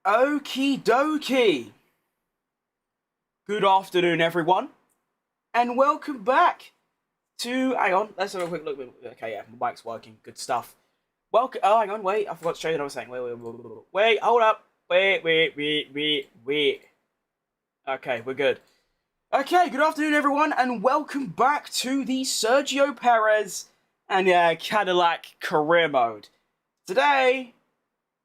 Okie dokie. Good afternoon, everyone, and welcome back to. Hang on, let's have a quick look. Okay, yeah, my mic's working. Good stuff. Welcome. Oh, hang on, wait. I forgot to show you what I was saying. Wait. Hold up. Wait. Okay, we're good. Okay, good afternoon, everyone, and welcome back to the Sergio Perez and Cadillac career mode. Today,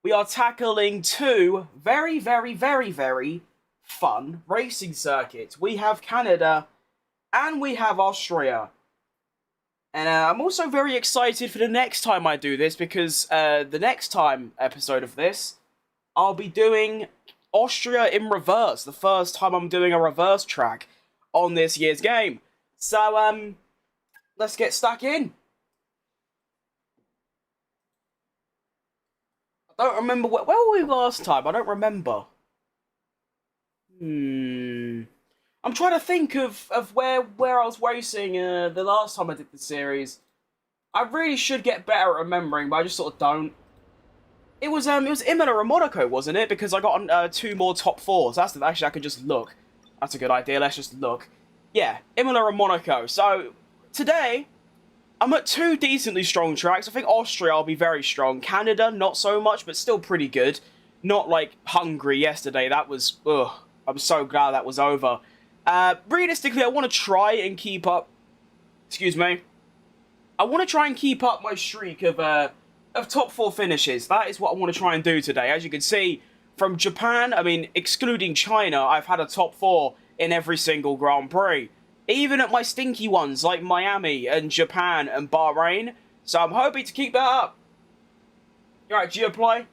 we are tackling two very fun racing circuits. We have Canada and we have Austria. And I'm also very excited for the next time I do this because the next time episode of this, I'll be doing Austria in reverse. The first time I'm doing a reverse track on this year's game. So, let's get stuck in. I don't remember where were we last time? I don't remember. I'm trying to think of where I was racing the last time I did the series. I really should get better at remembering, but I just sort of don't. It was Imola and Monaco, wasn't it? Because I got on two more top fours. Actually, I could just look. That's a good idea. Let's just look. Yeah, Imola and Monaco. So today, I'm at two decently strong tracks. I think Austria will be very strong. Canada, not so much, but still pretty good. Not like Hungary yesterday. That was, ugh. I'm so glad that was over. Realistically, I want to try and keep up... Excuse me. I want to try and keep up my streak of top four finishes. That is what I want to try and do today. As you can see, from Japan, I mean, excluding China, I've had a top four in every single Grand Prix. Even at my stinky ones, like Miami and Japan and Bahrain. So I'm hoping to keep that up. Alright, Geoplay.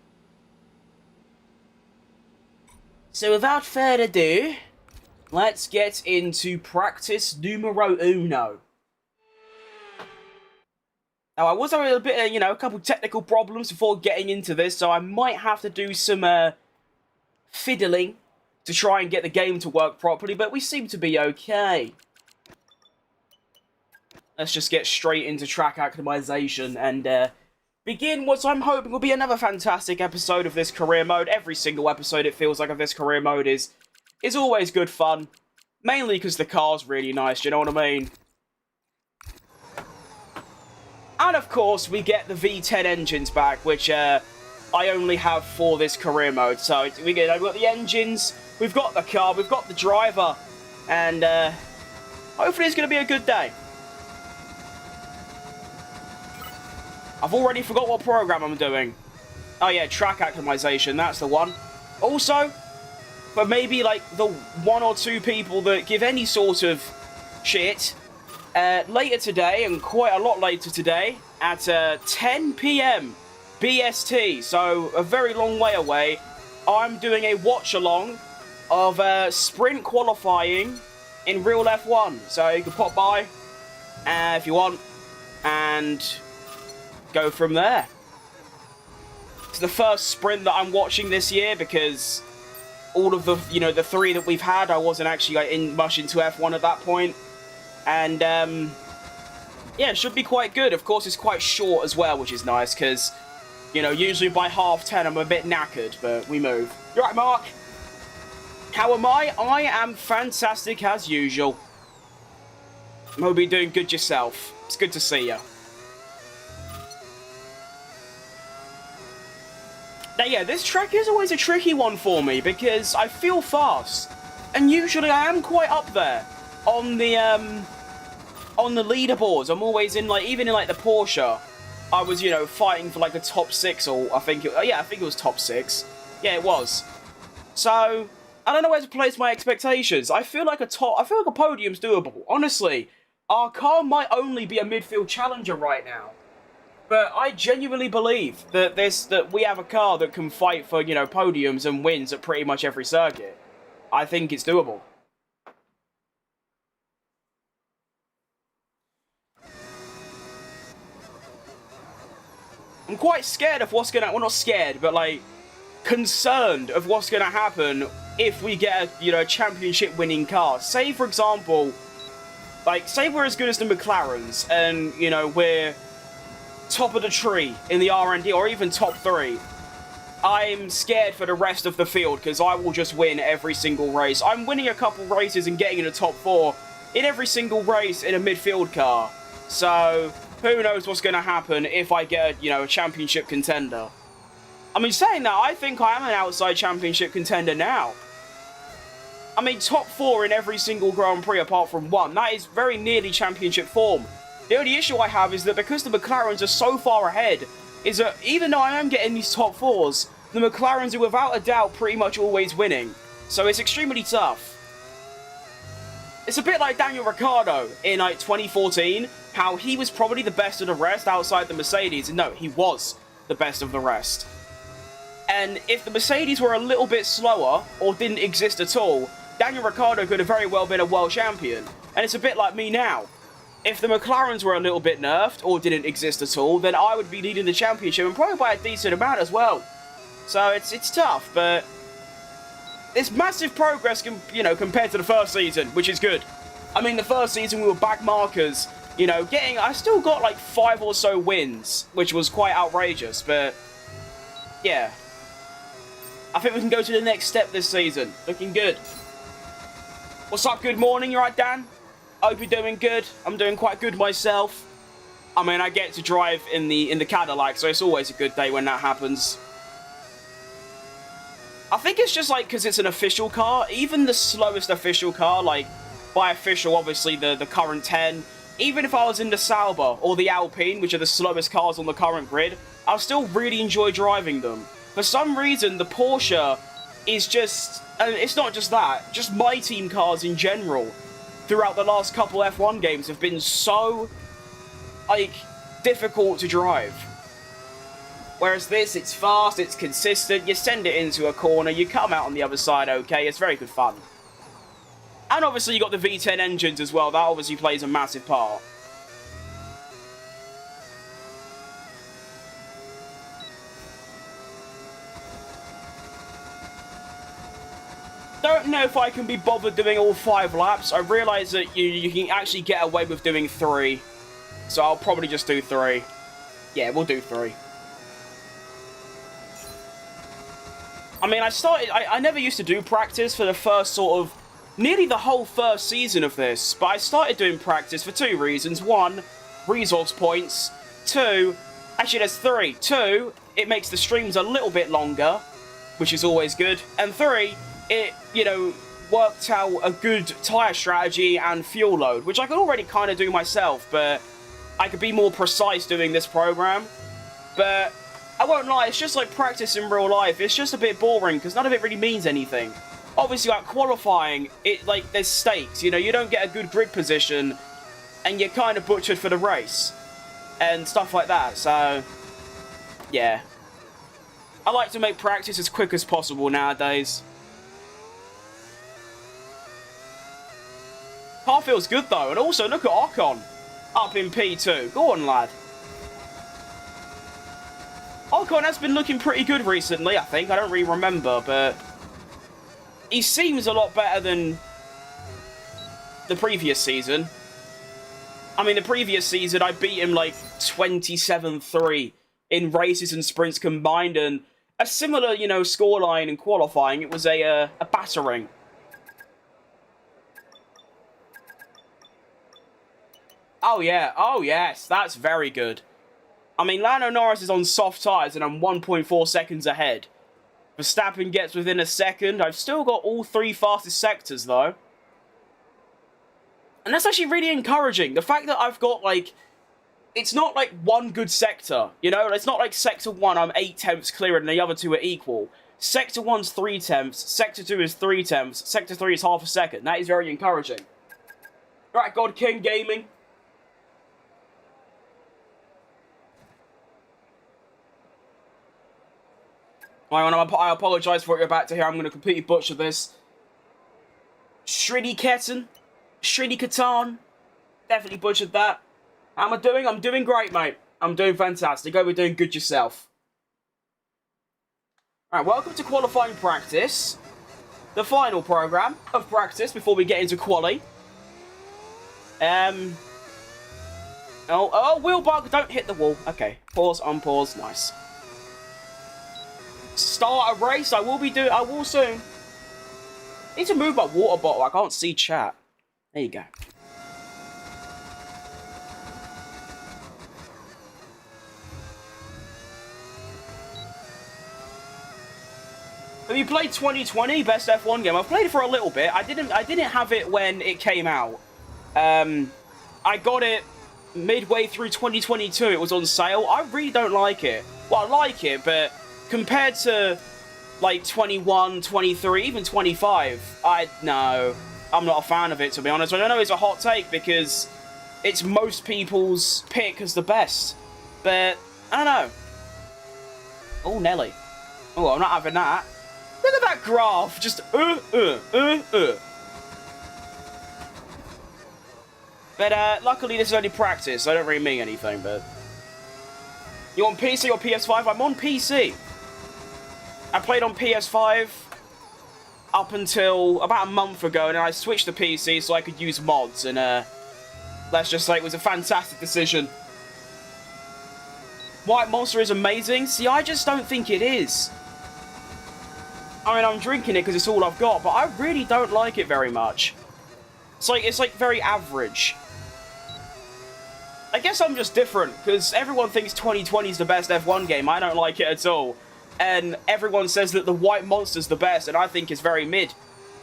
So without further ado, let's get into practice numero uno. Now, I was having a bit of, a couple technical problems before getting into this, so I might have to do some fiddling to try and get the game to work properly, but we seem to be okay. Let's just get straight into track optimization and begin what I'm hoping will be another fantastic episode of this career mode. Every single episode, it feels like, of this career mode is always good fun. Mainly because the car's really nice, do you know what I mean? And of course, we get the V10 engines back, which I only have for this career mode. So we've got the engines, we've got the car, we've got the driver, and hopefully it's going to be a good day. I've already forgot what program I'm doing. Oh yeah, track optimization, that's the one. Also, for maybe like the one or two people that give any sort of shit, later today, and quite a lot later today, at 10 PM BST, so a very long way away, I'm doing a watch-along of sprint qualifying in real F1. So you can pop by if you want, and go from there. It's the first sprint that I'm watching this year because all of the, the three that we've had, I wasn't actually much into F1 at that point. And, yeah, it should be quite good. Of course, it's quite short as well, which is nice because, usually by 10:30 I'm a bit knackered, but we move. You right, Mark? How am I? I am fantastic as usual. I hope you're doing good yourself. It's good to see you. Now, yeah, this track is always a tricky one for me because I feel fast, and usually I am quite up there on the leaderboards. I'm always in even in the Porsche, I was fighting for a top 6, or I think it was top 6. Yeah, it was. So I don't know where to place my expectations. I feel like a podium's doable. Honestly, our car might only be a midfield challenger right now. But I genuinely believe that we have a car that can fight for, podiums and wins at pretty much every circuit. I think it's doable. I'm quite scared of what's gonna... Well, not scared, but, concerned of what's gonna happen if we get a championship-winning car. Say, for example, say we're as good as the McLarens, and, we're top of the tree in the R&D, or even top 3. I'm scared for the rest of the field because I will just win every single race. I'm winning a couple races and getting in the top 4 in every single race in a midfield car. So, who knows what's going to happen if I get, a championship contender. I mean, saying that, I think I am an outside championship contender now. I mean, top 4 in every single Grand Prix apart from 1. That is very nearly championship form. The only issue I have is that because the McLarens are so far ahead, is that even though I am getting these top 4s, the McLarens are without a doubt pretty much always winning. So it's extremely tough. It's a bit like Daniel Ricciardo in 2014, how he was probably the best of the rest outside the Mercedes. And no, he was the best of the rest. And if the Mercedes were a little bit slower, or didn't exist at all, Daniel Ricciardo could have very well been a world champion. And it's a bit like me now. If the McLarens were a little bit nerfed, or didn't exist at all, then I would be leading the championship, and probably by a decent amount as well. So it's tough, but it's massive progress, compared to the first season, which is good. I mean, the first season we were back markers, I still got like 5 or so wins, which was quite outrageous, but yeah. I think we can go to the next step this season. Looking good. What's up? Good morning. You alright, Dan? Hope you're doing good. I'm doing quite good myself. I mean, I get to drive in the Cadillac, so it's always a good day when that happens. I think it's just like because it's an official car. Even the slowest official car, like by official, obviously the current 10. Even if I was in the Sauber or the Alpine, which are the slowest cars on the current grid, I'll still really enjoy driving them. For some reason, the Porsche is just... it's not just that. Just my team cars in general, throughout the last couple F1 games, have been so, difficult to drive. Whereas this, it's fast, it's consistent, you send it into a corner, you come out on the other side okay, it's very good fun. And obviously you got the V10 engines as well, that obviously plays a massive part. Don't know if I can be bothered doing all 5 laps. I realise that you can actually get away with doing 3. So I'll probably just do 3. Yeah, we'll do 3. I mean, I never used to do practice for the first sort of, nearly the whole first season of this. But I started doing practice for 2 reasons. 1, resource points. 2, actually there's 3. 2, it makes the streams a little bit longer, which is always good. And 3, it, worked out a good tyre strategy and fuel load, which I could already kind of do myself, but I could be more precise doing this program. But I won't lie, it's just like practice in real life. It's just a bit boring, because none of it really means anything. Obviously, like qualifying, there's stakes, you don't get a good grid position, and you're kind of butchered for the race, and stuff like that, so, yeah. I like to make practice as quick as possible nowadays. Car feels good though, and also look at Ocon up in P2. Go on, lad. Ocon has been looking pretty good recently, I think. I don't really remember, but he seems a lot better than the previous season. I mean, the previous season I beat him like 27-3 in races and sprints combined, and a similar, scoreline in qualifying. It was a battering. Oh, yeah. Oh, yes. That's very good. I mean, Lando Norris is on soft tyres and I'm 1.4 seconds ahead. Verstappen gets within a second. I've still got all 3 fastest sectors, though. And that's actually really encouraging. The fact that I've got, it's not like one good sector, It's not like Sector 1, I'm 8 tenths clearer and the other 2 are equal. Sector 1's 3 tenths, Sector 2 is 3 tenths, Sector 3 is half a second. That is very encouraging. Right, God King Gaming. I apologise for what you're about to hear. I'm going to completely butcher this. Shriddy Ketan. Shriddy Katan. Definitely butchered that. How am I doing? I'm doing great, mate. I'm doing fantastic. Hope you're doing good yourself. Alright, welcome to qualifying practice. The final programme of practice before we get into quali. Oh, wheel bug. Don't hit the wall. Okay. Pause, unpause. Nice. start a race. I will soon. Need to move my water bottle. I can't see chat. There you go. Have you played 2020 Best F1 game? I've played it for a little bit. I didn't have it when it came out. I got it midway through 2022. It was on sale. I really don't like it. Well, I like it, but compared to like 21, 23, even 25, no, I'm not a fan of it, to be honest. I know it's a hot take because it's most people's pick as the best, but I don't know. Oh, Nelly. Oh, I'm not having that. Look at that graph, just But luckily this is only practice, so I don't really mean anything, but... You on PC or PS5? I'm on PC. I played on PS5 up until about a month ago, and then I switched to PC so I could use mods, and let's just say it was a fantastic decision. White Monster is amazing? See, I just don't think it is. I mean, I'm drinking it because it's all I've got, but I really don't like it very much. It's like very average. I guess I'm just different, because everyone thinks 2020 is the best F1 game. I don't like it at all. And everyone says that the White Monster's the best, and I think it's very mid.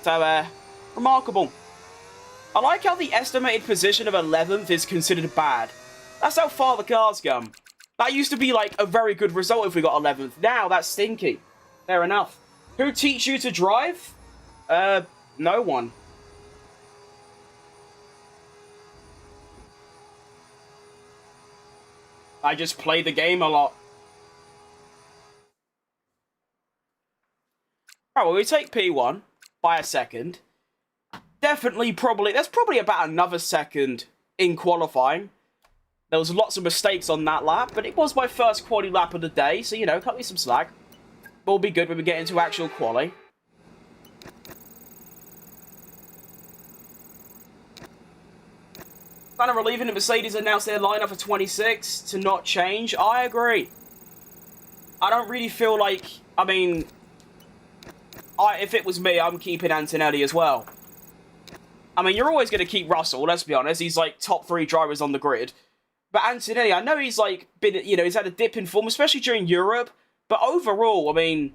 So, remarkable. I like how the estimated position of 11th is considered bad. That's how far the cars come. That used to be, like, a very good result if we got 11th. Now, that's stinky. Fair enough. Who teach you to drive? No one. I just play the game a lot. Alright, well, we take P1 by a second. Definitely, that's probably about another second in qualifying. There was lots of mistakes on that lap, but it was my first quali lap of the day, so, you know, cut me some slack. Will be good when we get into actual quali. Kind of relieving that Mercedes announced their lineup for 26 to not change. I agree. I don't really feel like... I mean... if it was me, I'm keeping Antonelli as well. I mean, you're always going to keep Russell, let's be honest. He's like top 3 drivers on the grid. But Antonelli, I know he's like been... You know, he's had a dip in form, especially during Europe. But overall, I mean...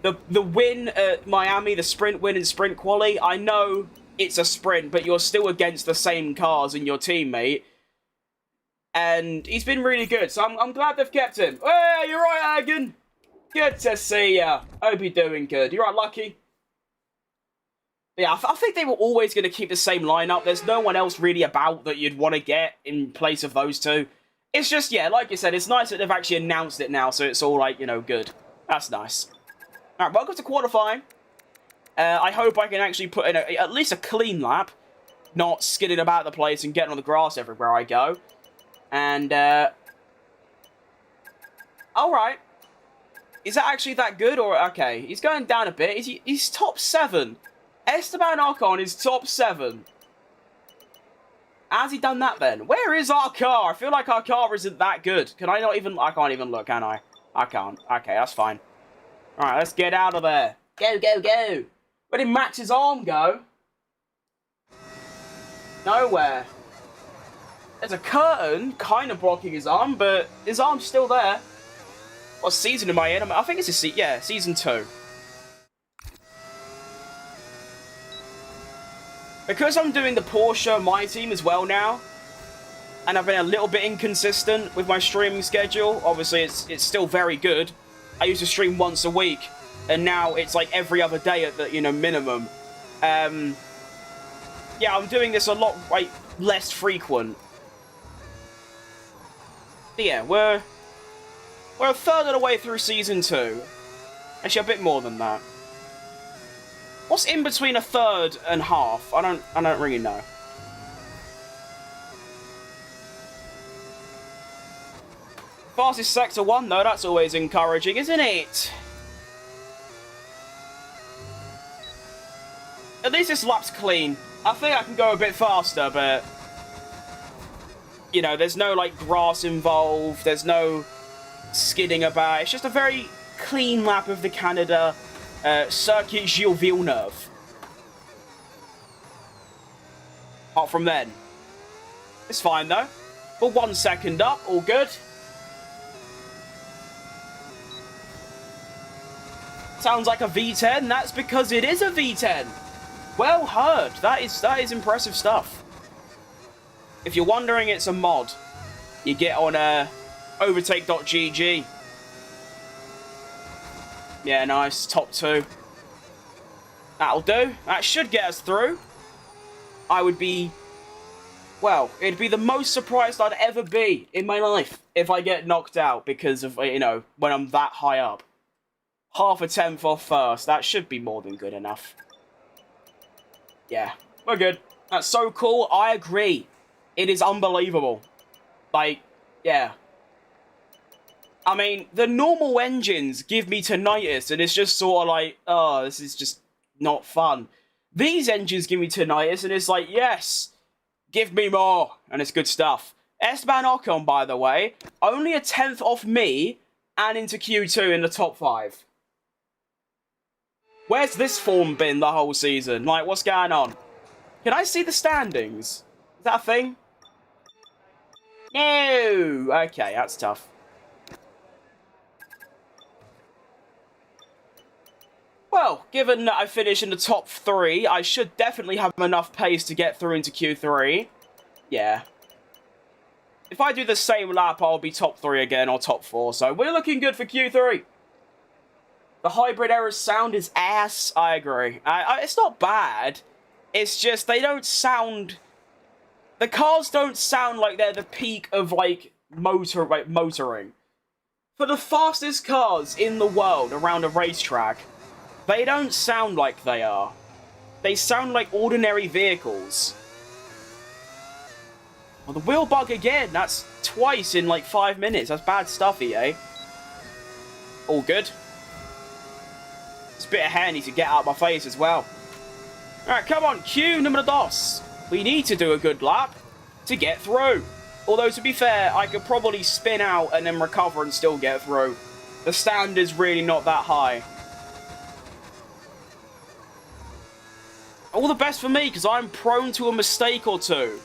The win at Miami, the sprint win in sprint quali, I know... It's a sprint, but you're still against the same cars in your teammate. And he's been really good, so I'm glad they've kept him. Hey, you're right, Hagen. Good to see ya. Hope you're doing good. You're right, Lucky. Yeah, I think they were always going to keep the same lineup. There's no one else really about that you'd want to get in place of those two. It's just, yeah, like you said, it's nice that they've actually announced it now, so it's all, like, you know, good. That's nice. Alright, welcome to qualifying. I hope I can actually put in at least a clean lap, not skidding about the place and getting on the grass everywhere I go. And, alright. Is that actually that good, or, okay, he's going down a bit. He's top 7. Esteban Ocon is top 7. How's he done that then? Where is our car? I feel like our car isn't that good. Can I not even, I can't even look, can I? I can't. Okay, that's fine. Alright, let's get out of there. Go, go, go. Where did Max's arm go? Nowhere. There's a curtain kind of blocking his arm, but his arm's still there. What season am I in? I think it's season 2. Because I'm doing the Porsche My Team as well now, and I've been a little bit inconsistent with my streaming schedule. Obviously, it's still very good. I used to stream once a week. And now it's like every other day at the, you know, minimum. Yeah, I'm doing this a lot, like, less frequent. But yeah, we're a third of the way through season 2. Actually, a bit more than that. What's in between a third and half? I don't really know. Fastest sector 1 though, that's always encouraging, isn't it? At least this lap's clean. I think I can go a bit faster, but... You know, there's no, like, grass involved. There's no skidding about. It's just a very clean lap of the Canada Circuit Gilles Villeneuve. Apart from then. It's fine, though. We're 1 second up. All good. Sounds like a V10. That's because it is a V10. Well heard. That is impressive stuff. If you're wondering, it's a mod. You get on overtake.gg. Yeah, nice. Top 2. That'll do. That should get us through. I would be... Well, it'd be the most surprised I'd ever be in my life if I get knocked out because of, you know, when I'm that high up. Half a tenth off first. That should be more than good enough. Yeah, we're good. That's so cool. I agree. It is unbelievable. Like, yeah. I mean, the normal engines give me tinnitus, and it's just sort of like, oh, this is just not fun. These engines give me tinnitus, and it's like, yes, give me more, and it's good stuff. Esteban Ocon, by the way, only a tenth off me, and into Q2 in the top 5. Where's this form been the whole season? Like, what's going on? Can I see the standings? Is that a thing? No! Okay, that's tough. Well, given that I finished in the top 3, I should definitely have enough pace to get through into Q3. Yeah. If I do the same lap, I'll be top 3 again, or top 4, so we're looking good for Q3. The hybrid era's sound is ass. I agree. It's not bad. It's just they don't sound... The cars don't sound like they're the peak of, like, motoring. For the fastest cars in the world around a racetrack, they don't sound like they are. They sound like ordinary vehicles. Well, the wheel bug again. That's twice in, like, 5 minutes. That's bad stuff, EA. All good. This bit of hair needs to get out of my face as well. Alright, come on. Q número 2. We need to do a good lap to get through. Although, to be fair, I could probably spin out and then recover and still get through. The stand is really not that high. All the best for me, because I'm prone to a mistake or two.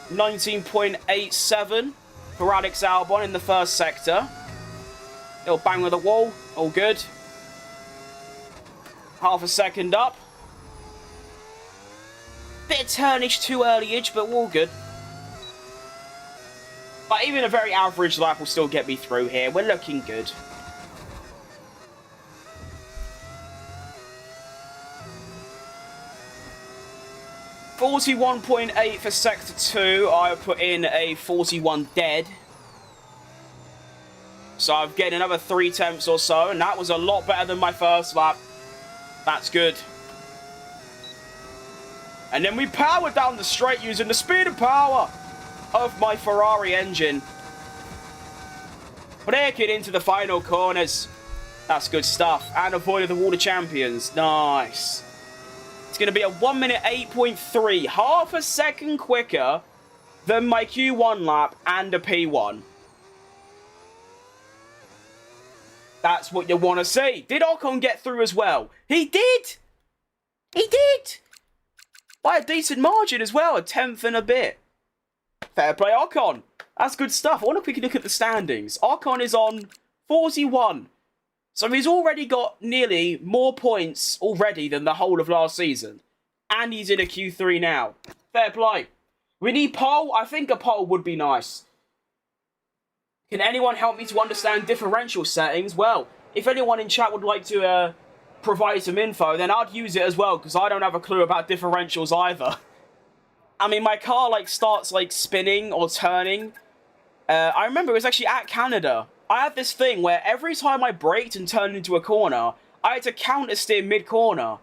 19.87 for Alex Albon in the first sector. Little bang with the wall. All good. Half a second up. Bit of turnish too early-ish, but we're all good. But even a very average lap will still get me through here. We're looking good. .41.8 for Sector 2. I put in a 41 dead. So I've gained another 3 tenths or so, and that was a lot better than my first lap. That's good. And then we powered down the straight using the speed and power of my Ferrari engine. Breaking into the final corners. That's good stuff. And avoided the Water Champions. Nice. It's going to be a 1 minute 8.3. Half a second quicker than my Q1 lap and a P1. That's what you want to see. Did Ocon get through as well? He did! He did! By a decent margin as well. A tenth and a bit. Fair play, Ocon. That's good stuff. I wonder if we can look at the standings. Ocon is on 41. So he's already got nearly more points already than the whole of last season. And he's in a Q3 now. Fair play. We need pole. I think a pole would be nice. Can anyone help me to understand differential settings? Well, if anyone in chat would like to provide some info, then I'd use it as well, because I don't have a clue about differentials either. I mean, my car, like, starts, like, spinning or turning. I remember it was actually at Canada. I had this thing where every time I braked and turned into a corner, I had to counter steer mid-corner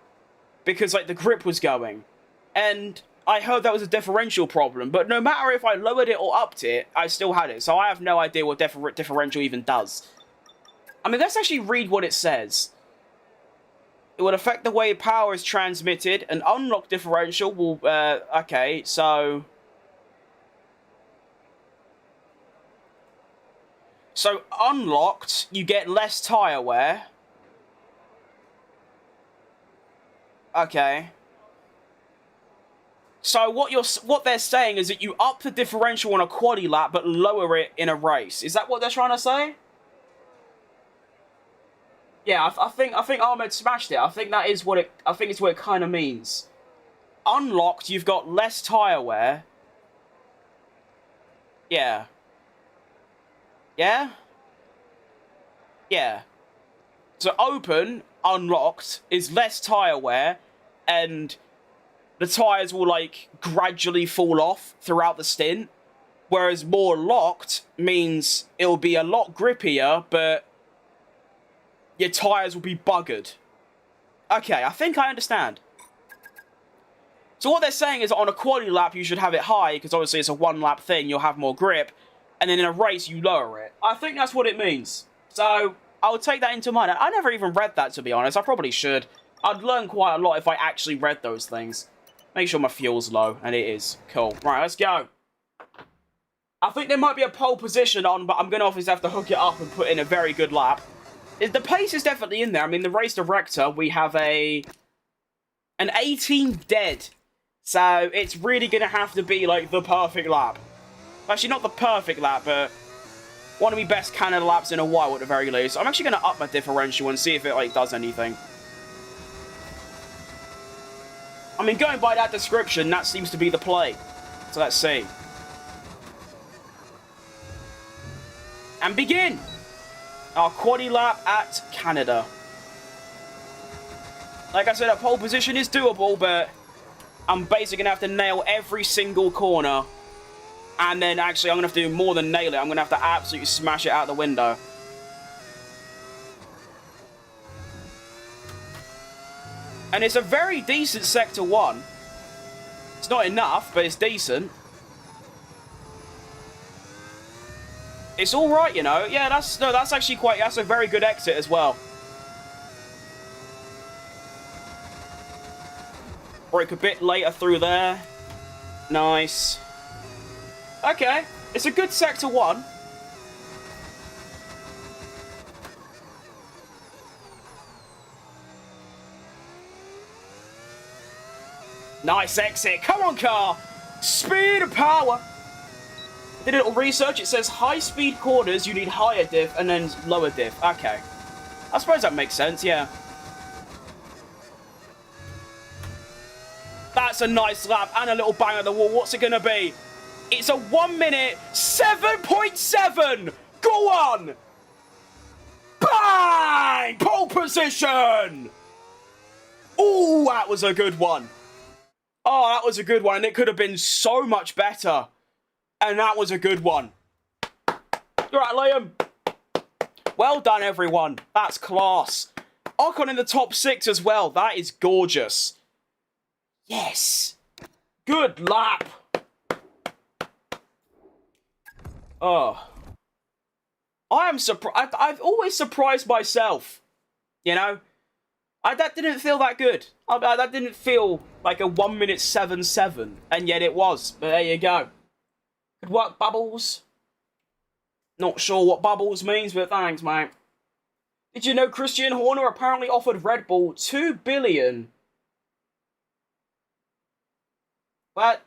because, like, the grip was going. And I heard that was a differential problem, but no matter if I lowered it or upped it, I still had it. So I have no idea what differential even does. I mean, let's actually read what it says. It would affect the way power is transmitted. An unlocked differential will... okay, so... So, unlocked, you get less tyre wear. Okay. So, what they're saying is that you up the differential on a quaddy lap, but lower it in a race. Is that what they're trying to say? Yeah, I think Ahmed smashed it. I think that is what it. I think it's what it kind of means. Unlocked, you've got less tyre wear. Yeah. Yeah? Yeah. So open, unlocked, is less tyre wear, and the tyres will, like, gradually fall off throughout the stint. Whereas more locked means it'll be a lot grippier, but your tyres will be buggered. Okay, I think I understand. So what they're saying is on a quality lap, you should have it high, because obviously it's a one-lap thing, you'll have more grip, and then in a race, you lower it. I think that's what it means. So, I'll take that into mind. I never even read that, to be honest. I probably should. I'd learn quite a lot if I actually read those things. Make sure my fuel's low, and it is. Cool. Right, let's go. I think there might be a pole position on, but I'm going to obviously have to hook it up and put in a very good lap. The pace is definitely in there. I mean, the race director, we have an 18 dead. So, it's really going to have to be, like, the perfect lap. Actually, not the perfect lap, but one of my best Canada laps in a while, at the very least. I'm actually going to up my differential and see if it, like, does anything. I mean, going by that description, that seems to be the play. So, let's see. And begin! Our quaddy lap at Canada. Like I said, that pole position is doable, but I'm basically going to have to nail every single corner. And then, actually, I'm going to have to do more than nail it. I'm going to have to absolutely smash it out the window. And it's a very decent Sector 1. It's not enough, but it's decent. It's alright, you know. Yeah, that's actually that's a very good exit as well. Break a bit later through there. Nice. Okay, it's a good Sector 1. Nice exit. Come on, car. Speed and power. Did a little research. It says high-speed corners, you need higher diff and then lower diff. Okay. I suppose that makes sense, yeah. That's a nice lap and a little bang at the wall. What's it going to be? It's a 1 minute 7.7. Go on. Bang! Pole position. Oh, that was a good one. Oh, that was a good one. And it could have been so much better. And that was a good one. All right, Liam. Well done, everyone. That's class. Ocon in the top 6 as well. That is gorgeous. Yes. Good lap. Oh. I am surprised. I've always surprised myself. You know? That didn't feel that good. That didn't feel like a 1 minute 7.7. And yet it was. But there you go. Good work, Bubbles. Not sure what Bubbles means, but thanks, mate. Did you know Christian Horner apparently offered Red Bull $2 billion? What?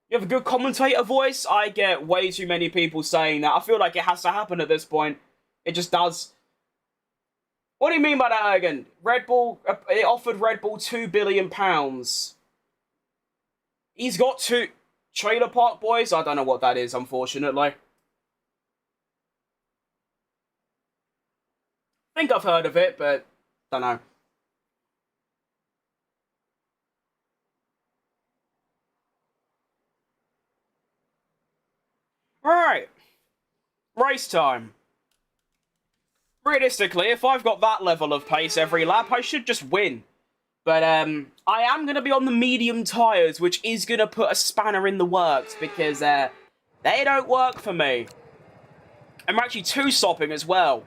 You have a good commentator voice? I get way too many people saying that. I feel like it has to happen at this point. It just does. What do you mean by that, Ergen? Red Bull, it offered Red Bull £2 billion. He's got two... Trailer Park Boys? I don't know what that is, unfortunately. I think I've heard of it, but don't know. Right. Race time. Realistically, if I've got that level of pace every lap, I should just win. But, I am going to be on the medium tyres, which is going to put a spanner in the works, because, they don't work for me. I'm actually two-stopping as well.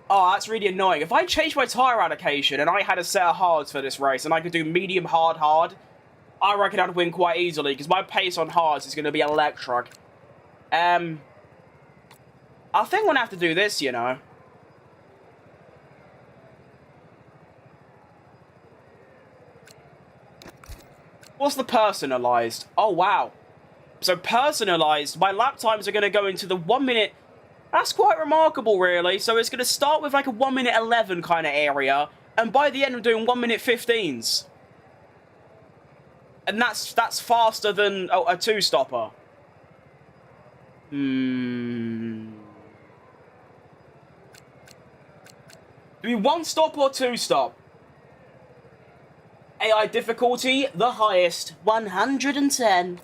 Oh, that's really annoying. If I changed my tyre allocation and I had a set of hards for this race, and I could do medium, hard, I reckon I'd win quite easily, because my pace on hards is going to be electric. I think I'm gonna have to do this, you know. What's the personalized? Oh, wow. So personalized, my lap times are going to go into the 1 minute. That's quite remarkable, really. So it's going to start with like a 1 minute 11 kind of area. And by the end, I'm doing 1 minute 15s. And that's faster than a two-stopper. Do we one stop or two stop? AI difficulty, the highest, 110.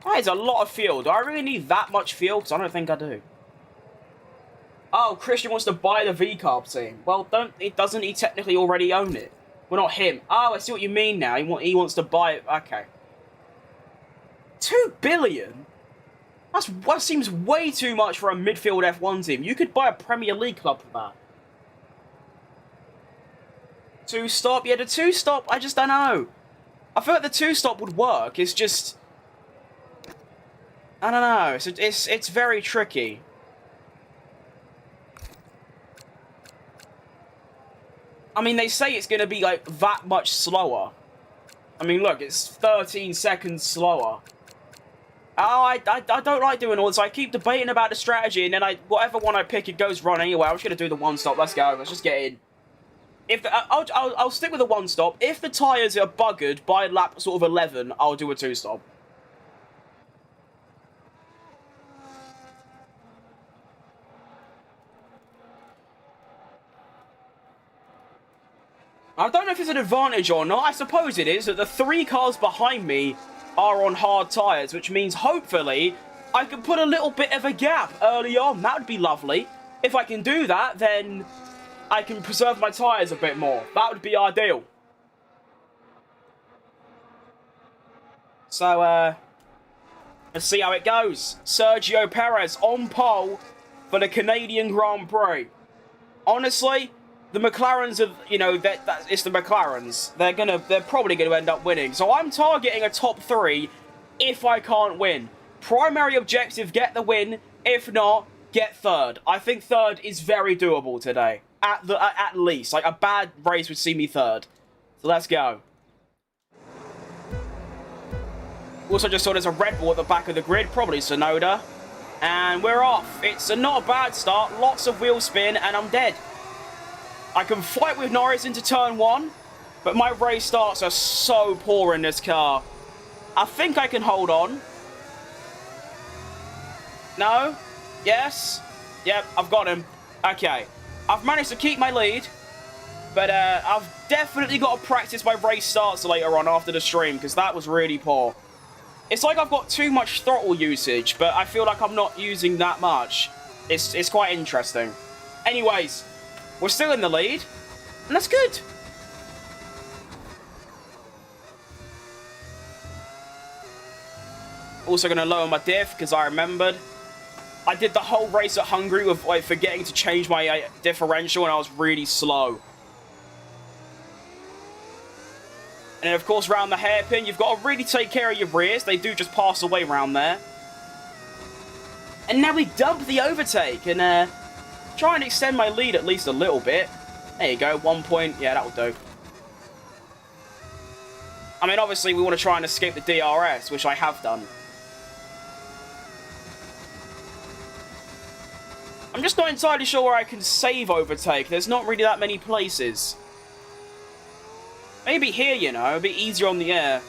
That is a lot of fuel. Do I really need that much fuel? Because I don't think I do. Oh, Christian wants to buy the V-Carb team. Well, doesn't he technically already own it? Well, not him. Oh, I see what you mean now. He wants to buy it. Okay. 2 billion? That seems way too much for a midfield F1 team. You could buy a Premier League club for that. Two-stop? Yeah, the two-stop, I just don't know. I feel like the two-stop would work. It's just... I don't know. It's very tricky. I mean, they say it's going to be, like, that much slower. I mean, look, it's 13 seconds slower. Oh, I don't like doing all this. I keep debating about the strategy, and then whatever one I pick, it goes wrong anyway. I'm just going to do the one-stop. Let's go. Let's just get in. I'll stick with the one-stop. If the tyres are buggered by lap sort of 11, I'll do a two-stop. I don't know if it's an advantage or not. I suppose it is that the 3 cars behind me are on hard tyres, which means hopefully I can put a little bit of a gap early on. That would be lovely. If I can do that, then I can preserve my tyres a bit more. That would be ideal. So, let's see how it goes. Sergio Perez on pole for the Canadian Grand Prix. Honestly, the McLarens have, you know, it's the McLarens. They're probably gonna end up winning. So I'm targeting a top 3 if I can't win. Primary objective, get the win. If not, get 3rd. I think 3rd is very doable today. At least. Like, a bad race would see me 3rd. So let's go. Also just saw there's a Red Bull at the back of the grid, probably Sonoda. And we're off. It's not a bad start, lots of wheel spin, and I'm dead. I can fight with Norris into turn 1, but my race starts are so poor in this car. I think I can hold on. No? Yes? Yep, I've got him. Okay. I've managed to keep my lead, but I've definitely got to practice my race starts later on after the stream, because that was really poor. It's like I've got too much throttle usage, but I feel like I'm not using that much. It's quite interesting. Anyways, we're still in the lead, and that's good. Also going to lower my diff, because I remembered. I did the whole race at Hungary with like forgetting to change my differential, and I was really slow. And then, of course, round the hairpin, you've got to really take care of your rears. They do just pass away round there. And now we dump the overtake, and try and extend my lead at least a little bit. There you go, 1 point. Yeah, that'll do. I mean, obviously, we want to try and escape the DRS, which I have done. I'm just not entirely sure where I can save overtake. There's not really that many places. Maybe here, you know, a bit easier on the air.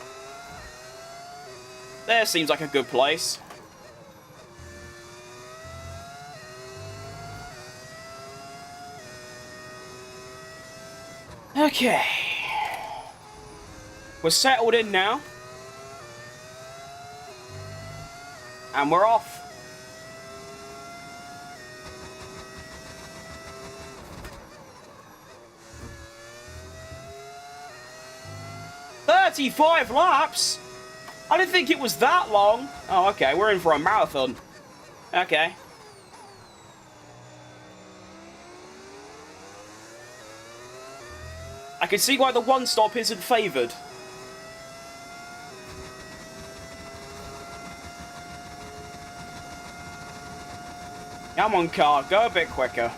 There seems like a good place. Okay. We're settled in now. And we're off. "35 laps? I didn't think it was that long." Oh, okay, we're in for a marathon. Okay. I can see why the one-stop isn't favoured. Come on, car. Go a bit quicker.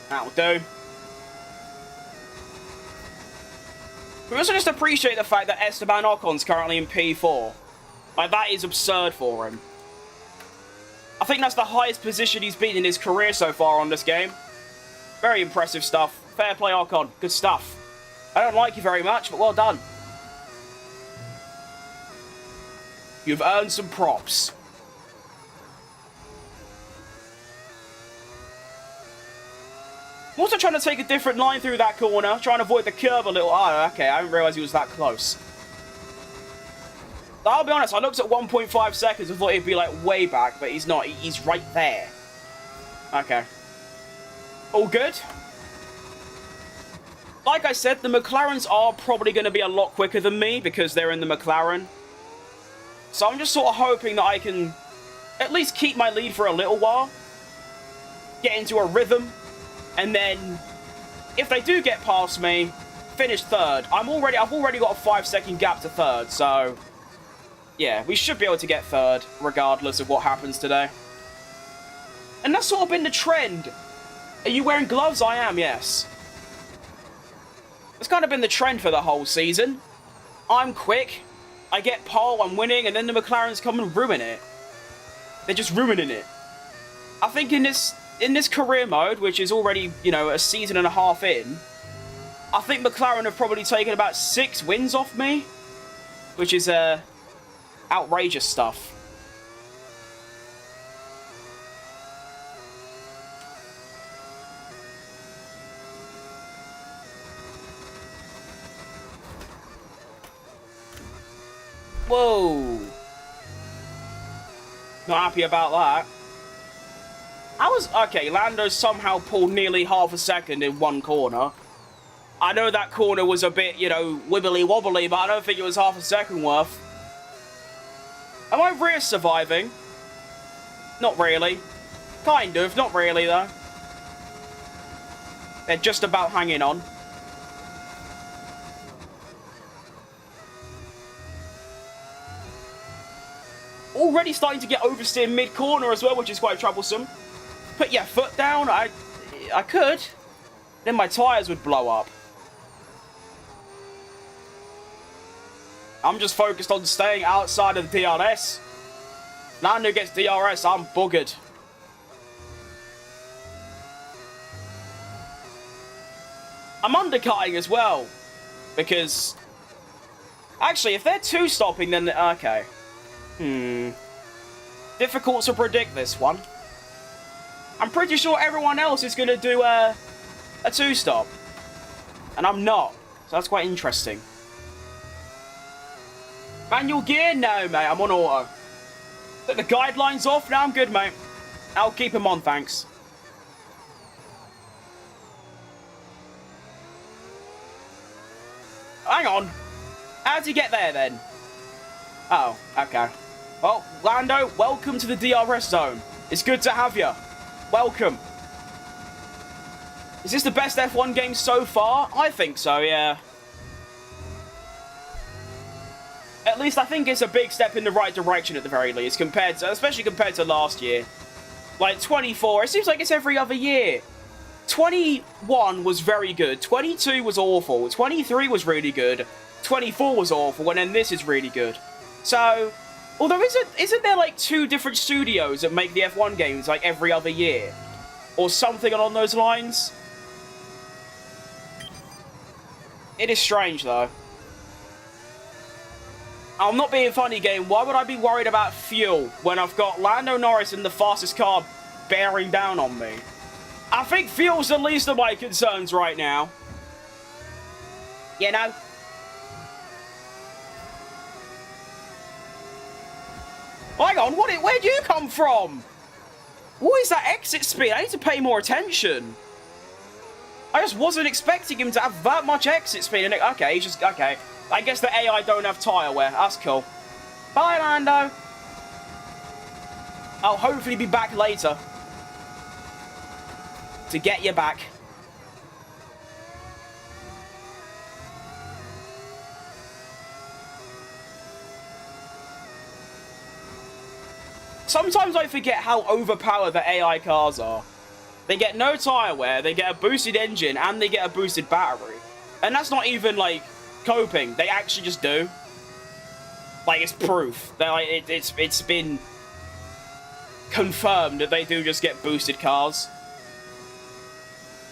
That'll do. We also just appreciate the fact that Esteban Ocon's currently in P4. Like, that is absurd for him. I think that's the highest position he's been in his career so far on this game. Very impressive stuff. Fair play, Ocon. Good stuff. I don't like you very much, but well done. You've earned some props. I'm also trying to take a different line through that corner, trying to avoid the curve a little. Oh, okay, I didn't realise he was that close. I'll be honest, I looked at 1.5 seconds and thought he'd be like way back, but he's not. He's right there. Okay. All good. Like I said, the McLarens are probably going to be a lot quicker than me because they're in the McLaren. So I'm just sort of hoping that I can at least keep my lead for a little while. Get into a rhythm. And then, if they do get past me, finish third. I've already got a 5-second gap to third, so yeah, we should be able to get third, regardless of what happens today. And that's sort of been the trend. Are you wearing gloves? I am, yes. It's kind of been the trend for the whole season. I'm quick, I get pole, I'm winning, and then the McLarens come and ruin it. They're just ruining it. I think in this career mode, which is already, you know, a season and a half in, I think McLaren have probably taken about 6 wins off me, which is outrageous stuff. Whoa. Not happy about that. Okay, Lando somehow pulled nearly half a second in one corner. I know that corner was a bit, you know, wibbly-wobbly, but I don't think it was half a second worth. Am I rear surviving? Not really. Kind of, not really, though. They're just about hanging on. Already starting to get oversteer mid-corner as well, which is quite troublesome. Put your foot down, I could. Then my tyres would blow up. I'm just focused on staying outside of the DRS. Lando gets DRS, I'm buggered. I'm undercutting as well. Because... actually, if they're two-stopping, then... okay. Difficult to predict this one. I'm pretty sure everyone else is going to do a two-stop. And I'm not. So that's quite interesting. Manual gear? No, mate. I'm on auto. Took the guidelines off. Now I'm good, mate. I'll keep them on, thanks. Hang on. How'd you get there, then? Oh, okay. Well, Lando, welcome to the DRS zone. It's good to have you. Welcome. Is this the best F1 game so far? I think so, yeah. At least I think it's a big step in the right direction at the very least, especially compared to last year. Like, 24, it seems like it's every other year. 21 was very good, 22 was awful, 23 was really good, 24 was awful, and then this is really good. So, although isn't there like 2 different studios that make the F1 games like every other year? Or something along those lines? It is strange though. I'm not being funny, game. Why would I be worried about fuel when I've got Lando Norris in the fastest car bearing down on me? I think fuel's the least of my concerns right now. You know? Hang on, where'd you come from? What is that exit speed? I need to pay more attention. I just wasn't expecting him to have that much exit speed. And okay, he's just... okay. I guess the AI don't have tyre wear. That's cool. Bye, Lando. I'll hopefully be back later. To get you back. Sometimes I forget how overpowered the AI cars are. They get no tyre wear, they get a boosted engine, and they get a boosted battery. And that's not even, like, coping. They actually just do. Like, it's proof. That, like, it's been confirmed that they do just get boosted cars.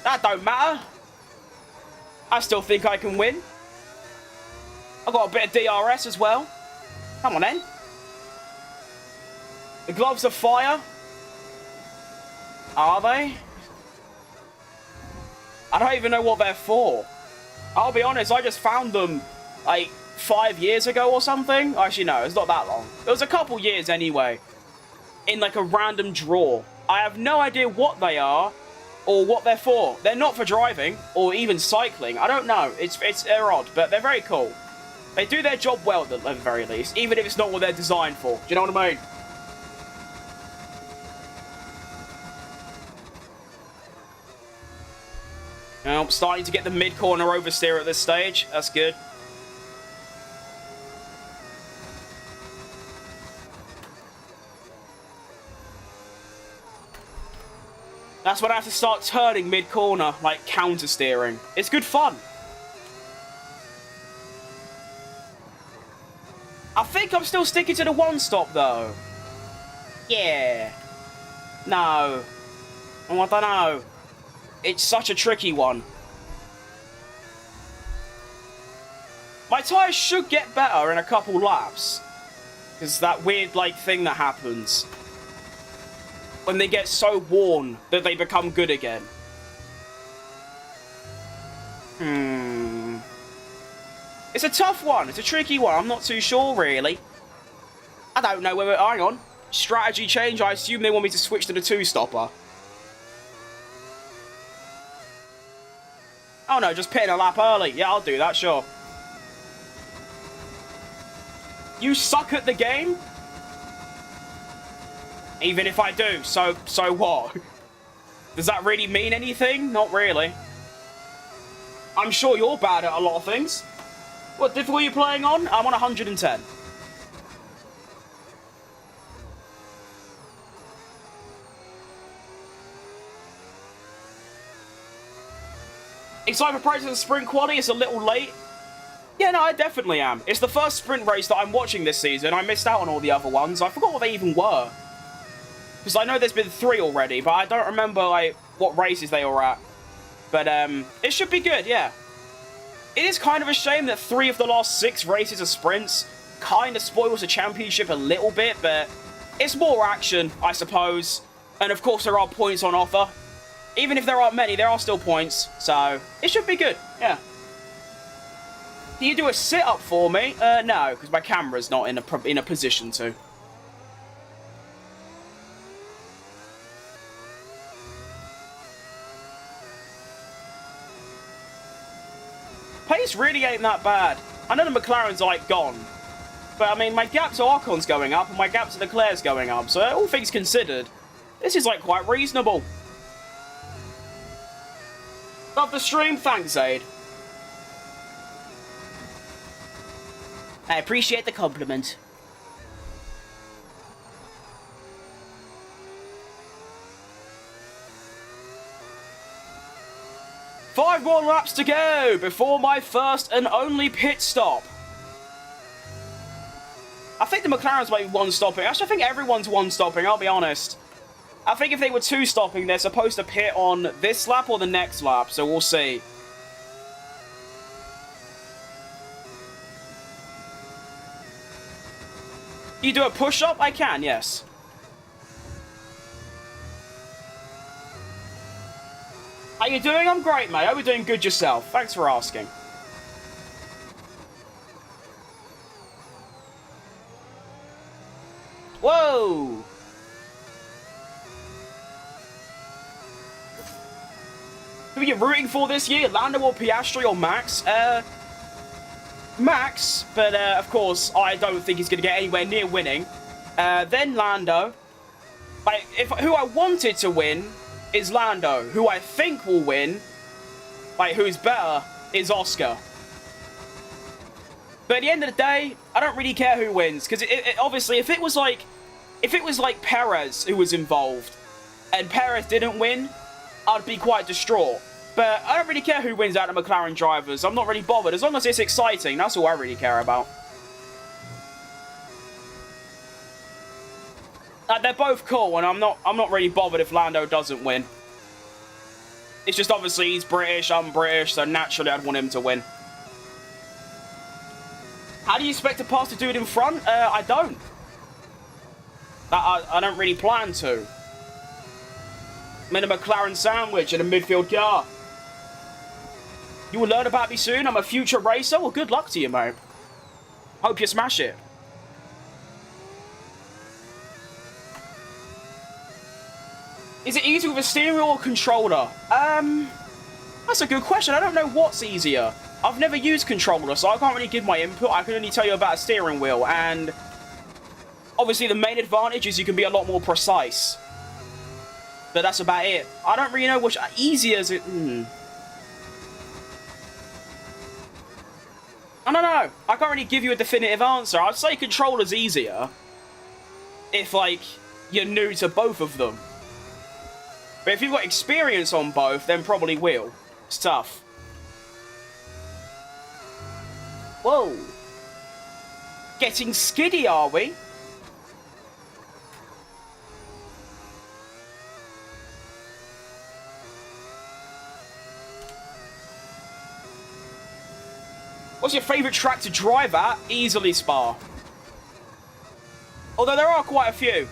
That don't matter. I still think I can win. I've got a bit of DRS as well. Come on, then. The gloves are fire. Are they? I don't even know what they're for. I'll be honest, I just found them, like, 5 years ago or something. Actually, no, it's not that long. It was a couple years anyway. In, like, a random draw. I have no idea what they are or what they're for. They're not for driving or even cycling. I don't know. They're odd, but they're very cool. They do their job well, at the very least, even if it's not what they're designed for. Do you know what I mean? Now, I'm starting to get the mid-corner oversteer at this stage. That's good. That's when I have to start turning mid-corner, like counter-steering. It's good fun. I think I'm still sticking to the one-stop, though. Yeah. No. Oh, I don't know. It's such a tricky one. My tyres should get better in a couple laps. Because that weird, like, thing that happens. When they get so worn that they become good again. It's a tough one. It's a tricky one. I'm not too sure, really. I don't know whether... Hang on. Strategy change. I assume they want me to switch to the two-stopper. Oh, no. Just pitting a lap early. Yeah, I'll do that. Sure. You suck at the game? Even if I do. So what? Does that really mean anything? Not really. I'm sure you're bad at a lot of things. What difficulty are you playing on? I'm on 110. Excited for practice of sprint quality? It's a little late. Yeah, no, I definitely am. It's the first sprint race that I'm watching this season. I missed out on all the other ones. I forgot what they even were. Because I know there's been 3 already, but I don't remember, like, what races they were at. But, it should be good, yeah. It is kind of a shame that 3 of the last 6 races are sprints. Kind of spoils the championship a little bit, but it's more action, I suppose. And, of course, there are points on offer. Even if there aren't many, there are still points. So, it should be good, yeah. Can you do a sit-up for me? No, because my camera's not in a position to. Pace really ain't that bad. I know the McLaren's, like, gone. But, I mean, my gap to Ocon's going up, and my gap to Leclerc's going up. So, all things considered, this is, like, quite reasonable. Love the stream. Thanks, Zaid. I appreciate the compliment. Five more laps to go before my first and only pit stop. I think the McLaren's might be one-stopping. Actually, I think everyone's one-stopping, I'll be honest. I think if they were two-stopping, they're supposed to pit on this lap or the next lap, so we'll see. You do a push-up? I can, yes. How you doing? I'm great, mate. Hope you're doing good yourself. Thanks for asking. Whoa! Who are you rooting for this year? Lando or Piastri or Max? Max, but of course, I don't think he's going to get anywhere near winning. Then Lando. Who I wanted to win is Lando. Who I think will win, who's better, is Oscar. But at the end of the day, I don't really care who wins. Because obviously, if it was If it was like Perez who was involved, and Perez didn't win, I'd be quite distraught. But I don't really care who wins out of McLaren drivers. I'm not really bothered. As long as it's exciting, that's all I really care about. They're both cool, and I'm not really bothered if Lando doesn't win. It's just obviously he's British, I'm British, so naturally I'd want him to win. How do you expect to pass the dude in front? I don't. I don't really plan to. I'm in a McLaren sandwich in a midfield car. You will learn about me soon. I'm a future racer. Well, good luck to you, mate. Hope you smash it. Is it easier with a steering wheel or controller? That's a good question. I don't know what's easier. I've never used controller, so I can't really give my input. I can only tell you about a steering wheel, and obviously the main advantage is you can be a lot more precise. But that's about it. I don't really know which easier is it. I don't know. I can't really give you a definitive answer. I'd say controller's easier if, like, you're new to both of them. But if you've got experience on both, then probably wheel. It's tough. Whoa. Getting skiddy, are we? What's your favourite track to drive at? Easily Spa. Although there are quite a few.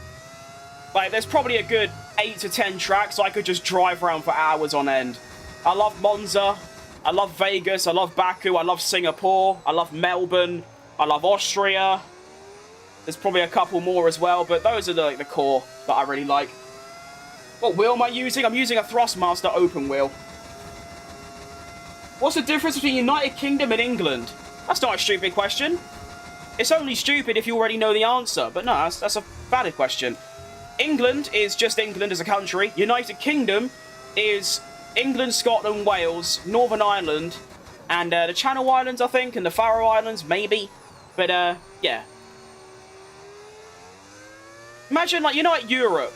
Like, there's probably a good 8 to 10 tracks I could just drive around for hours on end. I love Monza. I love Vegas. I love Baku. I love Singapore. I love Melbourne. I love Austria. There's probably a couple more as well, but those are the core that I really like. What wheel am I using? I'm using a Thrustmaster open wheel. What's the difference between United Kingdom and England? That's not a stupid question. It's only stupid if you already know the answer. But no, that's a valid question. England is just England as a country. United Kingdom is England, Scotland, Wales, Northern Ireland, and the Channel Islands, I think, and the Faroe Islands, maybe. But, yeah. Imagine, like, you know, like Europe.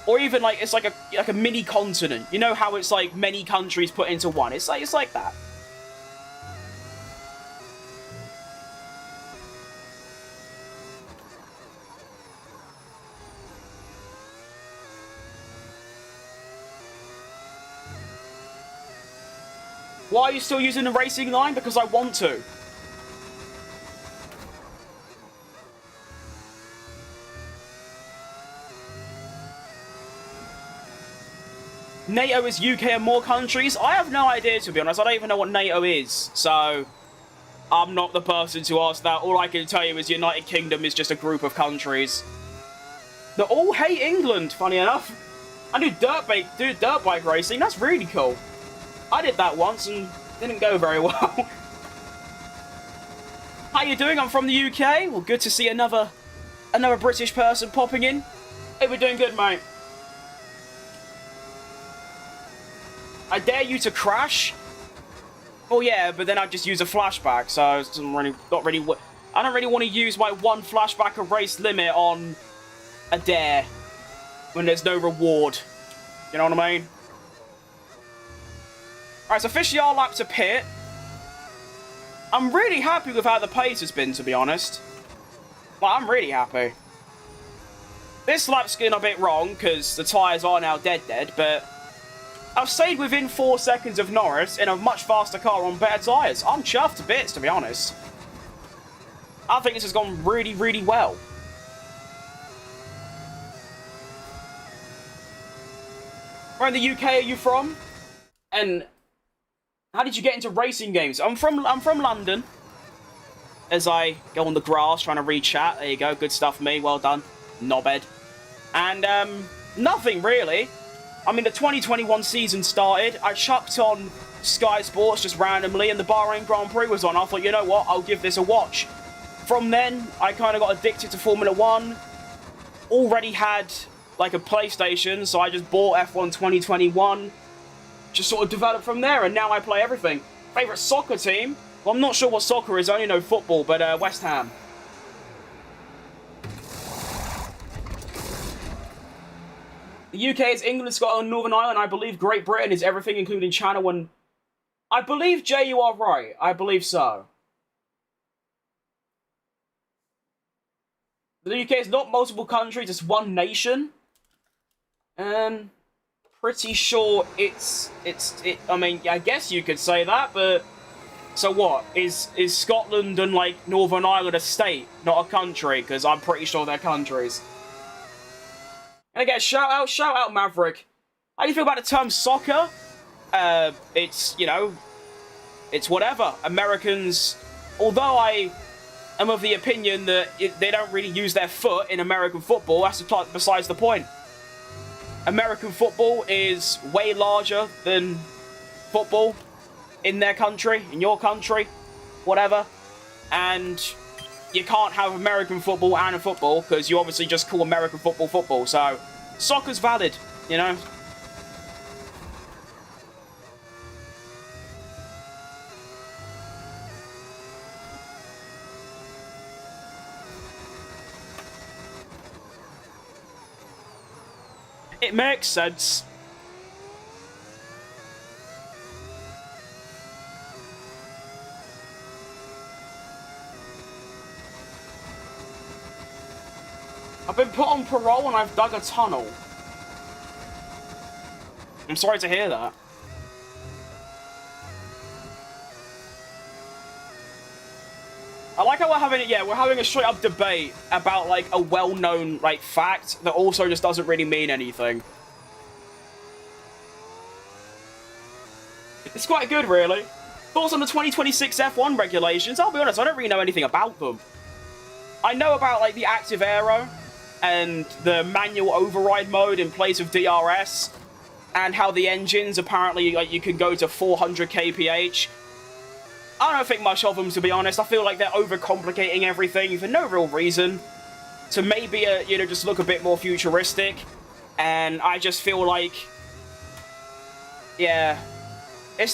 Or even, like, it's like a mini continent. You know how it's, like, many countries put into one? It's like that. Why are you still using the racing line? Because I want to. NATO is UK and more countries? I have no idea, to be honest. I don't even know what NATO is. So, I'm not the person to ask that. All I can tell you is United Kingdom is just a group of countries that all hate England, funny enough. I do dirt bike racing. That's really cool. I did that once and didn't go very well. How you doing? I'm from the UK. Well, good to see another British person popping in. Hey, we're doing good, mate. I dare you to crash? Well, yeah, but then I'd just use a flashback, so it's I don't really want to use my one flashback of race limit on a dare when there's no reward. You know what I mean? Alright, it's officially our lap to pit. I'm really happy with how the pace has been, to be honest. Like, I'm really happy. This lap's getting a bit wrong, because the tyres are now dead, but I've stayed within 4 seconds of Norris in a much faster car on better tyres. I'm chuffed to bits, to be honest. I think this has gone really, really well. Where in the UK are you from? And how did you get into racing games? I'm from London. As I go on the grass trying to read chat. There you go. Good stuff, me. Well done. Knobhead. And, nothing really. I mean, the 2021 season started. I chucked on Sky Sports just randomly, and the Bahrain Grand Prix was on. I thought, you know what? I'll give this a watch. From then, I kind of got addicted to Formula 1. Already had, like, a PlayStation, so I just bought F1 2021. Just sort of developed from there, and now I play everything. Favourite soccer team? Well, I'm not sure what soccer is, I only know football, but West Ham. The UK is England, Scotland, Northern Ireland. I believe Great Britain is everything, including Channel and... I believe, Jay, you are right. I believe so. The UK is not multiple countries, it's one nation. Pretty sure I mean, I guess you could say that, but... So what? Is Scotland and, like, Northern Ireland a state, not a country? Because I'm pretty sure they're countries. And again, shout out Maverick. How do you feel about the term soccer? It's, you know, it's whatever. Americans, although I am of the opinion that they don't really use their foot in American football, that's besides the point. American football is way larger than football in their country, in your country, whatever. And you can't have American football and a football, because you obviously just call American football football. So, soccer's valid, you know? It makes sense. I've been put on parole and I've dug a tunnel. I'm sorry to hear that. I like how we're having a straight up debate about, like, a well-known, like, fact that also just doesn't really mean anything. It's quite good, really. Thoughts on the 2026 F1 regulations? I'll be honest, I don't really know anything about them. I know about, like, the active aero and the manual override mode in place of DRS, and how the engines apparently, like, you can go to 400 kph. I don't think much of them, to be honest. I feel like they're overcomplicating everything for no real reason. To maybe, you know, just look a bit more futuristic. And I just feel like... Yeah. I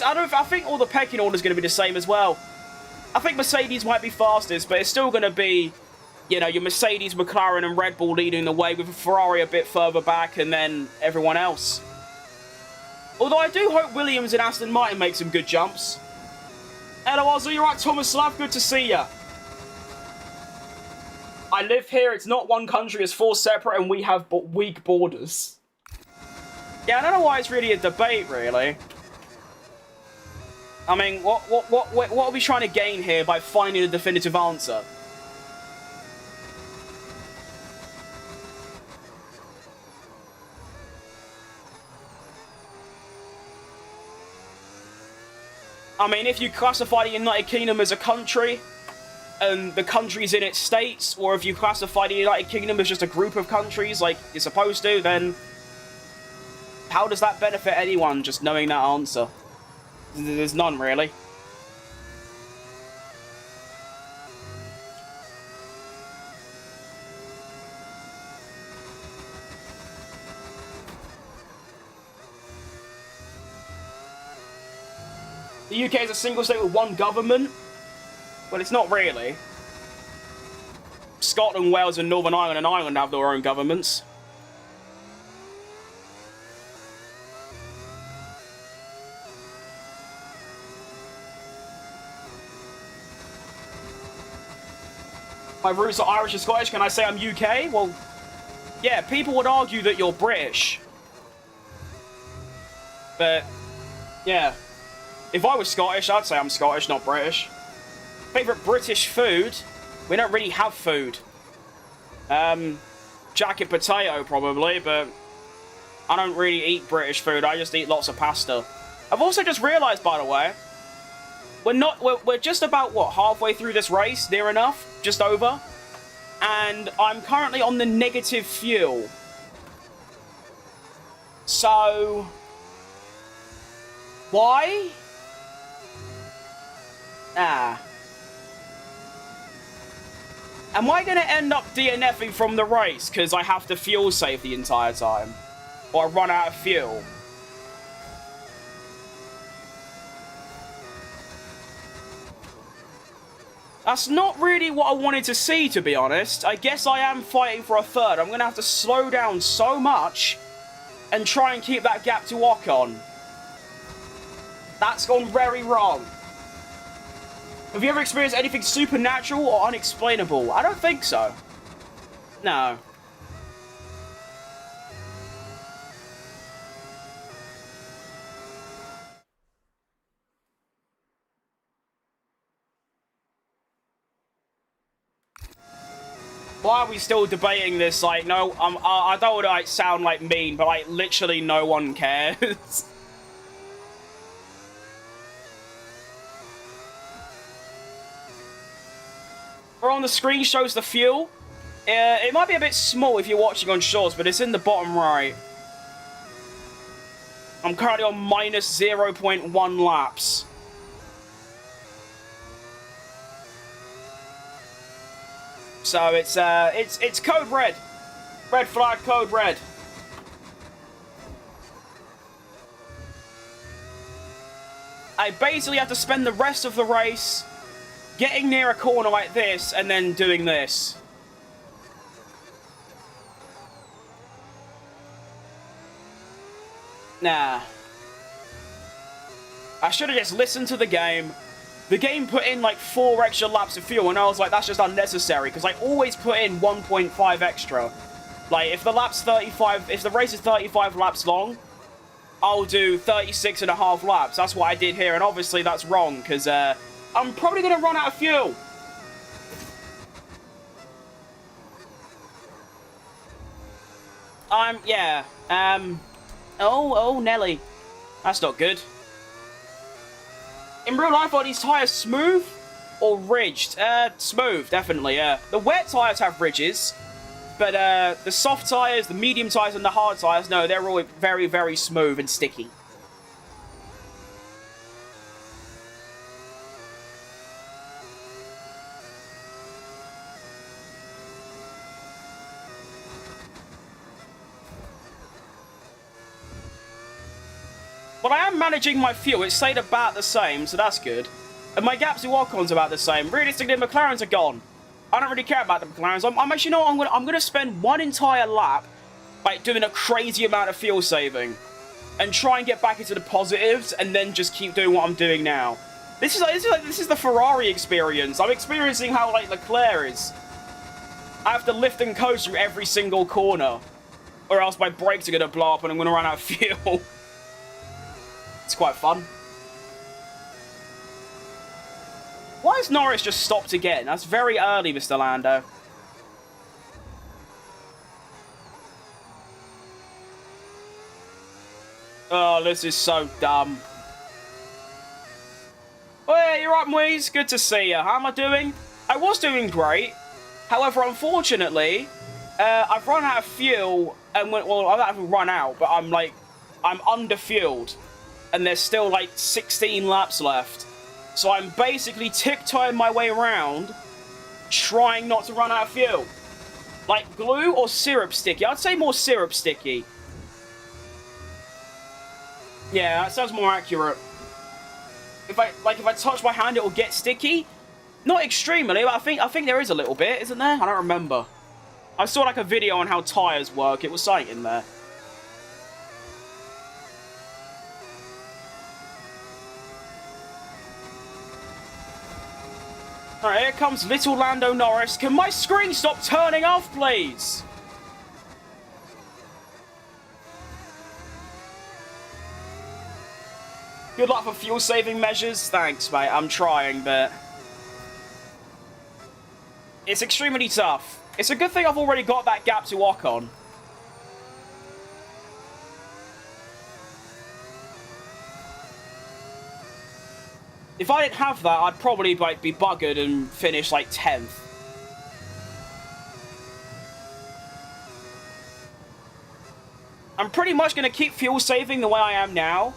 think all the pecking order is going to be the same as well. I think Mercedes might be fastest, but it's still going to be, you know, your Mercedes, McLaren, and Red Bull leading the way, with a Ferrari a bit further back, and then everyone else. Although I do hope Williams and Aston Martin make some good jumps. Hello, Ozzy, you're right, Thomas Slav, good to see ya. I live here, it's not one country, it's four separate, and we have weak borders. Yeah, I don't know why it's really a debate, really. I mean, what are we trying to gain here by finding a definitive answer? I mean, if you classify the United Kingdom as a country, and the country's in its states, or if you classify the United Kingdom as just a group of countries, like you're supposed to, then how does that benefit anyone, just knowing that answer? There's none, really. The UK is a single state with one government. Well, it's not really. Scotland, Wales, and Northern Ireland have their own governments. My roots are Irish and Scottish. Can I say I'm UK? Well, yeah, people would argue that you're British. But, yeah. If I was Scottish, I'd say I'm Scottish, not British. Favourite British food? We don't really have food. Jacket potato, probably, but I don't really eat British food. I just eat lots of pasta. I've also just realised, by the way, we're just about, what, halfway through this race? Near enough? Just over? And I'm currently on the negative fuel. So... why? Am I going to end up DNFing from the race because I have to fuel save the entire time? Or I run out of fuel? That's not really what I wanted to see, to be honest. I guess I am fighting for a third. I'm going to have to slow down so much and try and keep that gap to Ocon. That's gone very wrong. Have you ever experienced anything supernatural or unexplainable? I don't think so. No. Why are we still debating this? Like, no, I don't want to like sound like mean, but like literally no one cares. Or on the screen shows the fuel. It might be a bit small if you're watching on shorts, but it's in the bottom right. I'm currently on minus 0.1 laps. So it's code red. Red flag, code red. I basically have to spend the rest of the race getting near a corner like this and then doing this. Nah. I should have just listened to the game. The game put in like 4 extra laps of fuel, and I was like, that's just unnecessary, because I always put in 1.5 extra. Like, if the race is 35 laps long, I'll do 36.5 laps. That's what I did here, and obviously that's wrong, because I'm probably going to run out of fuel. Yeah. Oh, Nelly. That's not good. In real life, are these tyres smooth or ridged? Smooth, definitely, yeah. The wet tyres have ridges, but the soft tyres, the medium tyres, and the hard tyres, no, they're all very, very smooth and sticky. But I am managing my fuel. It stayed about the same, so that's good. And my gap to Ocon's about the same. Realistically, the McLarens are gone. I don't really care about the McLarens. I'm actually, you know what, I'm gonna spend one entire lap like doing a crazy amount of fuel saving and try and get back into the positives, and then just keep doing what I'm doing now. This is the Ferrari experience. I'm experiencing how like Leclerc is. I have to lift and coast through every single corner, or else my brakes are gonna blow up and I'm gonna run out of fuel. It's quite fun. Why has Norris just stopped again? That's very early, Mr. Lando. Oh, this is so dumb. Oh, yeah, you're right, Moise. Good to see you. How am I doing? I was doing great. However, unfortunately, I've run out of fuel. And well, I haven't run out, but I'm under-fueled. And there's still like 16 laps left. So I'm basically tiptoeing my way around, trying not to run out of fuel. Like glue or syrup sticky? I'd say more syrup sticky. Yeah, that sounds more accurate. If I touch my hand, it will get sticky. Not extremely, but I think there is a little bit, isn't there? I don't remember. I saw like a video on how tires work. It was something in there. Alright, here comes little Lando Norris. Can my screen stop turning off, please? Good luck for fuel-saving measures. Thanks, mate. I'm trying, but it's extremely tough. It's a good thing I've already got that gap to Ocon. If I didn't have that, I'd probably like be buggered and finish like 10th. I'm pretty much going to keep fuel saving the way I am now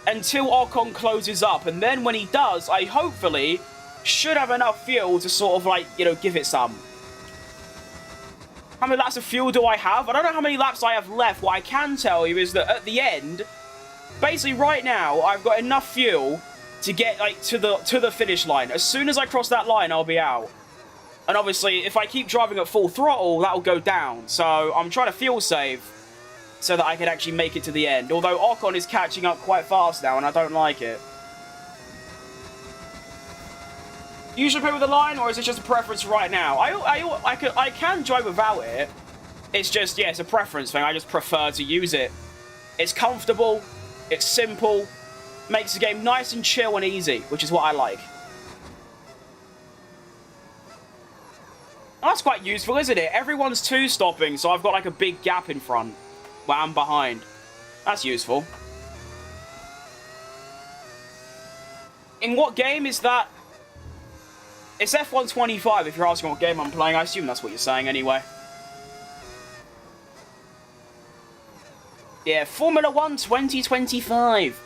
until Ocon closes up, and then when he does, I hopefully should have enough fuel to sort of like, you know, give it some. How many laps of fuel do I have? I don't know how many laps I have left. What I can tell you is that at the end, basically right now, I've got enough fuel to get like to the finish line. As soon as I cross that line, I'll be out. And obviously, if I keep driving at full throttle, that'll go down. So I'm trying to fuel save so that I can actually make it to the end. Although Ocon is catching up quite fast now, and I don't like it. You usually play with the line, or is it just a preference right now? I can drive without it. It's just, yeah, it's a preference thing. I just prefer to use it. It's comfortable. It's simple. Makes the game nice and chill and easy, which is what I like. That's quite useful, isn't it? Everyone's two-stopping, so I've got like a big gap in front where I'm behind. That's useful. In what game is that? It's F125 if you're asking what game I'm playing. I assume that's what you're saying anyway. Yeah, Formula 1 2025.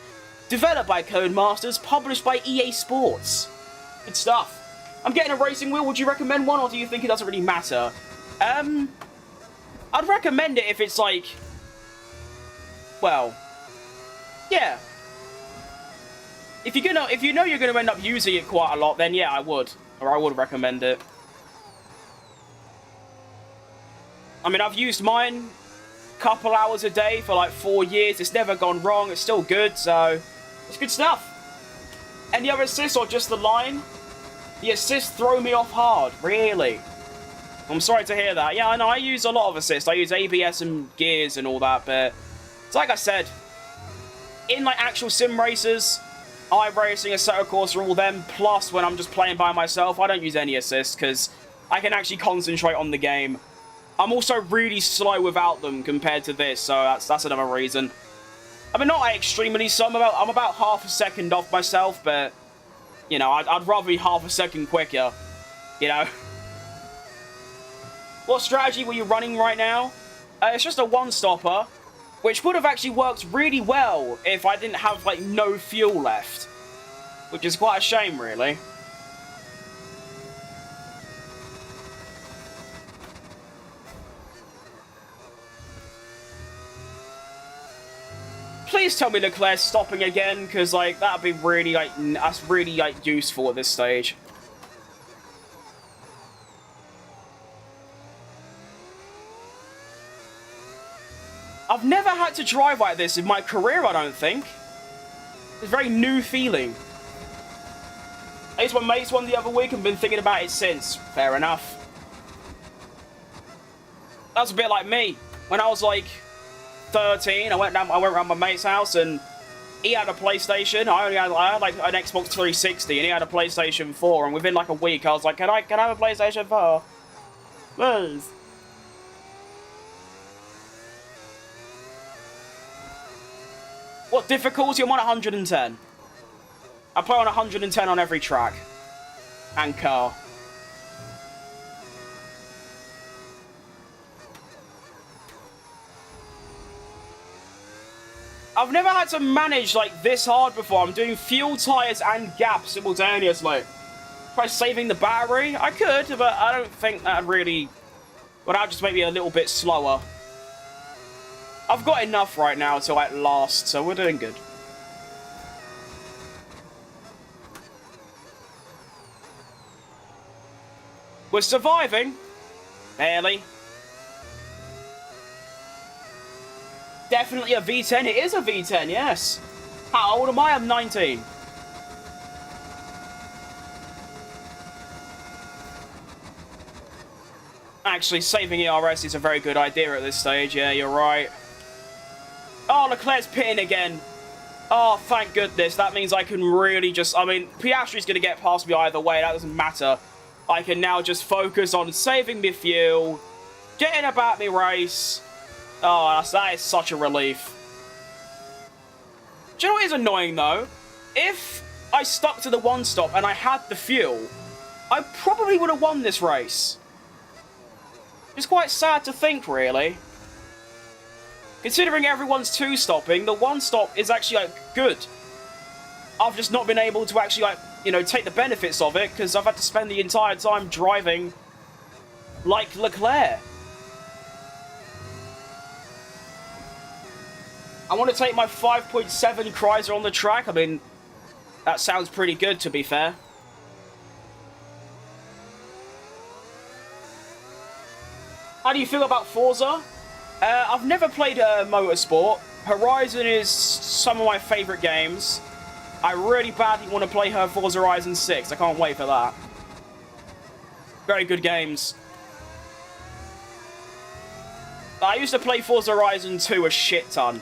Developed by Codemasters, published by EA Sports. Good stuff. I'm getting a racing wheel. Would you recommend one, or do you think it doesn't really matter? I'd recommend it if it's like... Well... Yeah. If you know you're gonna end up using it quite a lot, then yeah, I would. Or I would recommend it. I mean, I've used mine a couple hours a day for like 4 years. It's never gone wrong. It's still good, so it's good stuff. Any other assists or just the line? The assists throw me off hard, really. I'm sorry to hear that. Yeah, I know, I use a lot of assists. I use ABS and gears and all that, but it's like I said, in like actual sim races, iRacing, Assetto Corsa, all them, plus when I'm just playing by myself, I don't use any assist because I can actually concentrate on the game. I'm also really slow without them compared to this, so that's another reason. I mean, not like extremely slow. I'm about half a second off myself, but you know, I'd rather be half a second quicker. You know. What strategy were you running right now? It's just a one-stopper, which would have actually worked really well if I didn't have, like, no fuel left. Which is quite a shame, really. Please tell me Leclerc's stopping again, because, like, that'd be really, like, that's really, like, useful at this stage. I've never had to drive like this in my career, I don't think. It's a very new feeling. I used my mate's one the other week and been thinking about it since. Fair enough. That's a bit like me. When I was like 13, I went around my mate's house and he had a PlayStation. I had like an Xbox 360 and he had a PlayStation 4, and within like a week I was like, can I have a PlayStation 4? Please. What difficulty? I'm on 110. I play on 110 on every track. And car. I've never had to manage like this hard before. I'm doing fuel, tyres and gaps simultaneously. Try saving the battery? I could, but I don't think that'd really... Well, that'd just make me a little bit slower. I've got enough right now to like last, so we're doing good. We're surviving. Barely. Definitely a V10. It is a V10, yes. How old am I? I'm 19. Actually, saving ERS is a very good idea at this stage. Yeah, you're right. Oh, Leclerc's pitting again. Oh, thank goodness. That means I can really just... I mean, Piastri's going to get past me either way. That doesn't matter. I can now just focus on saving me fuel, getting about me race. Oh, that is such a relief. Do you know what is annoying, though? If I stuck to the one stop and I had the fuel, I probably would have won this race. It's quite sad to think, really. Considering everyone's two-stopping, the one-stop is actually, like, good. I've just not been able to actually, like, you know, take the benefits of it, because I've had to spend the entire time driving like Leclerc. I want to take my 5.7 Chrysler on the track. I mean, that sounds pretty good, to be fair. How do you feel about Forza? I've never played Motorsport. Horizon is some of my favourite games. I really badly want to play Forza Horizon 6. I can't wait for that. Very good games. I used to play Forza Horizon 2 a shit ton.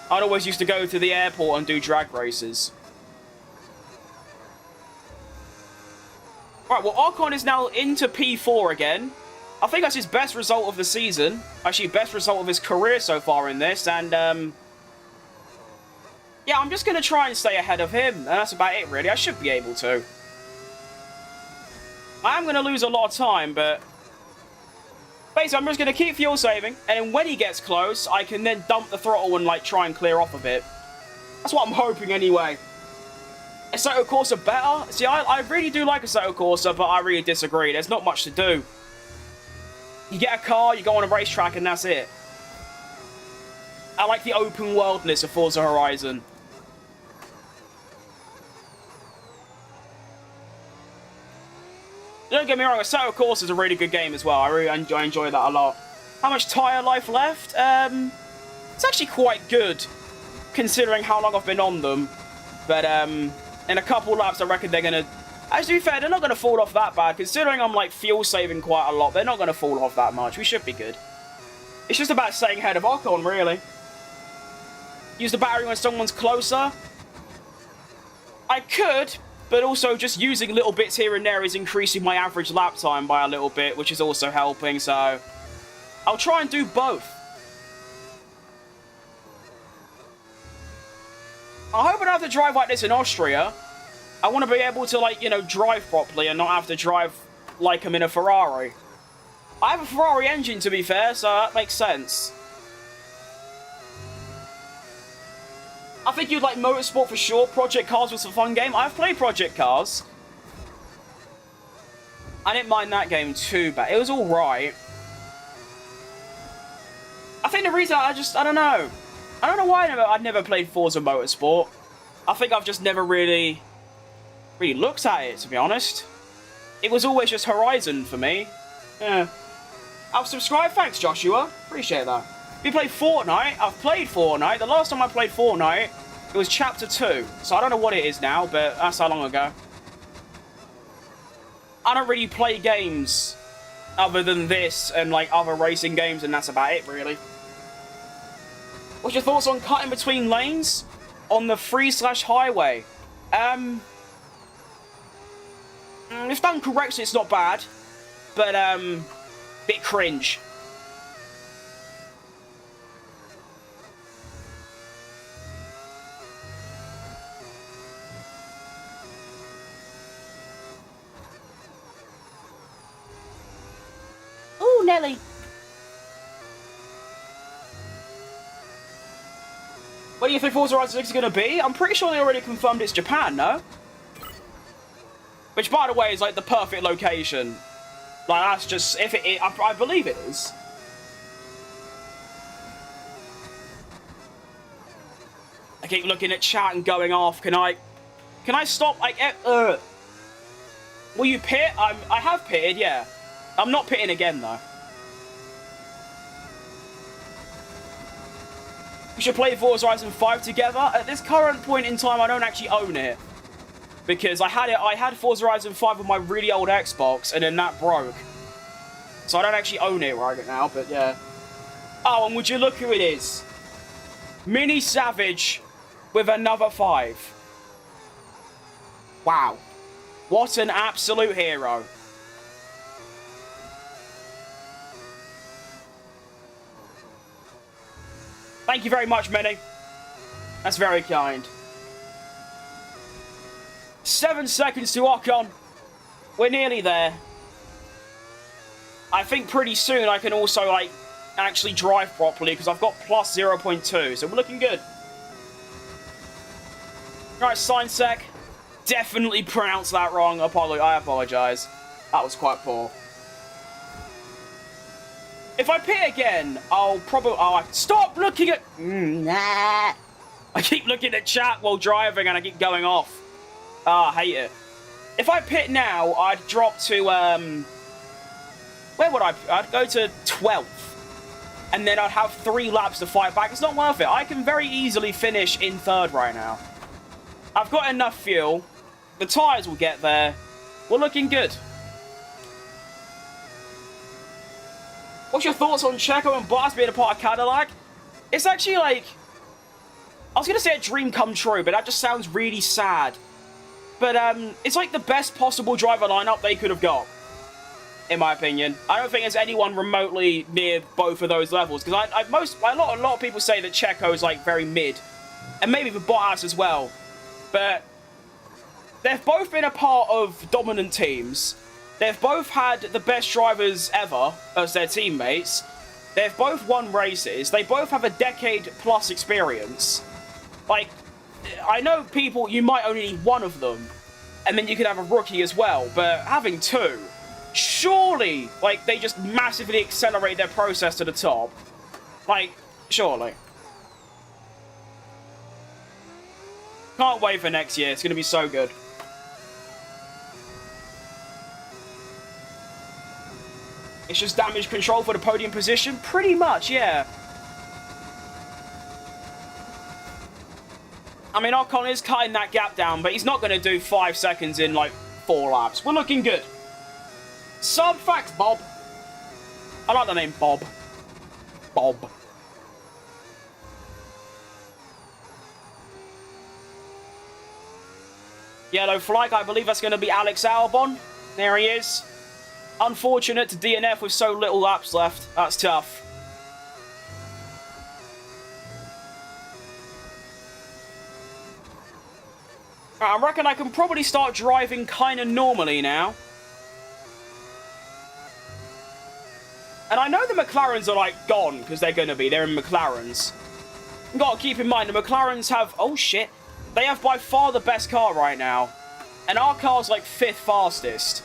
I'd always used to go to the airport and do drag races. Right, well, Archon is now into P4 again. I think that's his best result of the season. Actually, best result of his career so far in this. And, yeah, I'm just going to try and stay ahead of him. And that's about it, really. I should be able to. I am going to lose a lot of time, but... basically, I'm just going to keep fuel saving. And then when he gets close, I can then dump the throttle and, like, try and clear off a bit. That's what I'm hoping, anyway. Assetto Corsa better? See, I really do like Assetto Corsa, but I really disagree. There's not much to do. You get a car, you go on a racetrack, and that's it. I like the open worldness of Forza Horizon. Don't get me wrong, Assetto Corsa is a really good game as well. I really enjoy that a lot. How much tyre life left? It's actually quite good, considering how long I've been on them. But, in a couple laps, I reckon they're going to... Actually, to be fair, they're not going to fall off that bad. Considering I'm, like, fuel saving quite a lot, they're not going to fall off that much. We should be good. It's just about staying ahead of Ocon, really. Use the battery when someone's closer. I could, but also just using little bits here and there is increasing my average lap time by a little bit, which is also helping, so... I'll try and do both. I hope I don't have to drive like this in Austria. I want to be able to, like, you know, drive properly and not have to drive like I'm in a Ferrari. I have a Ferrari engine, to be fair, so that makes sense. I think you'd like Motorsport for sure. Project Cars was a fun game. I've played Project Cars. I didn't mind that game too bad. It was alright. I think the reason I don't know. I don't know why I'd never played Forza Motorsport. I think I've just never really looked at it, to be honest. It was always just Horizon for me. Yeah. I've subscribed, thanks Joshua. Appreciate that. You played Fortnite? I've played Fortnite. The last time I played Fortnite, it was Chapter 2. So I don't know what it is now, but that's how long ago. I don't really play games other than this and, like, other racing games, and that's about it, really. What's your thoughts on cutting between lanes on the 3/highway? If done correctly, it's not bad, but bit cringe. Ooh, Nelly. What do you think Forza Horizon 6 is going to be? I'm pretty sure they already confirmed it's Japan, no? Which, by the way, is, like, the perfect location. Like, that's just... if it... I believe it is. I keep looking at chat and going off. Can I stop? Like, will you pit? I have pitted, yeah. I'm not pitting again, though. We should play Forza Horizon 5 together. At this current point in time, I don't actually own it. Because I had Forza Horizon 5 on my really old Xbox, and then that broke. So I don't actually own it right now, but yeah. Oh, and would you look who it is? Mini Savage with another 5. Wow. What an absolute hero. Thank you very much, Minnie. That's very kind. 7 seconds to Ocon. We're nearly there. I think pretty soon I can also, like, actually drive properly because I've got plus 0.2, so we're looking good. Right, Seinsek. Definitely pronounced that wrong. I apologise. That was quite poor. If I pit again, I'll probably... Oh, stop looking at... Nah. I keep looking at chat while driving and I keep going off. Ah, I hate it. If I pit now, I'd drop to... Where would I... I'd go to 12th. and then I'd have 3 laps to fight back. It's not worth it. I can very easily finish in 3rd right now. I've got enough fuel. The tyres will get there. We're looking good. What's your thoughts on CHECO and Bottas being a part of CADILLAC? It's actually like... I was going to say a dream come true, but that just sounds really sad. But it's like the best possible driver lineup they could have got, in my opinion. I don't think there's anyone remotely near both of those levels, because a lot of people say that CHECO is like very mid, and maybe for Bottas as well. But they've both been a part of dominant teams. They've both had the best drivers ever as their teammates. They've both won races. They both have a decade-plus experience. Like, I know people, you might only need one of them, and then you could have a rookie as well, but having 2, surely, like, they just massively accelerate their process to the top. Like, surely. Can't wait for next year. It's going to be so good. It's just damage control for the podium position? Pretty much, yeah. I mean, R10 is cutting that gap down, but he's not going to do 5 seconds in, like, 4 laps. We're looking good. Sub facts, Bob. I like the name Bob. Bob. Yellow flag, I believe that's going to be Alex Albon. There he is. Unfortunate to DNF with so little laps left. That's tough. I reckon I can probably start driving kind of normally now. And I know the McLarens are, like, gone, because they're going to be. They're in McLarens. You've got to keep in mind, the McLarens have... Oh, shit. They have by far the best car right now. And our car's, like, 5th fastest.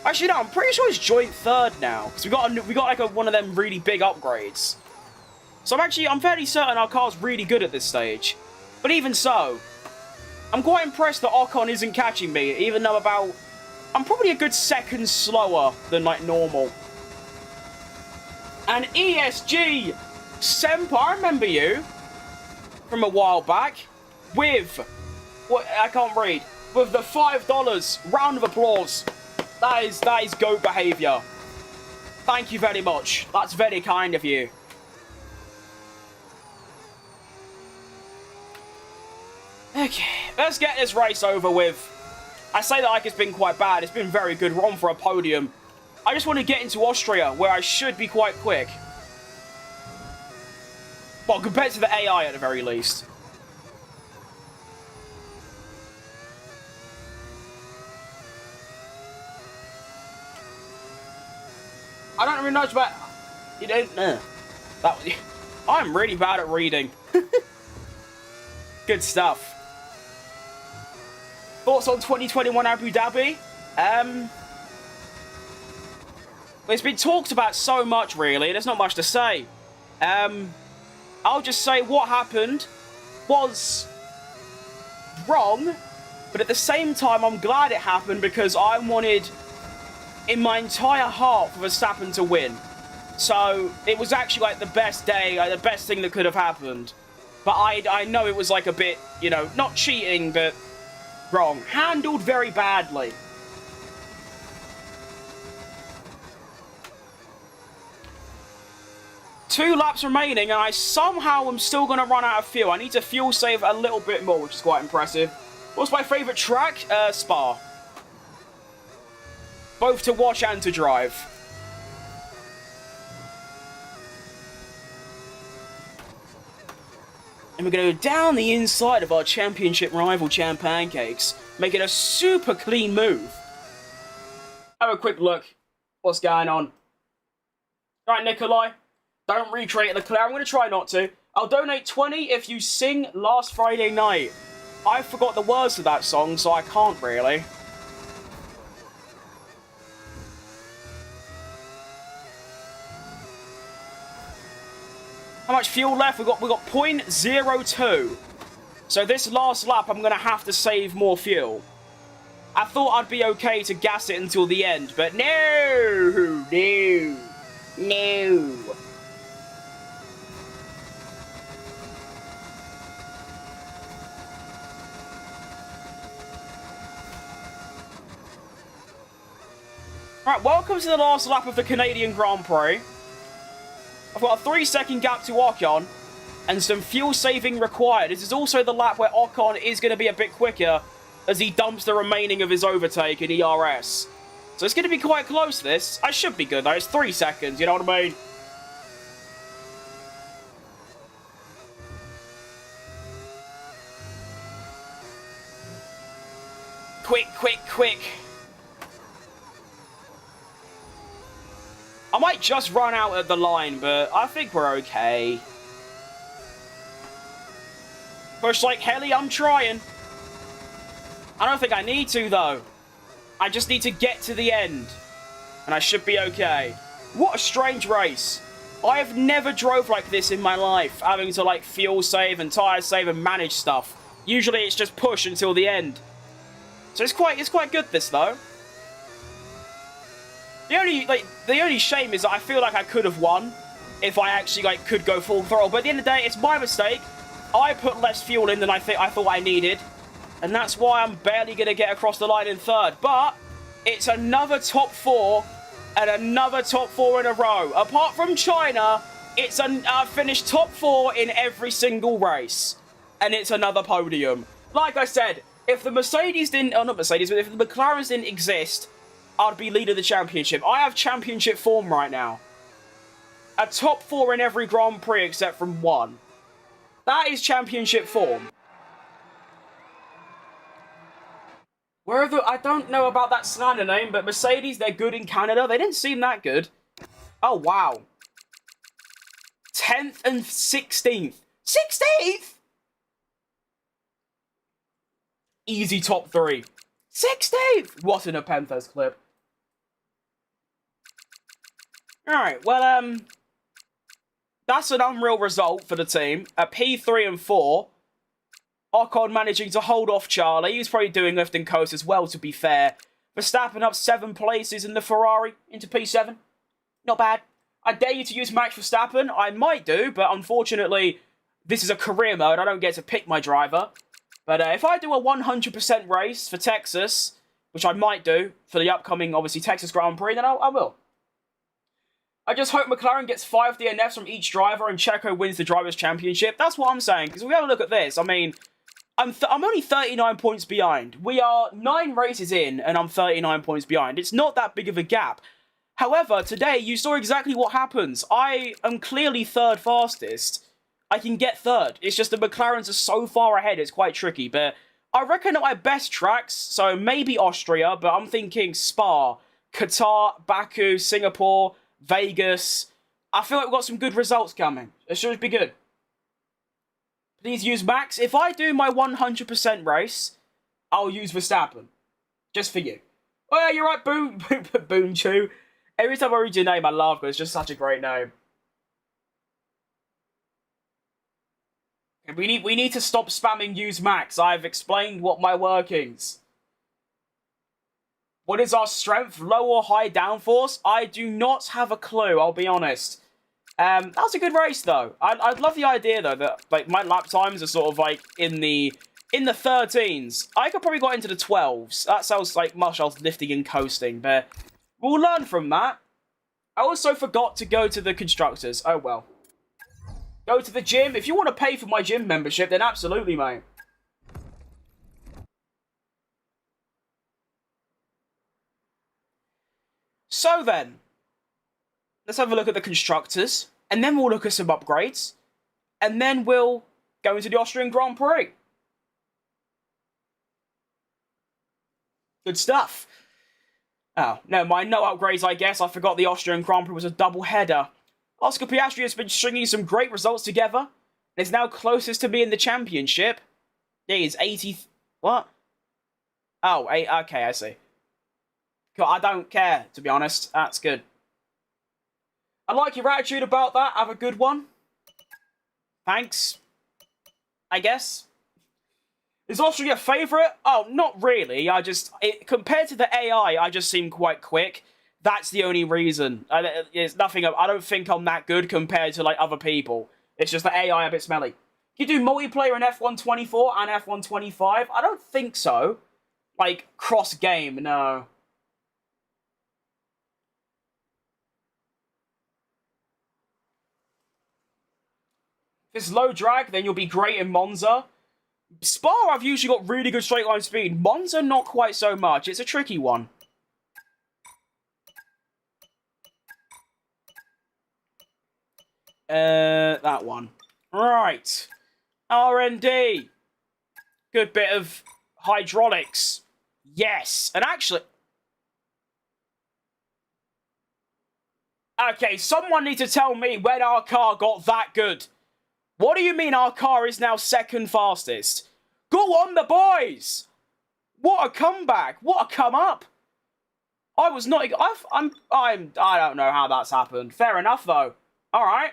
Actually, no, I'm pretty sure it's joint 3rd now. Because we got like, one of them really big upgrades. So I'm fairly certain our car's really good at this stage. But even so... I'm quite impressed that Ocon isn't catching me, even though I'm probably a good second slower than, like, normal. And ESG Senpai, I remember you from a while back with, what, I can't read, with the $5. Round of applause. That is GOAT behaviour. Thank you very much. That's very kind of you. Okay, let's get this race over with. I say that like it's been quite bad. It's been very good. We're on for a podium. I just want to get into Austria, where I should be quite quick. Well, compared to the AI at the very least. I don't really know much about... You don't know. I'm really bad at reading. Good stuff. Thoughts on 2021 Abu Dhabi? It's been talked about so much, really. There's not much to say. I'll just say what happened was wrong, but at the same time, I'm glad it happened because I wanted, in my entire heart, for Verstappen to win. So it was actually like the best day, like, the best thing that could have happened. But I know it was like a bit, you know, not cheating, but wrong. Handled very badly. Two laps remaining, and I somehow am still going to run out of fuel. I need to fuel save a little bit more, which is quite impressive. What's my favourite track? Spa. Both to watch and to drive. And we're going to go down the inside of our championship rival Champ Pancakes, making a super clean move. Have a quick look. What's going on? Right, Nikolai. Don't recreate the Claire. I'm going to try not to. I'll donate 20 if you sing Last Friday Night. I forgot the words to that song, so I can't really. How much fuel left? We got 0.02. So this last lap, I'm going to have to save more fuel. I thought I'd be okay to gas it until the end, but no. Right, welcome to the last lap of the Canadian Grand Prix. I've got a 3-second gap to Ocon, and some fuel saving required. This is also the lap where Ocon is going to be a bit quicker as he dumps the remaining of his overtake in ERS. So it's going to be quite close, this. I should be good, though. It's 3 seconds, you know what I mean? Quick, quick, quick. I might just run out at the line, but I think we're okay. Push like Helly, I'm trying. I don't think I need to, though. I just need to get to the end. And I should be okay. What a strange race. I have never drove like this in my life, having to, like, fuel save and tyre save and manage stuff. Usually it's just push until the end. So it's quite good, this, though. The only shame is that I feel like I could have won if I actually, like, could go full throttle. But at the end of the day, it's my mistake. I put less fuel in than I thought I needed. And that's why I'm barely going to get across the line in third. But it's another top 4 and another top 4 in a row. Apart from China, I've finished top 4 in every single race. And it's another podium. Like I said, if the Mercedes didn't... Oh, not Mercedes, but if the McLarens didn't exist, I'd be leader of the championship. I have championship form right now. A top 4 in every Grand Prix except from 1. That is championship form. Where are the... I don't know about that slander name, but Mercedes, they're good in Canada. They didn't seem that good. Oh, wow. 10th and 16th. 16th?! Easy top 3. 16th! What in a Panthers clip. Alright, well, that's an unreal result for the team. At P3 and 4, Ocon managing to hold off Charlie. He was probably doing lift and coast as well, to be fair. Verstappen up 7 places in the Ferrari into P7. Not bad. I dare you to use Max Verstappen. I might do, but unfortunately, this is a career mode. I don't get to pick my driver. But if I do a 100% race for Texas, which I might do for the upcoming, obviously, Texas Grand Prix, then I will. I just hope McLaren gets 5 DNFs from each driver and CHECO wins the Drivers' Championship. That's what I'm saying, because if we have a look at this, I mean, I'm only 39 points behind. We are 9 races in, and I'm 39 points behind. It's not that big of a gap. However, today, you saw exactly what happens. I am clearly 3rd fastest. I can get 3rd. It's just the McLarens are so far ahead, it's quite tricky. But I reckon at my best tracks, so maybe Austria, but I'm thinking Spa, Qatar, Baku, Singapore, Vegas. I feel like we've got some good results coming. It should be good. Please use Max. If I do my 100% race, I'll use Verstappen. Just for you. Oh yeah, you're right, Boon Chu. Every time I read your name, I laugh because it's just such a great name. We need to stop spamming use Max. I've explained what my workings. What is our strength? Low or high downforce? I do not have a clue, I'll be honest. That was a good race, though. I'd love the idea, though, that like my lap times are sort of like in the 13s. I could probably got into the 12s. That sounds like much I was lifting and coasting, but we'll learn from that. I also forgot to go to the constructors. Oh, well. Go to the gym. If you want to pay for my gym membership, then absolutely, mate. So then, let's have a look at the constructors, and then we'll look at some upgrades, and then we'll go into the Austrian Grand Prix. Good stuff. Oh, never mind, no upgrades, I guess. I forgot the Austrian Grand Prix was a double header. Oscar Piastri has been stringing some great results together, and is now closest to me in the championship. Yeah, he's 80... What? Oh, okay, I see. I don't care, to be honest. That's good. I like your attitude about that. Have a good one. Thanks. I guess. Is Austria a favourite? Oh, not really. Compared to the AI, I just seem quite quick. That's the only reason. It's nothing. I don't think I'm that good compared to like other people. It's just the AI a bit smelly. Can you do multiplayer in F1 24 and F1 25? I don't think so. Like cross game, no. If it's low drag, then you'll be great in Monza. Spa, I've usually got really good straight line speed. Monza, not quite so much. It's a tricky one. That one. Right. R&D. Good bit of hydraulics. Yes. And actually... Okay, someone needs to tell me when our car got that good. What do you mean our car is now second fastest? Go on, the boys! What a comeback! What a come up! I was not... I don't know how that's happened. Fair enough, though. All right.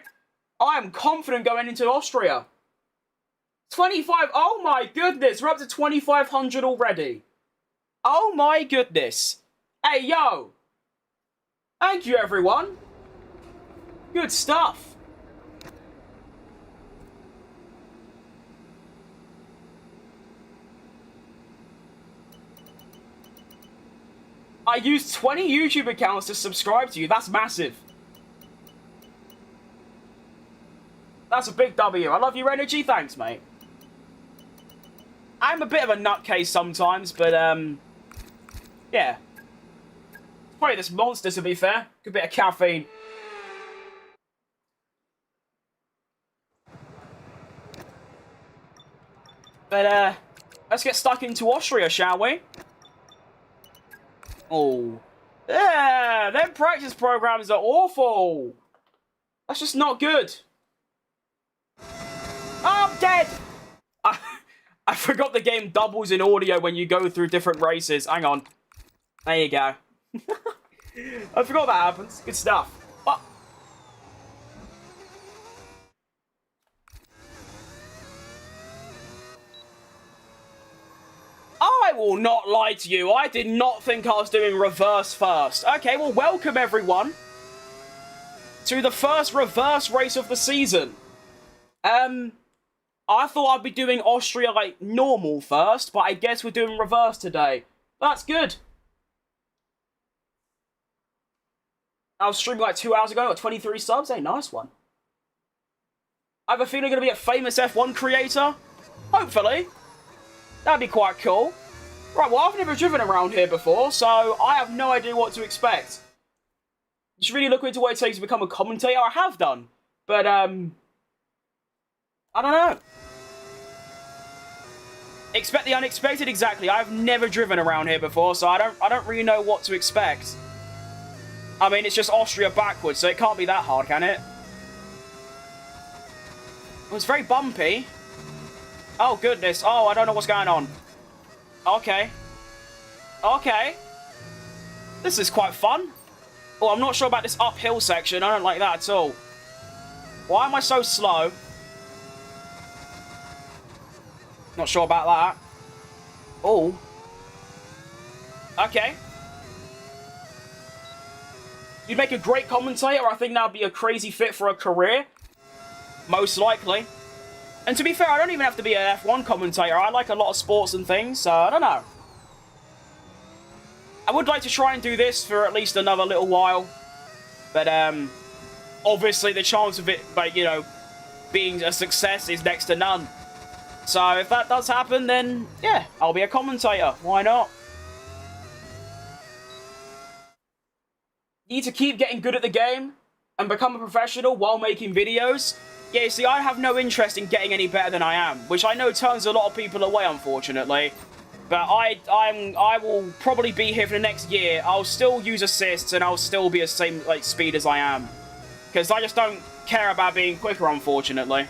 I am confident going into Austria. 25... Oh, my goodness. We're up to 2,500 already. Oh, my goodness. Hey, yo. Thank you, everyone. Good stuff. I used 20 YouTube accounts to subscribe to you. That's massive. That's a big W. I love your energy. Thanks, mate. I'm a bit of a nutcase sometimes, but, yeah. It's probably this monster, to be fair. Good bit of caffeine. But, let's get stuck into Austria, shall we? Oh. Yeah, them practice programs are awful. That's just not good. Oh, I'm dead! I forgot the game doubles in audio when you go through different races. Hang on. There you go. I forgot that happens. Good stuff. Oh. I will not lie to you. I did not think I was doing reverse first. Okay, well, welcome everyone to the first reverse race of the season. I thought I'd be doing Austria, like, normal first, but I guess we're doing reverse today. That's good. I was streaming like 2 hours ago, got 23 subs. Hey, nice one. I have a feeling I'm going to be a famous F1 creator. Hopefully. That'd be quite cool. Right, well, I've never driven around here before, so I have no idea what to expect. Just really look into what it takes to become a commentator. I have done. But, I don't know. Expect the unexpected, exactly. I've never driven around here before, so I don't really know what to expect. I mean, it's just Austria backwards, so it can't be that hard, can it? It was very bumpy. Oh, goodness. Oh, I don't know what's going on. Okay. Okay. This is quite fun. Oh, I'm not sure about this uphill section. I don't like that at all. Why am I so slow? Not sure about that. Oh. Okay. You'd make a great commentator. I think that would be a crazy fit for a career. Most likely. And to be fair, I don't even have to be an F1 commentator. I like a lot of sports and things, so I don't know. I would like to try and do this for at least another little while. But, obviously the chance of it, like, you know, being a success is next to none. So if that does happen, then, yeah, I'll be a commentator. Why not? You need to keep getting good at the game and become a professional while making videos. Yeah, see, I have no interest in getting any better than I am, which I know turns a lot of people away, unfortunately. But I will probably be here for the next year. I'll still use assists and I'll still be the same like speed as I am, because I just don't care about being quicker, unfortunately.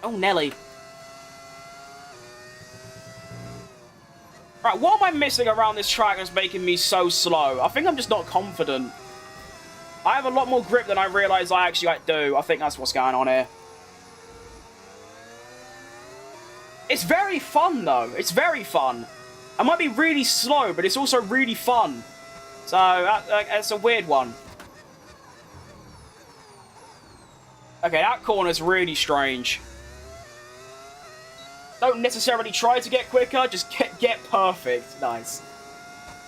Oh, Nelly. Right, what am I missing around this track that's making me so slow? I think I'm just not confident. I have a lot more grip than I realise I actually do. I think that's what's going on here. It's very fun, though. It's very fun. I might be really slow, but it's also really fun. So, that's a weird one. Okay, that corner's really strange. Don't necessarily try to get quicker, just get perfect. Nice.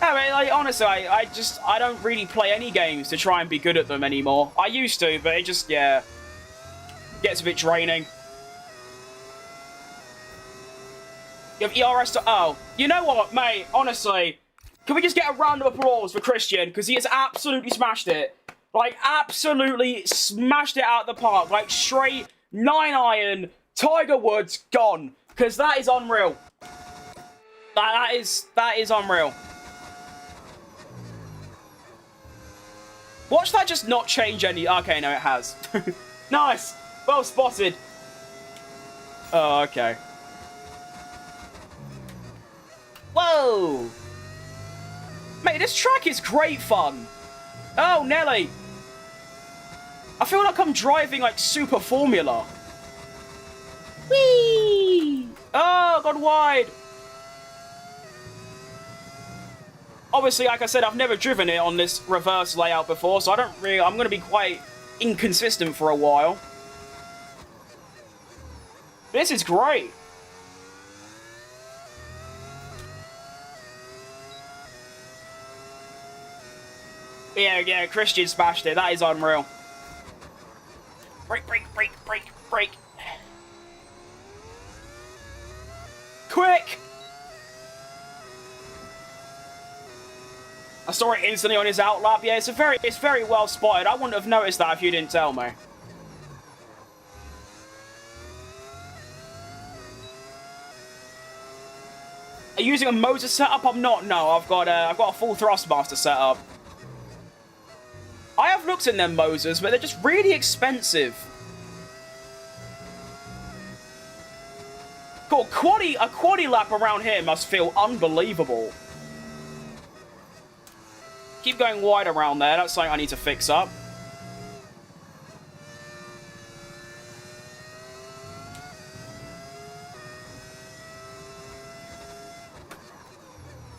I mean, like, honestly, I don't really play any games to try and be good at them anymore. I used to, but it just, yeah, gets a bit draining. You have ERS to... Oh, you know what, mate? Honestly, can we just get a round of applause for Christian? Because he has absolutely smashed it. Like, absolutely smashed it out of the park. Like, straight 9-iron, Tiger Woods, gone. Because that is unreal. That is unreal. Watch that just not change any... Okay, no, it has. Nice. Well spotted. Oh, okay. Whoa! Mate, this track is great fun. Oh, Nelly. I feel like I'm driving, like, Super Formula. Whee! Oh, gone wide. Obviously, like I said, I've never driven it on this reverse layout before, so I don't really... I'm going to be quite inconsistent for a while. This is great. Yeah, Christian smashed it. That is unreal. Brake. Quick! I saw it instantly on his outlap. Yeah, it's very well spotted. I wouldn't have noticed that if you didn't tell me. Are you using a motor setup? I'm not. No, I've got a full Thrustmaster setup. I have looked in them Mosers, but they're just really expensive. Cool, a quaddy lap around here must feel unbelievable. Keep going wide around there, that's something I need to fix up.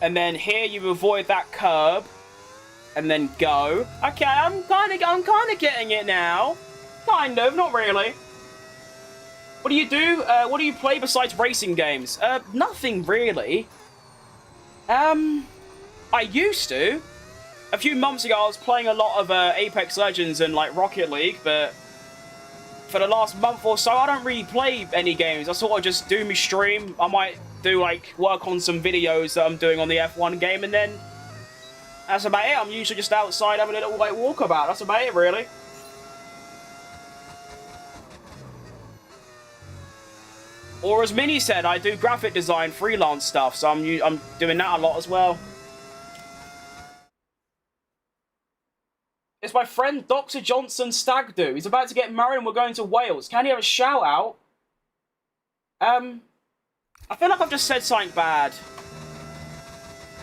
And then here you avoid that curb. And then go. Okay, I'm kind of getting it now. Kind of, not really. What do you do? What do you play besides racing games? Nothing really. I used to. A few months ago, I was playing a lot of Apex Legends and like Rocket League, but for the last month or so, I don't really play any games. I sort of just do my stream. I might do like work on some videos that I'm doing on the F1 game, and then that's about it. I'm usually just outside having a little like walkabout. That's about it, really. Or as Minnie said, I do graphic design freelance stuff, so I'm doing that a lot as well. It's my friend Dr. Johnson Stag Do. He's about to get married and we're going to Wales. Can he have a shout out? I feel like I've just said something bad.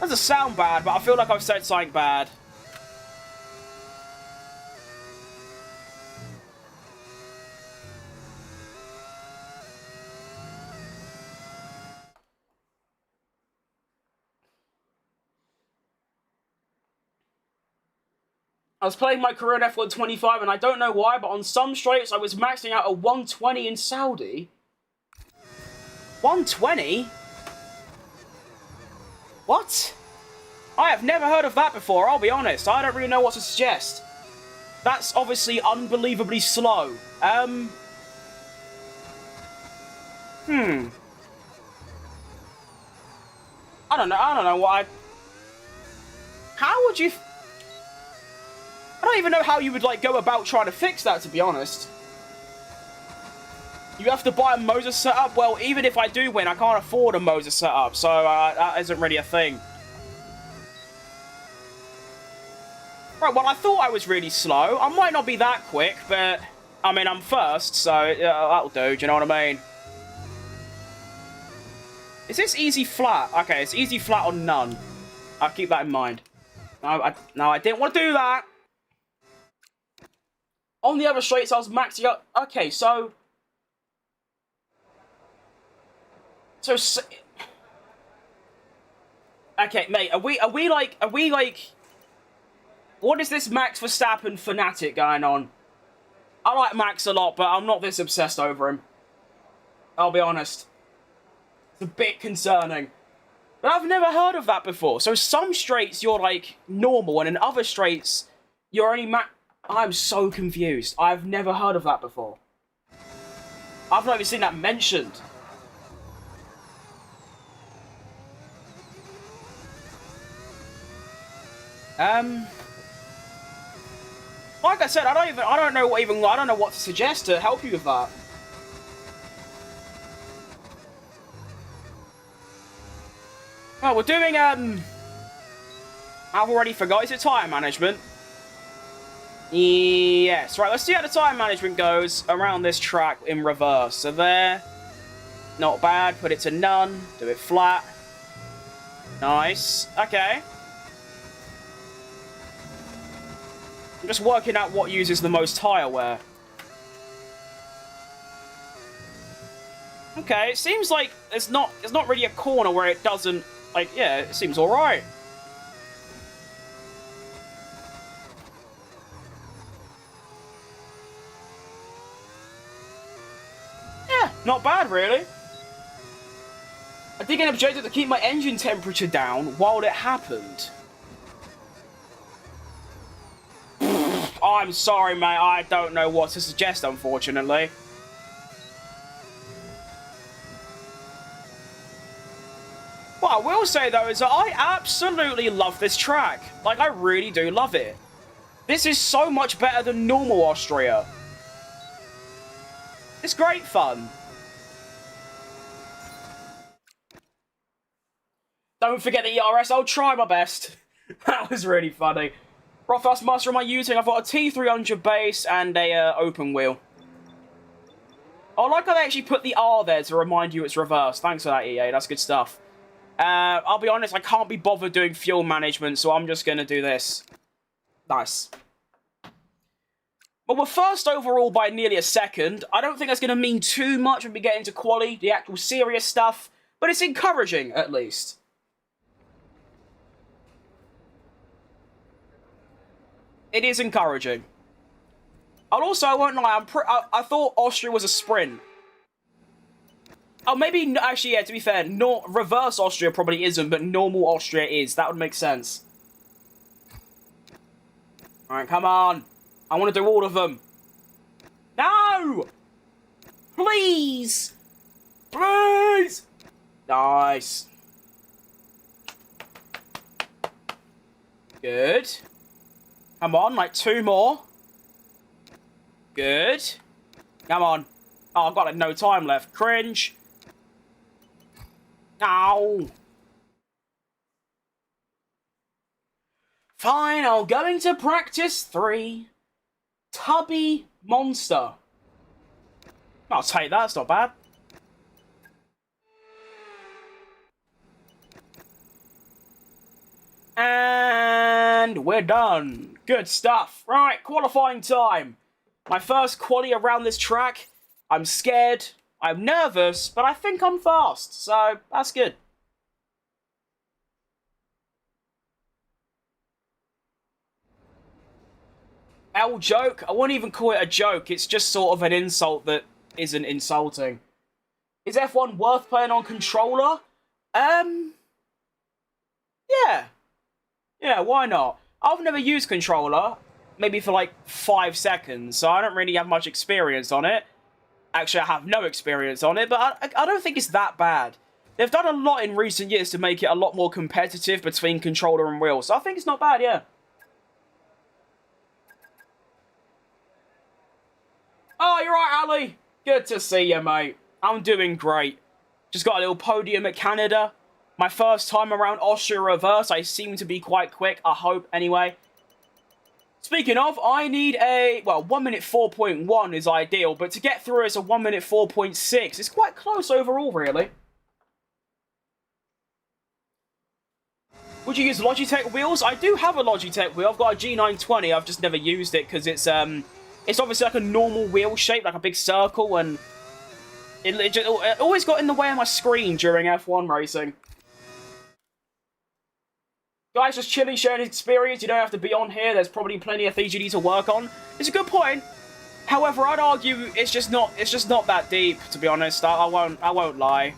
Doesn't sound bad, but I feel like I've said something bad. I was playing my career in F1 25, and I don't know why, but on some straights I was maxing out a 120 in Saudi. 120? What? I have never heard of that before, I'll be honest. I don't really know what to suggest. That's obviously unbelievably slow. I don't know what How would you... I don't even know how you would, like, go about trying to fix that, to be honest. You have to buy a Moses setup? Well, even if I do win, I can't afford a Moses setup, so that isn't really a thing. Right, well, I thought I was really slow. I might not be that quick, but, I mean, I'm first, so that'll do, do you know what I mean? Is this easy flat? Okay, it's easy flat or none. I'll keep that in mind. No, I didn't want to do that. On the other straights, I was maxing up. Okay, so... Okay, mate, are we like... What is this Max Verstappen fanatic going on? I like Max a lot, but I'm not this obsessed over him. I'll be honest. It's a bit concerning. But I've never heard of that before. So some straights you're like normal, and in other straights you're only I'm so confused. I've never heard of that before. I've not even seen that mentioned. Like I said, I don't know what to suggest to help you with that. Oh, we're doing, I've already forgot, is it time management? Yes, right, let's see how the time management goes around this track in reverse. So there, not bad, put it to none, do it flat. Nice, okay. I'm just working out what uses the most tyre wear. Okay, it seems like it's not really a corner where it doesn't, like, yeah, it seems alright. Yeah, not bad, really. I did get an objective to keep my engine temperature down while it happened. I'm sorry, mate, I don't know what to suggest, unfortunately. What I will say, though, is that I absolutely love this track. Like, I really do love it. This is so much better than normal Austria. It's great fun. Don't forget the ERS, I'll try my best. That was really funny. Right, Thrustmaster am I using? I've got a T300 base and a open wheel. I like how they actually put the R there to remind you it's reversed. Thanks for that, EA. That's good stuff. I'll be honest, I can't be bothered doing fuel management, so I'm just going to do this. Nice. Well, we're first overall by nearly a second. I don't think that's going to mean too much when we get into quali, the actual serious stuff, but it's encouraging, at least. It is encouraging. And also, I won't lie, I thought Austria was a sprint. Oh, maybe, actually, yeah, to be fair, reverse Austria probably isn't, but normal Austria is. That would make sense. Alright, come on. I want to do all of them. No! Please! Please! Nice. Good. Come on, like 2 more. Good. Come on. Oh, I've got like no time left. Cringe. Ow. Fine, I'm going to practice 3. Tubby Monster. I'll take that, it's not bad. And we're done. Good stuff. Right, qualifying time. My first quali around this track. I'm scared. I'm nervous, but I think I'm fast. So, that's good. L joke? I won't even call it a joke. It's just sort of an insult that isn't insulting. Is F1 worth playing on controller? Yeah. Yeah, why not? I've never used controller, maybe for like 5 seconds, so I don't really have much experience on it. Actually, I have no experience on it, but I don't think it's that bad. They've done a lot in recent years to make it a lot more competitive between controller and wheel, so I think it's not bad, yeah. Oh, you're right, Ali. Good to see you, mate. I'm doing great. Just got a little podium at Canada. My first time around Austria reverse. I seem to be quite quick, I hope, anyway. Speaking of, I need a... Well, 1 minute 4.1 is ideal, but to get through it's a 1 minute 4.6. It's quite close overall, really. Would you use Logitech wheels? I do have a Logitech wheel. I've got a G920. I've just never used it because it's obviously like a normal wheel shape, like a big circle, and it always got in the way of my screen during F1 racing. Guys, just chilling, sharing experience. You don't have to be on here. There's probably plenty of things you need to work on. It's a good point. However, I'd argue it's just not that deep, to be honest. I won't lie.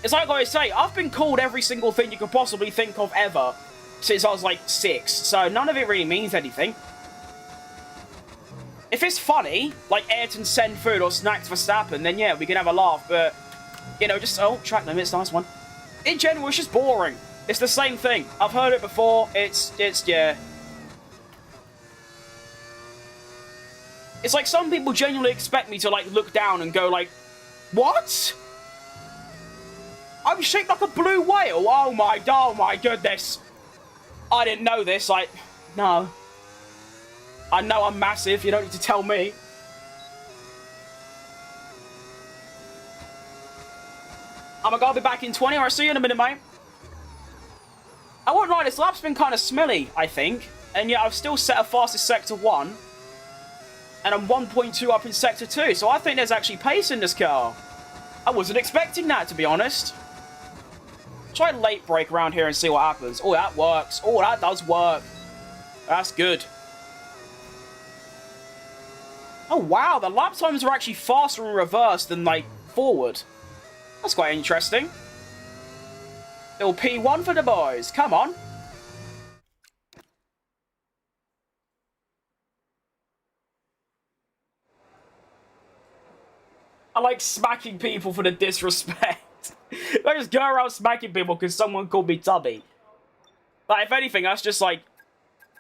It's like I always say, I've been called every single thing you could possibly think of ever since I was like 6, so none of it really means anything. If it's funny, like R10 send food or snacks for Verstappen, then yeah, we can have a laugh, but, you know, just, oh, track limits, nice one. In general, it's just boring. It's the same thing. I've heard it before, it's, yeah. It's like some people genuinely expect me to, like, look down and go, like, what? I'm shaped like a blue whale? Oh my goodness. I didn't know this, no. I know I'm massive, you don't need to tell me. I'm gonna be back in 20, alright, see you in a minute, mate. I won't lie, this lap's been kind of smelly, I think. And yet I've still set a fastest sector 1. And I'm 1.2 up in sector 2, so I think there's actually pace in this car. I wasn't expecting that, to be honest. Try late brake around here and see what happens. Oh, that works. Oh, that does work. That's good. Oh, wow, the lap times are actually faster in reverse than, like, forward. That's quite interesting. Little P1 for the boys. Come on. I like smacking people for the disrespect. I just go around smacking people because someone called me tubby. Like, if anything, that's just like,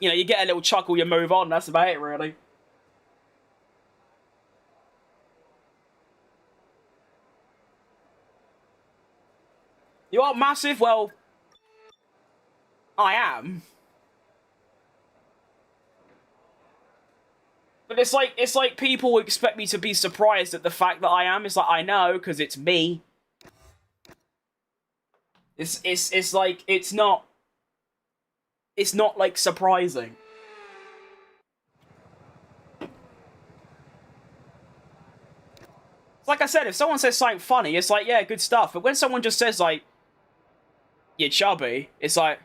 you know, you get a little chuckle, you move on. That's about it, really. You are massive? Well, I am. But it's like people expect me to be surprised at the fact that I am. It's like, I know, because it's me. It's like, it's not like surprising. It's like I said, if someone says something funny, it's like, yeah, good stuff. But when someone just says like, you're chubby, it's like,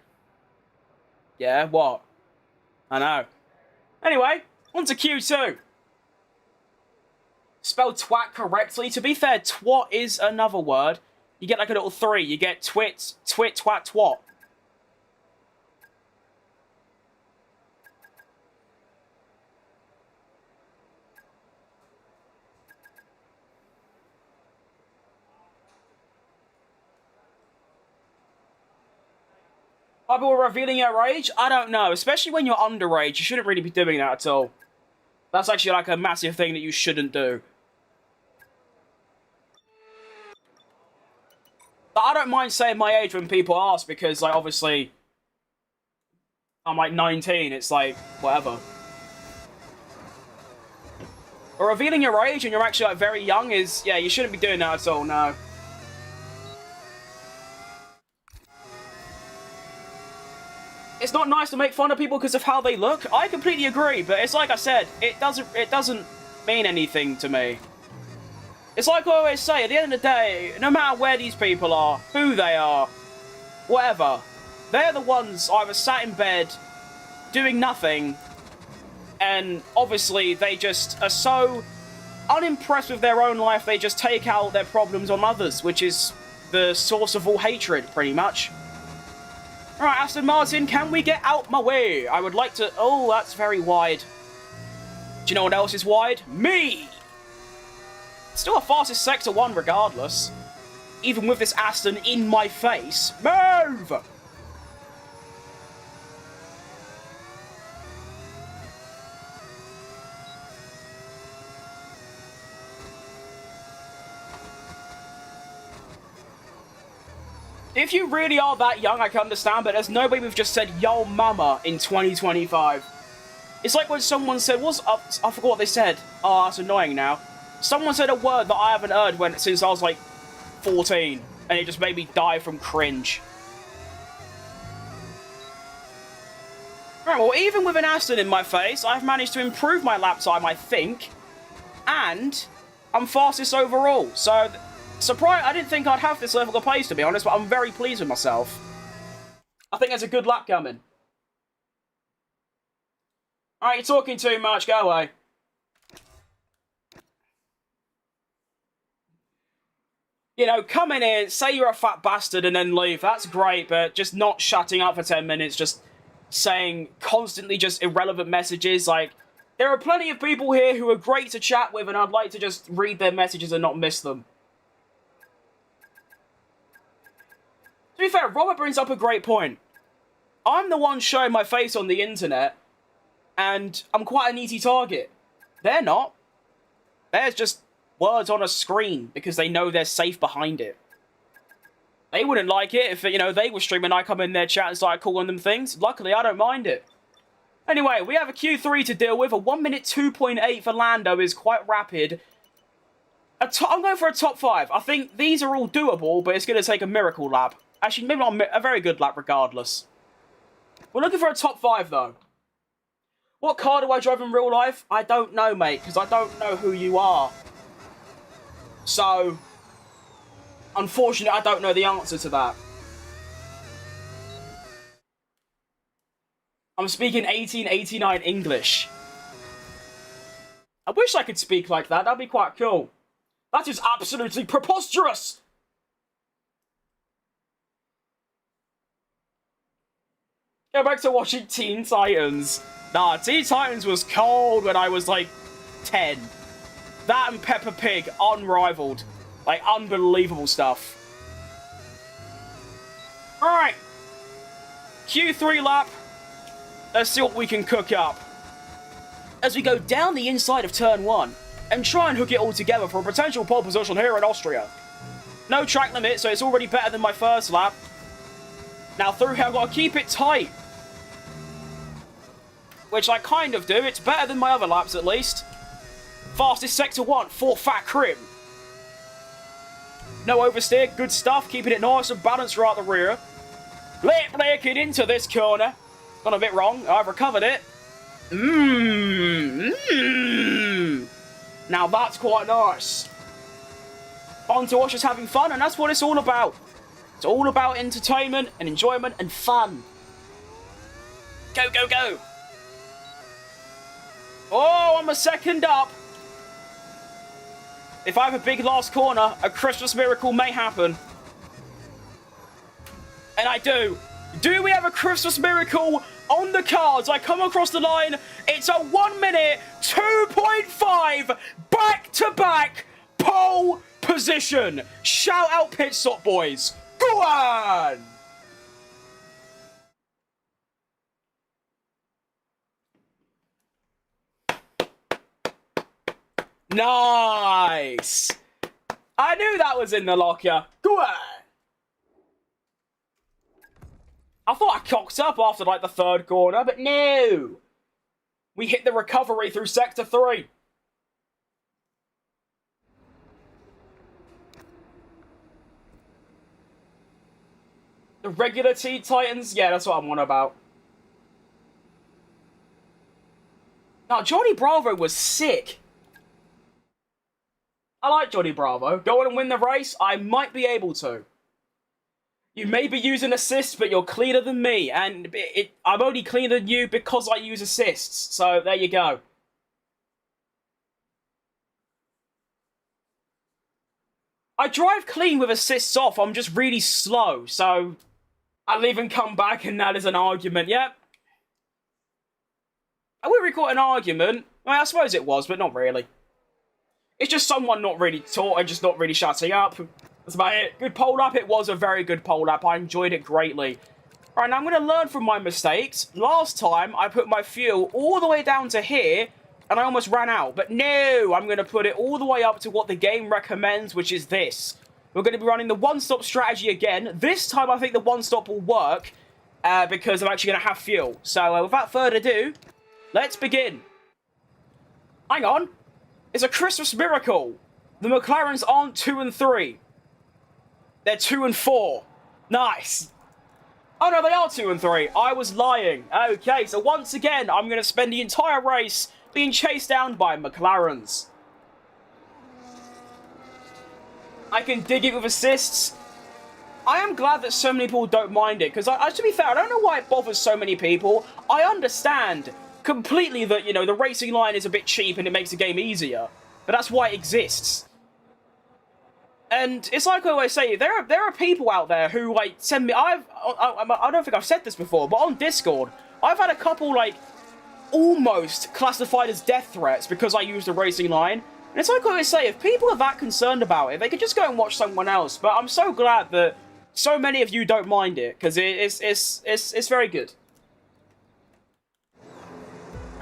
yeah, what? I know. Anyway, on to Q2. Spell twat correctly. To be fair, twat is another word. You get like a little 3. You get twit, twat, twat. Are people revealing your age? I don't know. Especially when you're underage, you shouldn't really be doing that at all. That's actually like a massive thing that you shouldn't do. But I don't mind saying my age when people ask because, like, obviously, I'm like 19. It's like, whatever. But revealing your age and you're actually like very young is, yeah, you shouldn't be doing that at all, no. It's not nice to make fun of people because of how they look. I completely agree, but it's like I said, it doesn't mean anything to me. It's like I always say, at the end of the day, no matter where these people are, who they are, whatever, they're the ones either sat in bed, doing nothing, and obviously they just are so unimpressed with their own life, they just take out their problems on others, which is the source of all hatred, pretty much. Alright, Aston Martin, can we get out my way? I would like to... Oh, that's very wide. Do you know what else is wide? Me! Still a fastest sector 1 regardless. Even with this Aston in my face. Move! If you really are that young, I can understand, but there's nobody who've just said, yo mama, in 2025. It's like when someone said, I forgot what they said. Oh, that's annoying now. Someone said a word that I haven't heard since I was like 14, and it just made me die from cringe. Right, well, even with an Aston in my face, I've managed to improve my lap time, I think, and I'm fastest overall, so... Surprise! I didn't think I'd have this level of pace, to be honest, but I'm very pleased with myself. I think there's a good lap coming. Alright, you're talking too much, go away. You know, come in here, say you're a fat bastard, and then leave. That's great, but just not shutting up for 10 minutes, just saying constantly just irrelevant messages. Like, there are plenty of people here who are great to chat with, and I'd like to just read their messages and not miss them. To be fair, Robert brings up a great point. I'm the one showing my face on the internet, and I'm quite an easy target. They're not. There's just words on a screen because they know they're safe behind it. They wouldn't like it if, you know, they were streaming and I come in their chat and start calling them things. Luckily, I don't mind it. Anyway, we have a Q3 to deal with. A 1 minute 2.8 for Lando is quite rapid. I'm going for a top 5. I think these are all doable, but it's going to take a miracle lap. Actually, maybe not a very good lap regardless. We're looking for a top 5, though. What car do I drive in real life? I don't know, mate, because I don't know who you are. So, unfortunately, I don't know the answer to that. I'm speaking 1889 English. I wish I could speak like that. That'd be quite cool. That is absolutely preposterous! Go back to watching Teen Titans. Nah, Teen Titans was cold when I was, like, 10. That and Peppa Pig, unrivaled. Like, unbelievable stuff. Alright. Q3 lap. Let's see what we can cook up. As we go down the inside of turn 1, and try and hook it all together for a potential pole position here in Austria. No track limit, so it's already better than my first lap. Now through here, I've got to keep it tight. Which I kind of do. It's better than my other laps, at least. Fastest sector 1 for Fat Crim. No oversteer, good stuff. Keeping it nice and balanced right at the rear. Late braking into this corner. Gone a bit wrong. I've recovered it. Now that's quite nice. On to us just having fun, and that's what it's all about. It's all about entertainment and enjoyment and fun. Go, go, go. Oh, I'm a second up. If I have a big last corner, a Christmas miracle may happen. And I do. Do we have a Christmas miracle on the cards? I come across the line. It's a 1 minute 2.5 back-to-back pole position. Shout out pit stop, boys. Go on! Nice! I knew that was in the locker. Go on! I thought I cocked up after, like, the third corner, but no! We hit the recovery through Sector 3. The regular Teen Titans? Yeah, that's what I'm on about. Now, Johnny Bravo was sick. I like Johnny Bravo. Go on and win the race? I might be able to. You may be using assists, but you're cleaner than me. And I'm only cleaner than you because I use assists. So, there you go. I drive clean with assists off. I'm just really slow. So, I'll even come back and that is an argument. Yep. I wouldn't recall an argument. Well, I suppose it was, but not really. It's just someone not really taught and just not really shutting up. That's about it. Good pole lap. It was a very good pole lap. I enjoyed it greatly. Alright, now I'm going to learn from my mistakes. Last time, I put my fuel all the way down to here, and I almost ran out. But no, I'm going to put it all the way up to what the game recommends, which is this. We're going to be running the one-stop strategy again. This time, I think the one-stop will work, because I'm actually going to have fuel. So, without further ado, let's begin. Hang on. It's a Christmas miracle. The McLarens aren't 2 and 3. They're 2 and 4. Nice. Oh no, they are 2 and 3. I was lying. Okay, so once again, I'm going to spend the entire race being chased down by McLarens. I can dig it with assists. I am glad that so many people don't mind it, because to be fair, I don't know why it bothers so many people. I understand completely that, you know, the racing line is a bit cheap and it makes the game easier. But that's why it exists. And it's like I always say, there are people out there who, like, send me... I don't think I've said this before, but on Discord, I've had a couple, like, almost classified as death threats because I used a racing line. And it's like I always say, if people are that concerned about it, they could just go and watch someone else. But I'm so glad that so many of you don't mind it, because it's very good.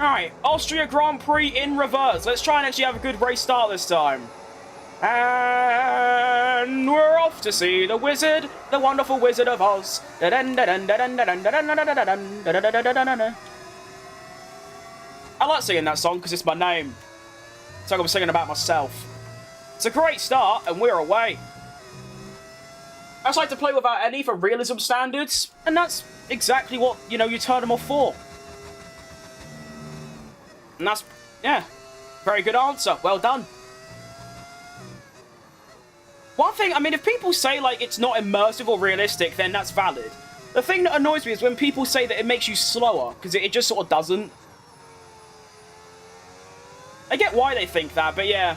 Alright, Austria Grand Prix in reverse. Let's try and actually have a good race start this time. And we're off to see the wizard, the wonderful Wizard of Oz. I like singing that song because it's my name. It's like I'm singing about myself. It's a great start, and we're away. I just like to play without any for realism standards, and that's exactly what, you know, you turn them off for. And that's, yeah, very good answer. Well done. One thing, I mean, if people say, like, it's not immersive or realistic, then that's valid. The thing that annoys me is when people say that it makes you slower, because it just sort of doesn't. I get why they think that, but yeah.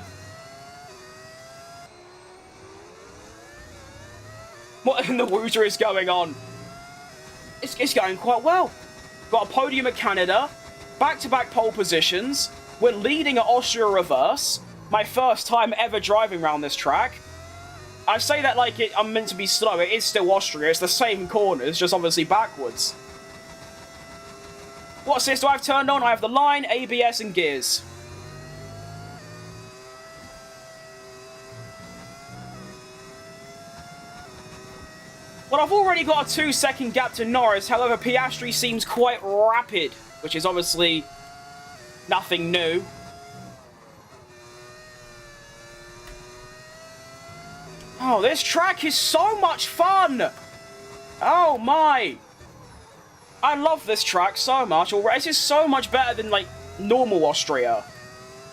What in the woozer is going on? It's going quite well. Got a podium at Canada, back-to-back pole positions, we're leading at Austria Reverse, my first time ever driving around this track. I say that like I'm meant to be slow, it is still Austria, it's the same corners, just obviously backwards. What assist do I have turned on? I have the line, ABS and gears. Well, I've already got a 2-second gap to Norris, however Piastri seems quite rapid, which is obviously nothing new. Oh, this track is so much fun! Oh my! I love this track so much. This is so much better than, like, normal Austria.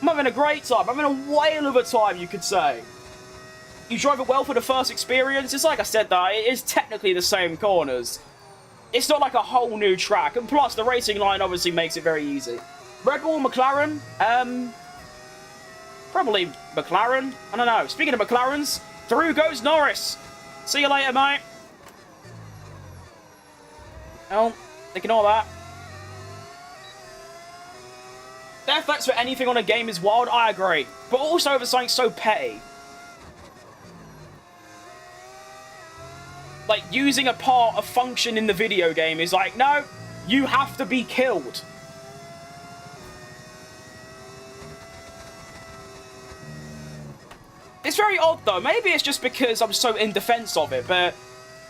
I'm having a great time. I'm having a whale of a time, you could say. You drive it well for the first experience. It's like I said that, it is technically the same corners. It's not like a whole new track. And plus, the racing line obviously makes it very easy. Red Bull, McLaren? Probably McLaren. I don't know. Speaking of McLarens, through goes Norris. See you later, mate. Oh, ignore that. Their effects for anything on a game is wild, I agree. But also over something so petty. Like, using a part of function in the video game is like, no, you have to be killed. It's very odd, though. Maybe it's just because I'm so in defense of it, but,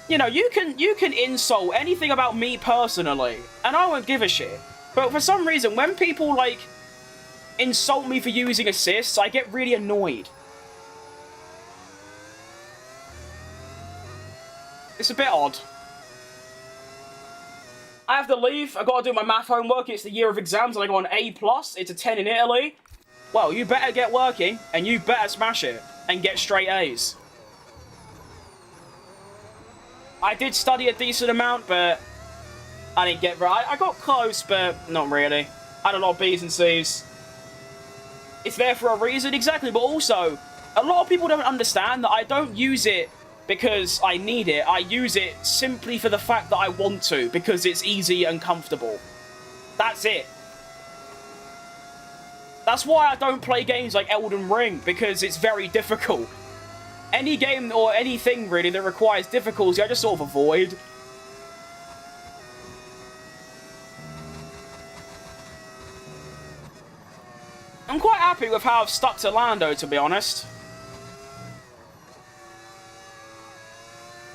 you know, you can insult anything about me personally, and I won't give a shit. But for some reason, when people, like, insult me for using assists, I get really annoyed. It's a bit odd. I have to leave. I've got to do my math homework. It's the year of exams and I got an A+. It's a 10 in Italy. Well, you better get working and you better smash it and get straight A's. I did study a decent amount, but I didn't get right. I got close, but not really. I had a lot of B's and C's. It's there for a reason, exactly, but also, a lot of people don't understand that I don't use it because I need it. I use it simply for the fact that I want to, because it's easy and comfortable. That's it. That's why I don't play games like Elden Ring, because it's very difficult. Any game or anything, really, that requires difficulty, I just sort of avoid. I'm quite happy with how I've stuck to Lando, to be honest.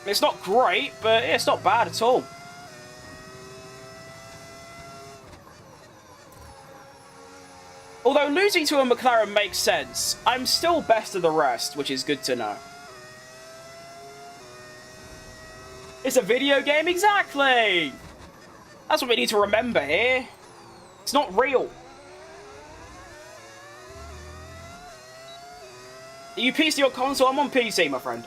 It's not great, but it's not bad at all. Although losing to a McLaren makes sense, I'm still best of the rest, which is good to know. It's a video game, exactly! That's what we need to remember here. It's not real. Are you PC or console? I'm on PC, my friend.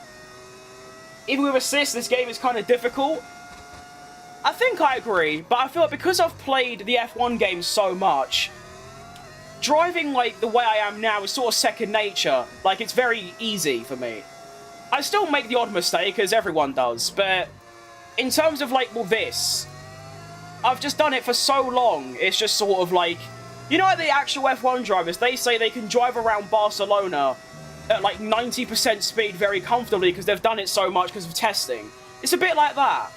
Even with assists, this game is kind of difficult. I think I agree, but I feel like because I've played the F1 games so much, driving like the way I am now is sort of second nature. Like, it's very easy for me. I still make the odd mistake, as everyone does, but in terms of, like, well, this, I've just done it for so long, it's just sort of like, you know, like the actual F1 drivers, they say they can drive around Barcelona at, like, 90% speed very comfortably because they've done it so much because of testing. It's a bit like that.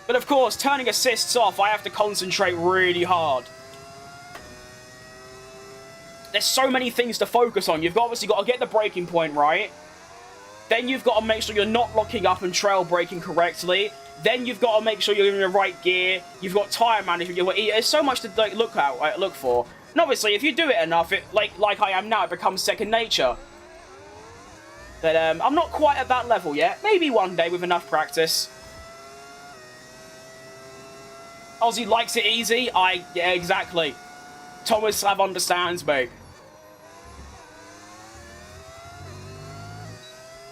But, of course, turning assists off, I have to concentrate really hard. There's so many things to focus on. You've obviously got to get the braking point right. Then you've got to make sure you're not locking up and trail braking correctly. Then you've got to make sure you're in the right gear. You've got tyre management. There's so much to like, look for. And obviously, if you do it enough, like I am now, it becomes second nature. But I'm not quite at that level yet. Maybe one day with enough practice. Ozzy likes it easy. Yeah, exactly. Thomas Slav understands me.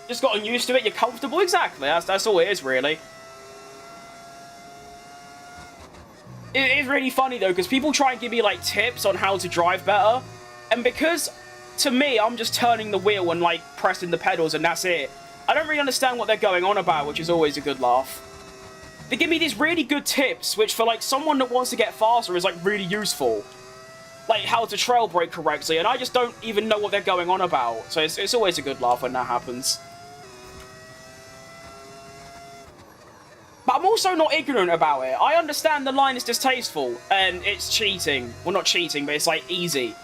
Just gotten used to it, you're comfortable, exactly. That's all it is, really. It is really funny, though, because people try and give me, like, tips on how to drive better. And because, to me, I'm just turning the wheel and, like, pressing the pedals, and that's it. I don't really understand what they're going on about, which is always a good laugh. They give me these really good tips, which for, like, someone that wants to get faster is, like, really useful. Like, how to trail brake correctly, and I just don't even know what they're going on about. So it's always a good laugh when that happens. But I'm also not ignorant about it. I understand the line is distasteful, and it's cheating. Well, not cheating, but it's, like, easy.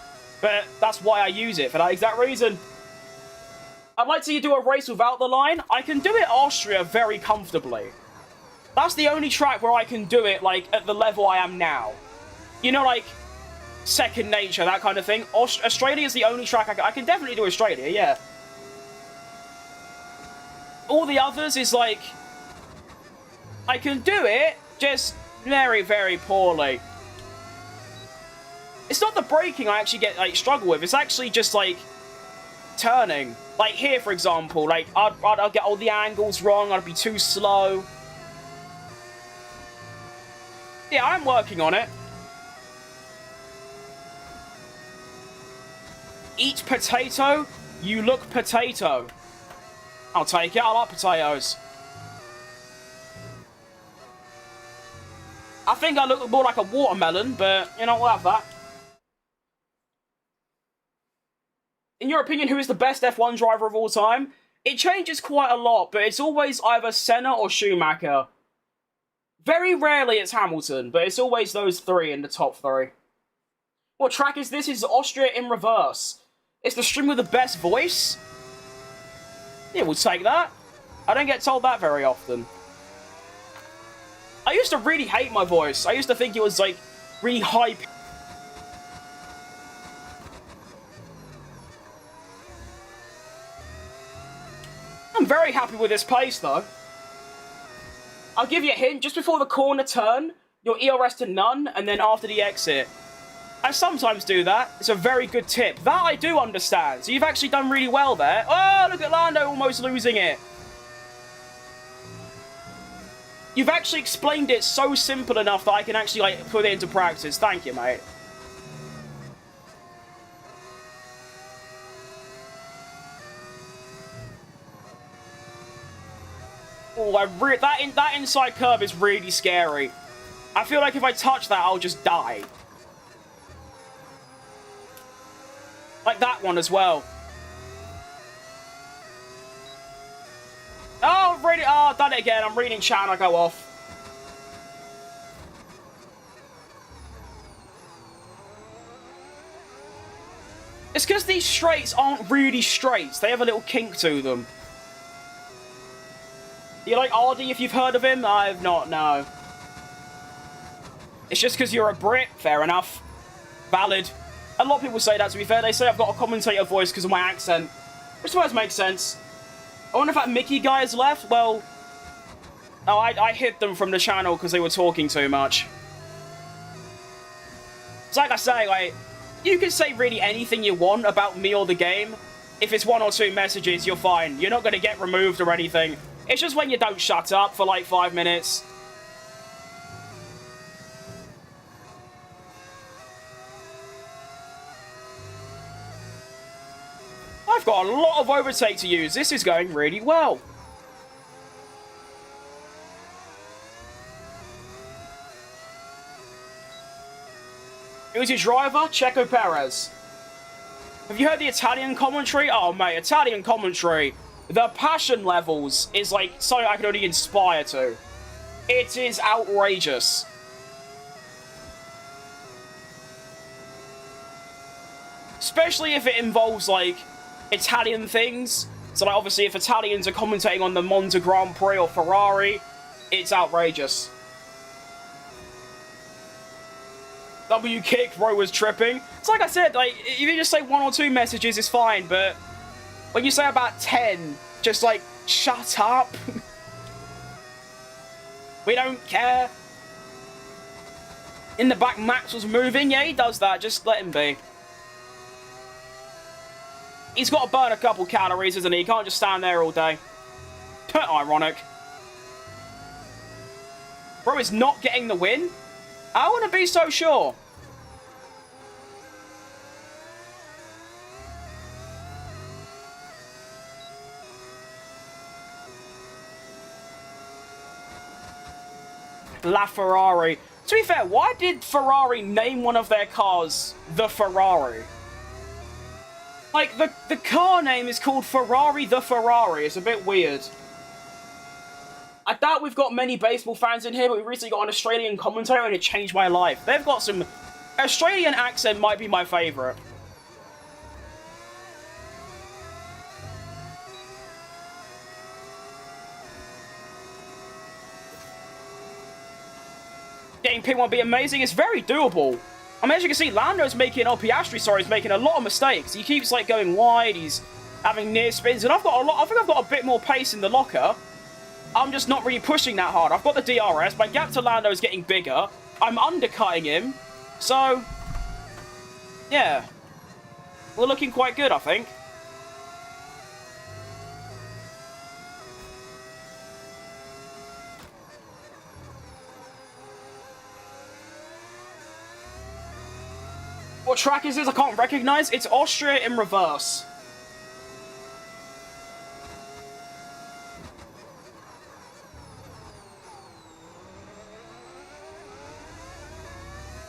But that's why I use it, for that exact reason. I'd like to do a race without the line. I can do it Austria very comfortably. That's the only track where I can do it, like, at the level I am now. You know, like, second nature, that kind of thing. Australia is the only track I can definitely do Australia, yeah. All the others is, like, I can do it, just very, very poorly. It's not the braking I actually get, like, struggle with. It's actually just, like, turning. Like, here, for example, like, I'd get all the angles wrong. I'd be too slow. Yeah, I'm working on it. Eat potato, you look potato. I'll take it, I like potatoes. I think I look more like a watermelon, but, you know, we'll have that. In your opinion, who is the best F1 driver of all time? It changes quite a lot, but it's always either Senna or Schumacher. Very rarely it's Hamilton, but it's always those three in the top three. What track is this? It's Austria in reverse. It's the stream with the best voice? Yeah, we'll take that. I don't get told that very often. I used to really hate my voice. I used to think it was, like, really high. I'm very happy with this pace, though. I'll give you a hint. Just before the corner turn, your ERS to none, and then after the exit. I sometimes do that. It's a very good tip. That I do understand. So you've actually done really well there. Oh, look at Lando almost losing it. You've actually explained it so simple enough that I can actually, like, put it into practice. Thank you, mate. Oh, that inside curve is really scary. I feel like if I touch that, I'll just die. Like that one as well. Oh, I've done it again. I'm reading chat and I go off. It's because these straights aren't really straights. They have a little kink to them. You like Ardy if you've heard of him? I've not, no. It's just because you're a Brit. Fair enough. Valid. A lot of people say that, to be fair. They say I've got a commentator voice because of my accent. Which I suppose makes sense. I wonder if that Mickey guy has left. Well, oh, I hid them from the channel because they were talking too much. It's like I say, like, you can say really anything you want about me or the game. If it's 1 or 2 messages, you're fine. You're not going to get removed or anything. It's just when you don't shut up for like 5 minutes. I've got a lot of overtake to use. This is going really well. Who's your driver? Checo Perez. Have you heard the Italian commentary? Oh, mate, Italian commentary. The passion levels is like something I can only inspire to. It is outrageous. Especially if it involves, like, Italian things. So, like, obviously, if Italians are commentating on the Monza Grand Prix or Ferrari, it's outrageous. W kick, bro was tripping. It's like I said, like, if you just say 1 or 2 messages, it's fine, but when you say about 10, just, like, shut up. We don't care. In the back, Max was moving. Yeah, he does that. Just let him be. He's got to burn a couple calories, isn't he? He can't just stand there all day. Ironic. Bro is not getting the win? I wouldn't be so sure. La Ferrari. To be fair, why did Ferrari name one of their cars the Ferrari? Like, the car name is called Ferrari the Ferrari. It's a bit weird. I doubt we've got many baseball fans in here, but we recently got an Australian commentator and it changed my life. They've got some... Australian accent might be my favourite. Getting P1 be amazing. It's very doable. I mean, as you can see, Lando's making... Oh, Piastri, sorry, is making a lot of mistakes. He keeps, like, going wide. He's having near spins. And I've got a lot... I think I've got a bit more pace in the locker. I'm just not really pushing that hard. I've got the DRS. My gap to Lando is getting bigger. I'm undercutting him. So, yeah. We're looking quite good, I think. What track is this? I can't recognize. It's Austria in reverse.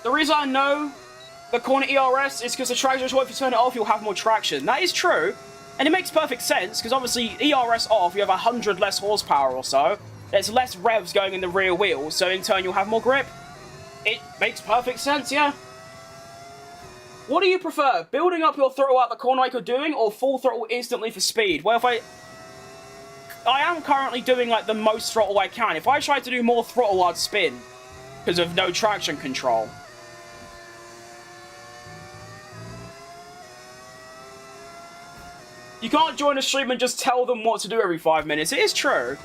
The reason I know the corner ERS is because the traction is what if you turn it off, you'll have more traction. That is true, and it makes perfect sense, because obviously ERS off, you have 100 less horsepower or so. There's less revs going in the rear wheels, so in turn you'll have more grip. It makes perfect sense, yeah. What do you prefer? Building up your throttle out the corner like you're doing, or full throttle instantly for speed? Well, if I am currently doing, like, the most throttle I can. If I tried to do more throttle, I'd spin, because of no traction control. You can't join a stream and just tell them what to do every 5 minutes. It is true.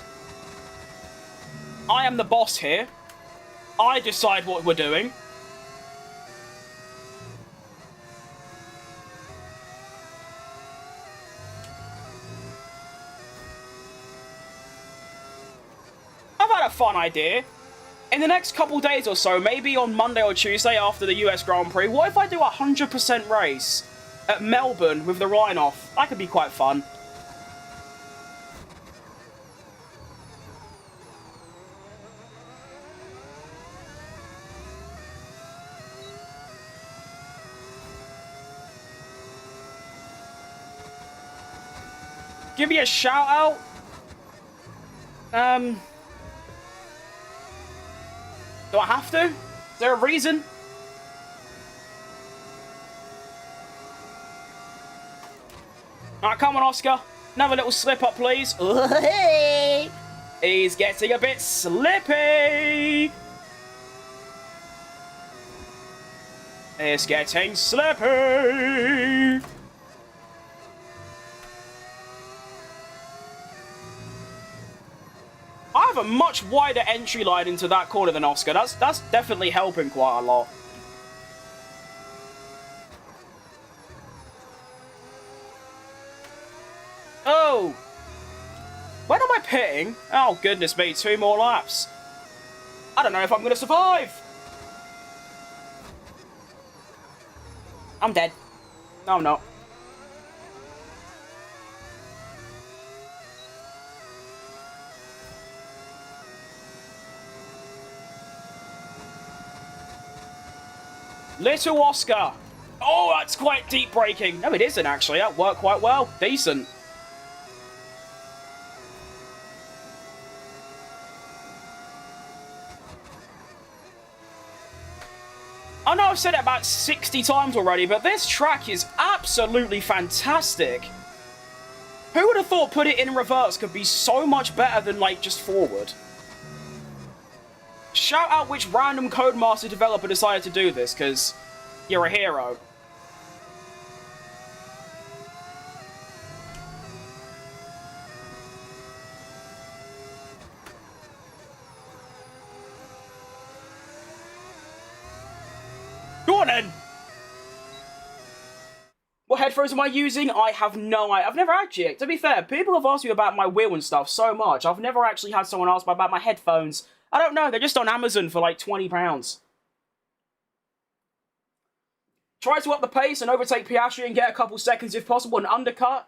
I am the boss here. I decide what we're doing. I've had a fun idea. In the next couple days or so, maybe on Monday or Tuesday after the US Grand Prix, what if I do a 100% race at Melbourne with the Rhine off? That could be quite fun. Give me a shout out. Do I have to? Is there a reason? Alright, come on, Oscar. Another little slip up, please. He's getting a bit slippy. It's getting slippy. I have a much wider entry line into that corner than Oscar. That's definitely helping quite a lot. Oh! When am I pitting? Oh, goodness me, 2 more laps. I don't know if I'm going to survive. I'm dead. No, I'm not. Little Oscar. Oh, that's quite deep braking. No, it isn't, actually. That worked quite well. Decent. I know I've said it about 60 times already, but this track is absolutely fantastic. Who would have thought put it in reverse could be so much better than, like, just forward? Shout out which random Codemaster developer decided to do this, because you're a hero. Go on then! What headphones am I using? I have no idea. I've never actually, to be fair, people have asked me about my wheel and stuff so much. I've never actually had someone ask me about my headphones. I don't know, they're just on Amazon for like £20. Try to up the pace and overtake Piastri and get a couple seconds if possible and undercut.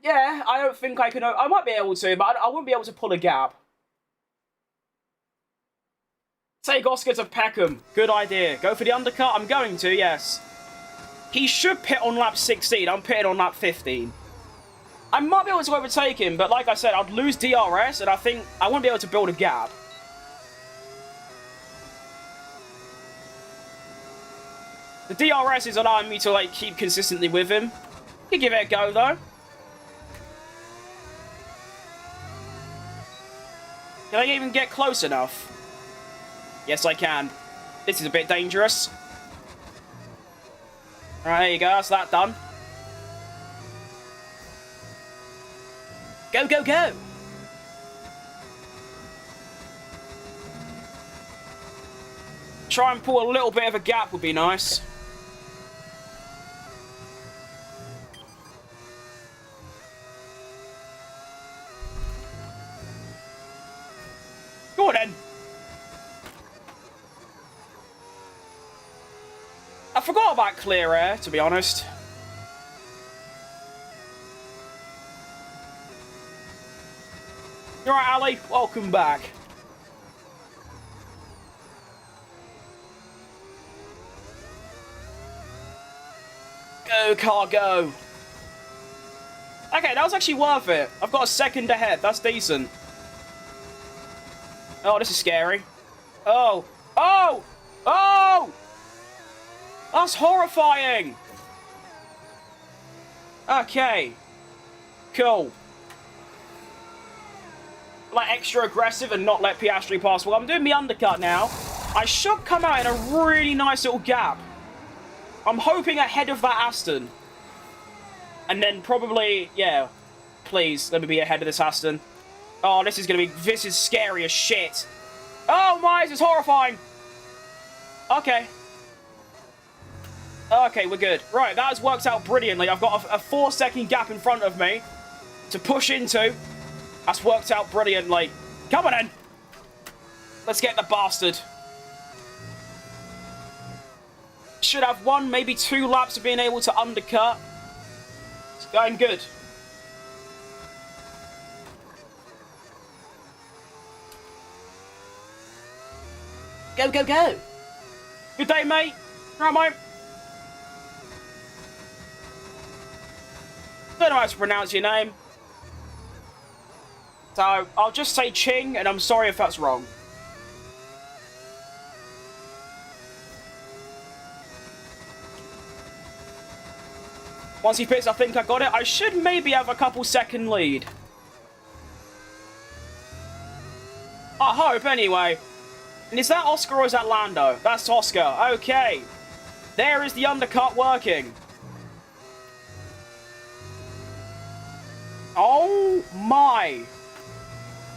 Yeah, I don't think I can. I might be able to, but I wouldn't be able to pull a gap. Take Oscar to Peckham. Good idea. Go for the undercut? I'm going to, yes. He should pit on lap 16. I'm pitting on lap 15. I might be able to overtake him, but like I said, I'd lose DRS, and I think I wouldn't be able to build a gap. The DRS is allowing me to, like, keep consistently with him. You give it a go, though. Can I even get close enough? Yes, I can. This is a bit dangerous. Alright, there you go. That's that done. Go, go, go! Try and pull a little bit of a gap would be nice. Go on then. I forgot about clear air, to be honest. You're right, Ali. Welcome back. Go, car, go. Okay, that was actually worth it. I've got a second ahead. That's decent. Oh, this is scary. Oh. Oh! Oh! That's horrifying! Okay. Cool. Like, extra aggressive and not let Piastri pass. Well, I'm doing the undercut now. I should come out in a really nice little gap. I'm hoping ahead of that Aston. And then probably, yeah. Please, let me be ahead of this Aston. Oh, this is scary as shit. Oh my, this is horrifying. Okay. Okay, we're good. Right, that has worked out brilliantly. I've got a 4-second gap in front of me to push into. That's worked out brilliantly. Come on in. Let's get the bastard. Should have 1, maybe 2 laps of being able to undercut. It's going good. Go, go, go. Good day, mate. Right, mate. Don't know how to pronounce your name. So, I'll just say Ching, and I'm sorry if that's wrong. Once he pits, I think I got it. I should maybe have a couple second lead. I hope, anyway. And is that Oscar or is that Lando? That's Oscar. Okay. There is the undercut working. Oh, my.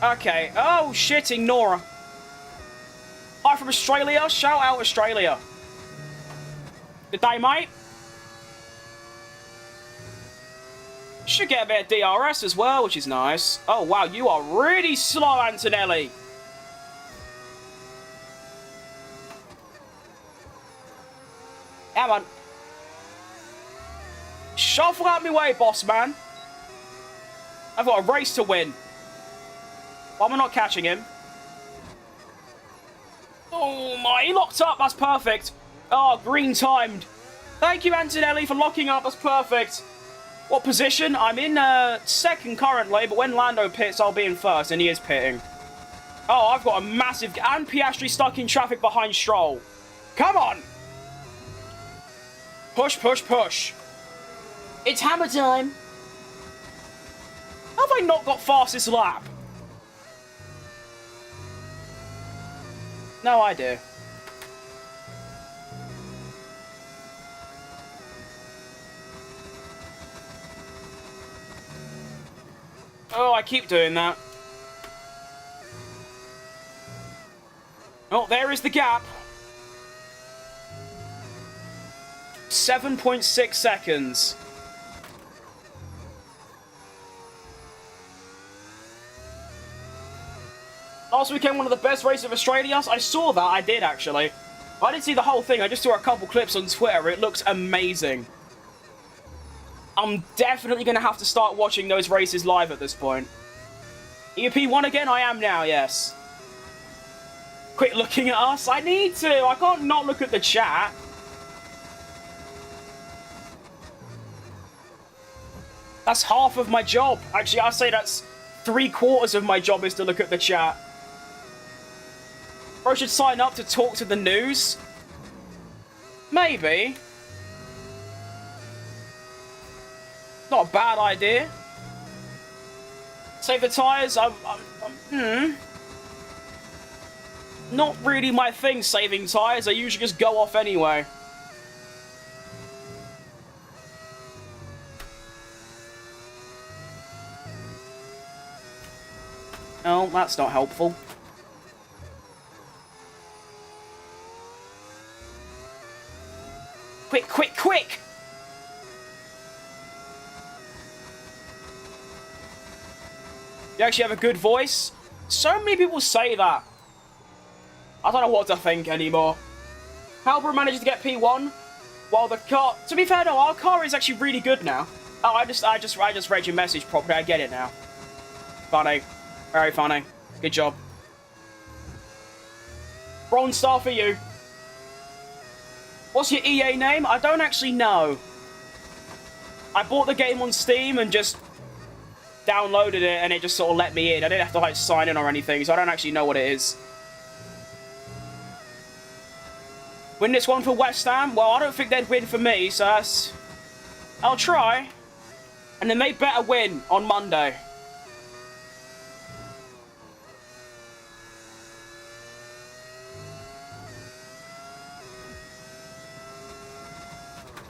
Okay. Oh, shitting Nora. Hi from Australia. Shout out Australia. Good day, mate. Should get a bit of DRS as well, which is nice. Oh, wow. You are really slow, Antonelli. Come on. Shuffle out my way, boss man. I've got a race to win. Why am I not catching him? Oh my, he locked up. That's perfect. Oh, green timed. Thank you, Antonelli, for locking up. That's perfect. What position? I'm in second currently, but when Lando pits, I'll be in first, and he is pitting. Oh, I've got a massive... And Piastri stuck in traffic behind Stroll. Come on! Push, push, push. It's hammer time. Have I not got fastest lap? No idea. Oh, I keep doing that. Oh, there is the gap. 7.6 seconds. Last weekend, one of the best races of Australia. I saw that, I did actually. I didn't see the whole thing, I just saw a couple clips on Twitter. It looks amazing. I'm definitely going to have to start watching those races live at this point. EP1 again? I am now, yes. Quit looking at us. I need to. I can't not look at the chat. That's half of my job. Actually, I'd say that's 3/4 of my job is to look at the chat. Bro should sign up to talk to the news. Maybe. Not a bad idea. Save the tyres. Not really my thing, saving tyres. I usually just go off anyway. Oh, that's not helpful. Quick, quick, quick! You actually have a good voice? So many people say that. I don't know what to think anymore. Halbert manages to get P1, while the car... To be fair, no, our car is actually really good now. Oh, I just read your message properly. I get it now. Funny. Very funny. Good job. Bronze star for you. What's your EA name? I don't actually know. I bought the game on Steam and just downloaded it and it just sort of let me in. I didn't have to like sign in or anything, so I don't actually know what it is. Win this one for West Ham? Well, I don't think they'd win for me, so that's... I'll try. And then they better win on Monday.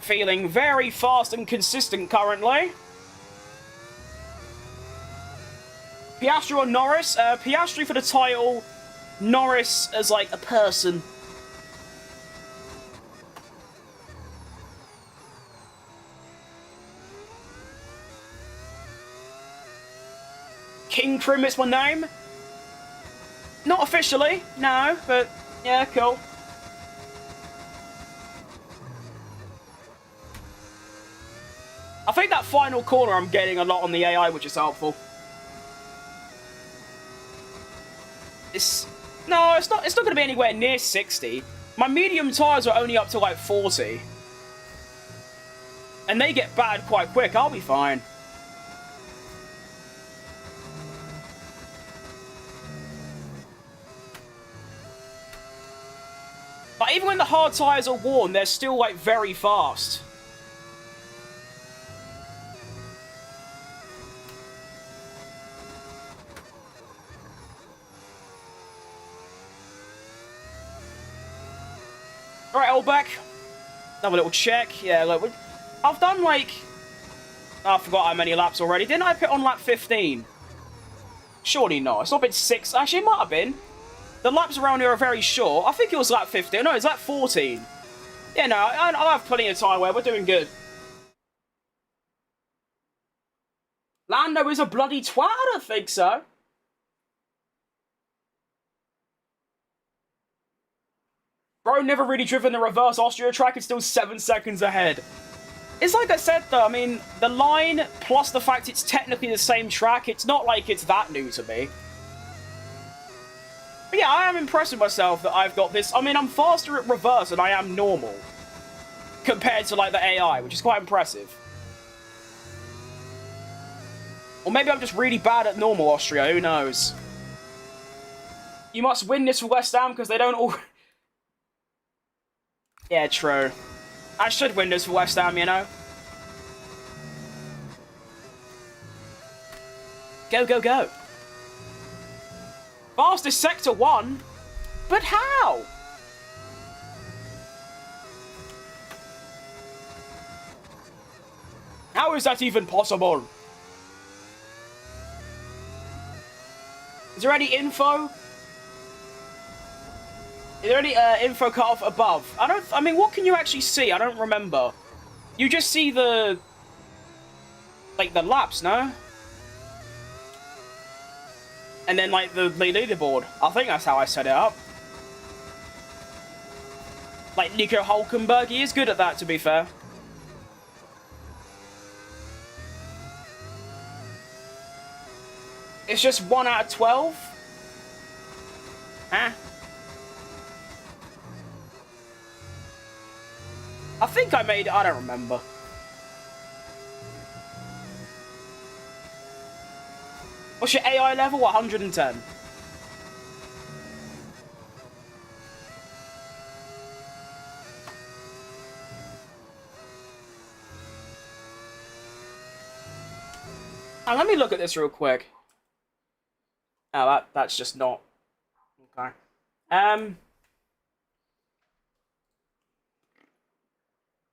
Feeling very fast and consistent currently. Piastri or Norris? Piastri for the title. Norris as like a person. King Krim is my name. Not officially, no, but yeah, cool. I think that final corner I'm getting a lot on the AI, which is helpful. It's not going to be anywhere near 60. My medium tyres are only up to like 40. And they get bad quite quick. I'll be fine. But even when the hard tyres are worn, they're still like very fast. Alright, Elbeck. Another little check. Yeah, look, I've done like... I forgot how many laps already. Didn't I put on lap 15? Surely not. It's not been 6. Actually, it might have been. The laps around here are very short. I think it was lap 15. No, it's lap 14. Yeah, no, I'll have plenty of time where we're doing good. Lando is a bloody twat? I don't think so. Bro never really driven the reverse Austria track, it's still 7 seconds ahead. It's like I said though, I mean, the line plus the fact it's technically the same track, it's not like it's that new to me. But yeah, I am impressed with myself that I've got this. I mean, I'm faster at reverse than I am normal. Compared to, like, the AI, which is quite impressive. Or maybe I'm just really bad at normal Austria, who knows? You must win this for West Ham because they don't all... Yeah, true. I should win this for West Ham, you know? Go, go, go. Fastest Sector 1? But how? How is that even possible? Is there any info? Is there any info cut off above? I mean, what can you actually see? I don't remember. You just see the... like, the laps, no? And then, like, the leaderboard. I think that's how I set it up. Like, Nico Hulkenberg, he is good at that, to be fair. It's just 1 out of 12? Huh? I think I made it, I don't remember. What's your AI level? 110. Now, let me look at this real quick. Oh, that's just not... Okay.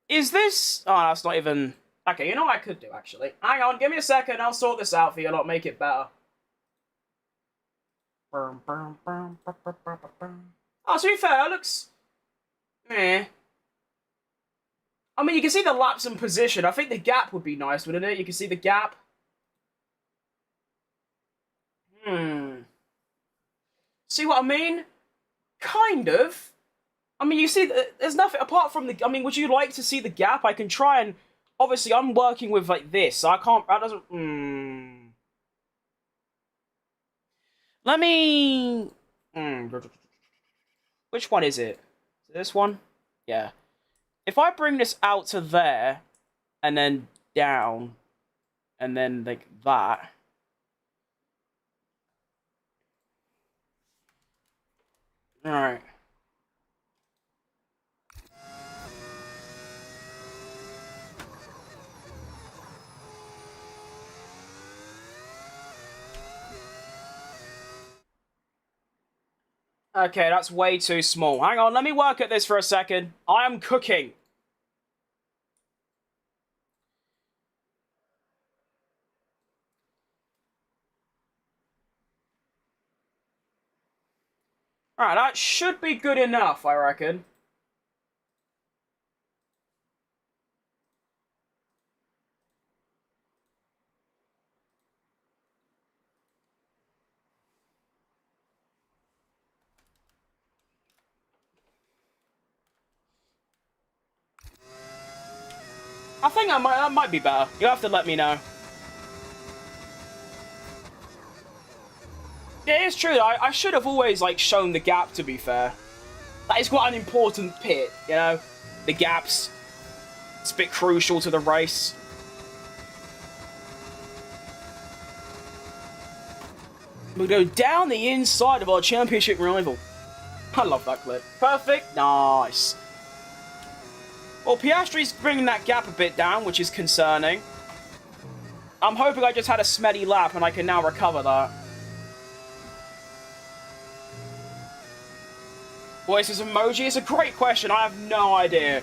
Is this... Oh, that's not even... Okay, you know what I could do, actually? Hang on, give me a second, I'll sort this out for you, I'll make it better. Oh, to be fair, it looks... Meh. I mean, you can see the laps and position. I think the gap would be nice, wouldn't it? You can see the gap. See what I mean? Kind of. I mean, you see, there's nothing apart from the... I mean, would you like to see the gap? I can try and... Obviously, I'm working with, like, this, so I can't... That doesn't... Let me... Which one is it? Is it this one? Yeah. If I bring this out to there, and then down, and then, like, that... Alright. Okay, that's way too small. Hang on, let me work at this for a second. I am cooking. Alright, that should be good enough, I reckon. I think that might be better. You'll have to let me know. Yeah, it's true. I should have always, like, shown the gap, to be fair. That is quite an important bit, you know? The gaps. It's a bit crucial to the race. We'll go down the inside of our championship rival. I love that clip. Perfect. Nice. Well, Piastri's bringing that gap a bit down, which is concerning. I'm hoping I just had a smelly lap and I can now recover that. What is this emoji? It's a great question. I have no idea.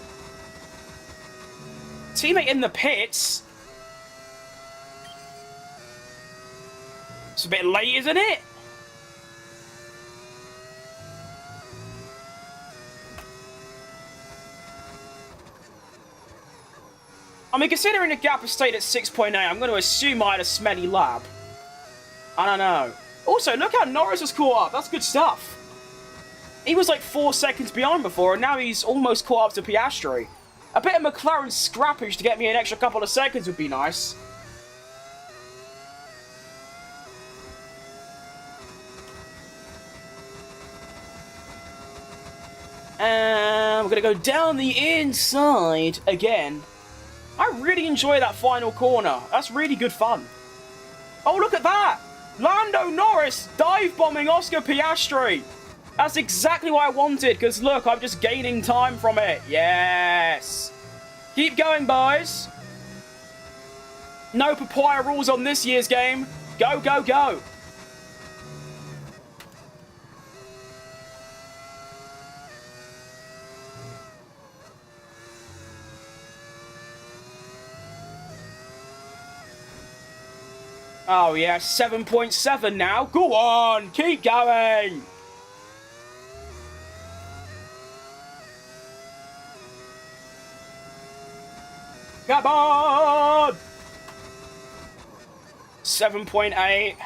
Teammate in the pits? It's a bit late, isn't it? I mean, considering the gap has stayed at 6.8, I'm going to assume I had a smelly lap. I don't know. Also, look how Norris has caught up. That's good stuff. He was like 4 seconds behind before, and now he's almost caught up to Piastri. A bit of McLaren scrappage to get me an extra couple of seconds would be nice. And we're going to go down the inside again. I really enjoy that final corner. That's really good fun. Oh, look at that. Lando Norris dive bombing Oscar Piastri. That's exactly what I wanted, because look, I'm just gaining time from it. Yes. Keep going, boys. No papaya rules on this year's game. Go, go, go. Oh, yeah, 7.7 now. Go on, keep going. Come on. 7.8.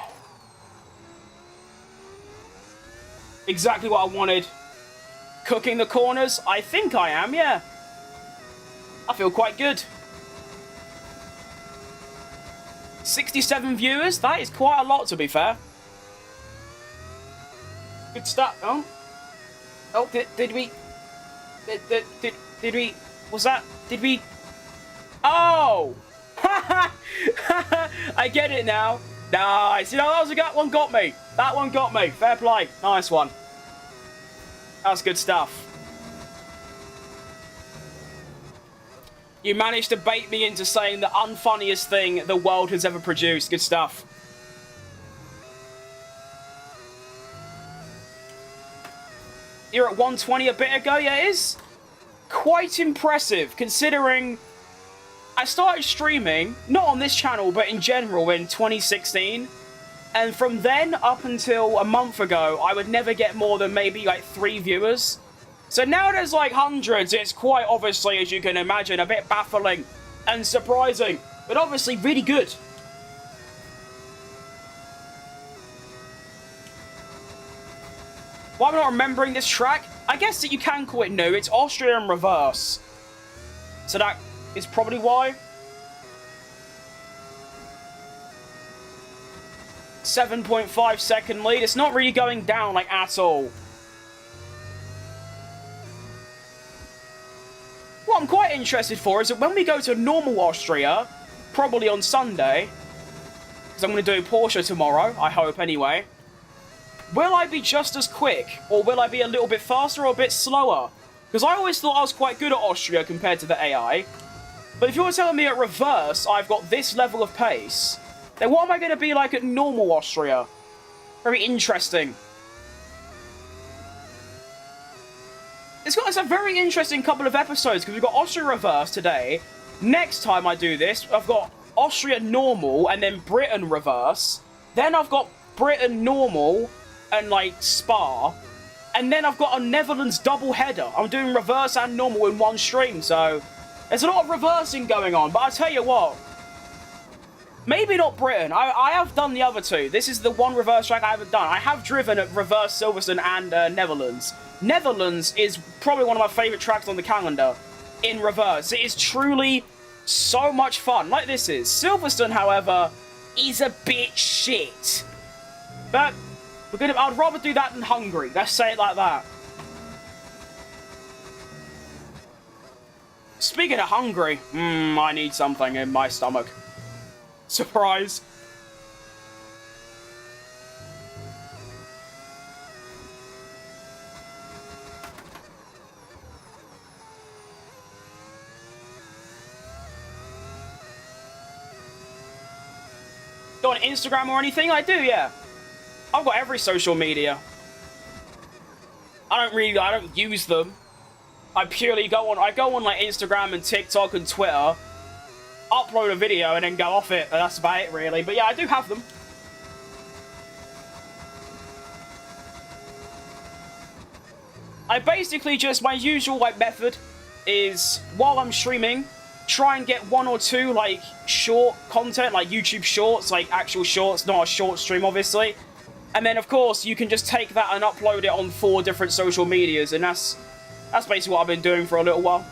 Exactly what I wanted. Cooking the corners? I think I am, yeah. I feel quite good. 67 viewers? That is quite a lot, to be fair. Good stuff. Oh. Oh, did we... Did we... Was that... Did we... Oh! I get it now. Nice. You know, that one got me. That one got me. Fair play. Nice one. That's good stuff. You managed to bait me into saying the unfunniest thing the world has ever produced. Good stuff. You're at 120 a bit ago, yeah, it is quite impressive, considering I started streaming, not on this channel, but in general in 2016. And from then up until a month ago, I would never get more than maybe like 3 viewers. So now there's like hundreds. It's quite obviously, as you can imagine, a bit baffling and surprising, but obviously really good. Why am I not remembering this track? I guess that you can call it new. It's Austria in reverse. So that is probably why. 7.5 second lead. It's not really going down like at all. What I'm quite interested for is that when we go to normal Austria, probably on Sunday, because I'm going to do Porsche tomorrow, I hope anyway, will I be just as quick, or will I be a little bit faster or a bit slower? Because I always thought I was quite good at Austria compared to the AI. But if you're telling me at reverse I've got this level of pace, then what am I going to be like at normal Austria? Very interesting. It's a very interesting couple of episodes, because we've got Austria reverse today. Next time I do this, I've got Austria normal and then Britain reverse. Then I've got Britain normal and like Spa. And then I've got a Netherlands double header. I'm doing reverse and normal in one stream, so there's a lot of reversing going on. But I tell you what, maybe not Britain. I have done the other two. This is the one reverse track I haven't done. I have driven at reverse Silverstone and Netherlands. Netherlands is probably one of my favourite tracks on the calendar in reverse. It is truly so much fun, like this is. Silverstone, however, is a bit shit. But I'd rather do that than Hungary. Let's say it like that. Speaking of Hungary, I need something in my stomach. Surprise. On Instagram or anything? I do, yeah. I've got every social media. I don't use them. I go on like Instagram and TikTok and Twitter, upload a video and then go off it, and that's about it really. But yeah, I do have them. I basically just, my usual like method is, while I'm streaming, try and get 1 or 2 like short content, like YouTube shorts, like actual shorts, not a short stream obviously. And then of course you can just take that and upload it on 4 different social medias, and that's basically what I've been doing for a little while.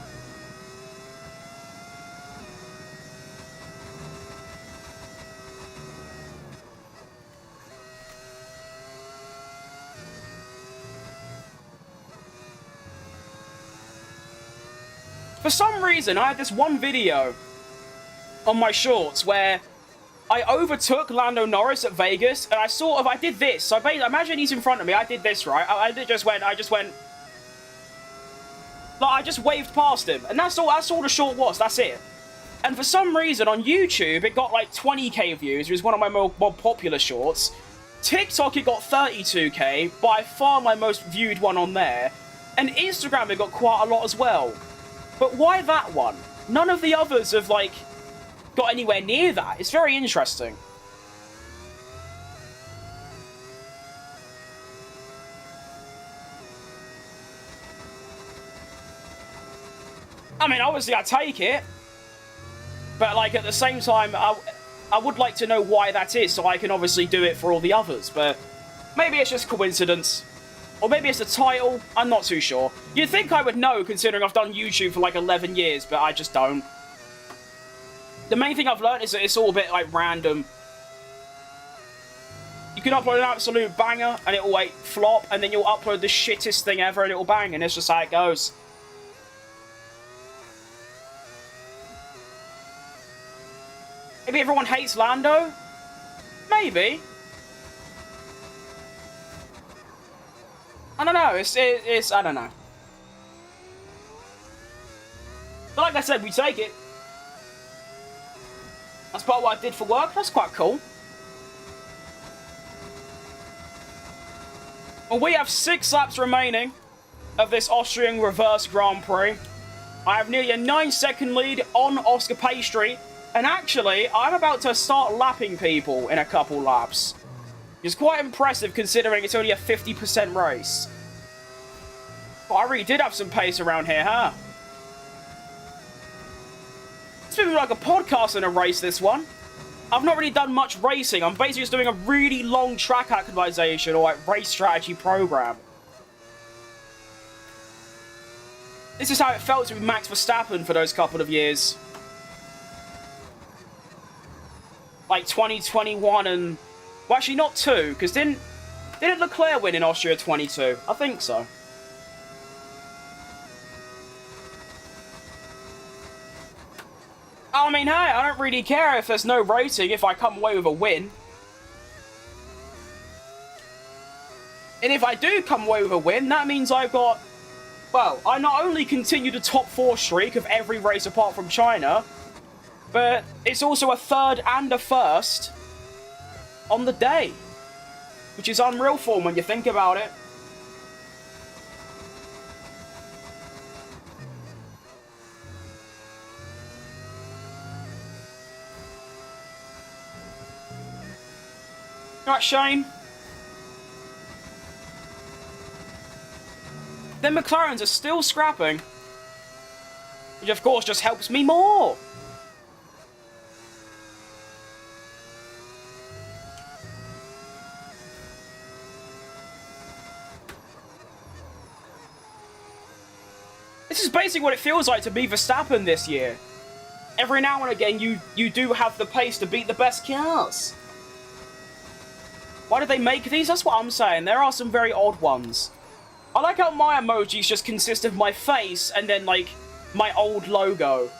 For some reason, I had this one video on my shorts where I overtook Lando Norris at Vegas, and I did this. So imagine he's in front of me. I did this, right? I just went. Like, I just waved past him, and that's all the short was. That's it. And for some reason, on YouTube, it got like 20k views. It was one of my more popular shorts. TikTok, it got 32k, by far my most viewed one on there. And Instagram, it got quite a lot as well. But why that one? None of the others have, like, got anywhere near that. It's very interesting. I mean, obviously, I take it. But, like, at the same time, I would like to know why that is, so I can obviously do it for all the others. But maybe it's just coincidence. Or maybe it's the title. I'm not too sure. You'd think I would know, considering I've done YouTube for, like, 11 years, but I just don't. The main thing I've learned is that it's all a bit, like, random. You can upload an absolute banger, and it will, like, flop, and then you'll upload the shittest thing ever, and it will bang, and it's just how it goes. Maybe everyone hates Lando? Maybe. I don't know, it's I don't know. But like I said, we take it. That's part of what I did for work, that's quite cool. Well, we have 6 laps remaining of this Austrian reverse Grand Prix. I have nearly a 9-second lead on Oscar Pastry. And actually, I'm about to start lapping people in a couple laps. It's quite impressive considering it's only a 50% race. But I really did have some pace around here, huh? It's been like a podcast and a race, this one. I've not really done much racing. I'm basically just doing a really long track optimization or like race strategy program. This is how it felt to be Max Verstappen for those couple of years. Like 2021 and... Well, actually not 2, because didn't Leclerc win in Austria 22? I think so. I mean, hey, I don't really care if there's no rating if I come away with a win. And if I do come away with a win, that means I've got... Well, I not only continue the top 4 streak of every race apart from China... But it's also a 3rd and a 1st on the day. Which is unreal form when you think about it. Right, Shane. Then McLarens are still scrapping. Which of course just helps me more. This is basically what it feels like to be Verstappen this year. Every now and again, you do have the pace to beat the best cars. Why did they make these? That's what I'm saying. There are some very odd ones. I like how my emojis just consist of my face and then, like, my old logo.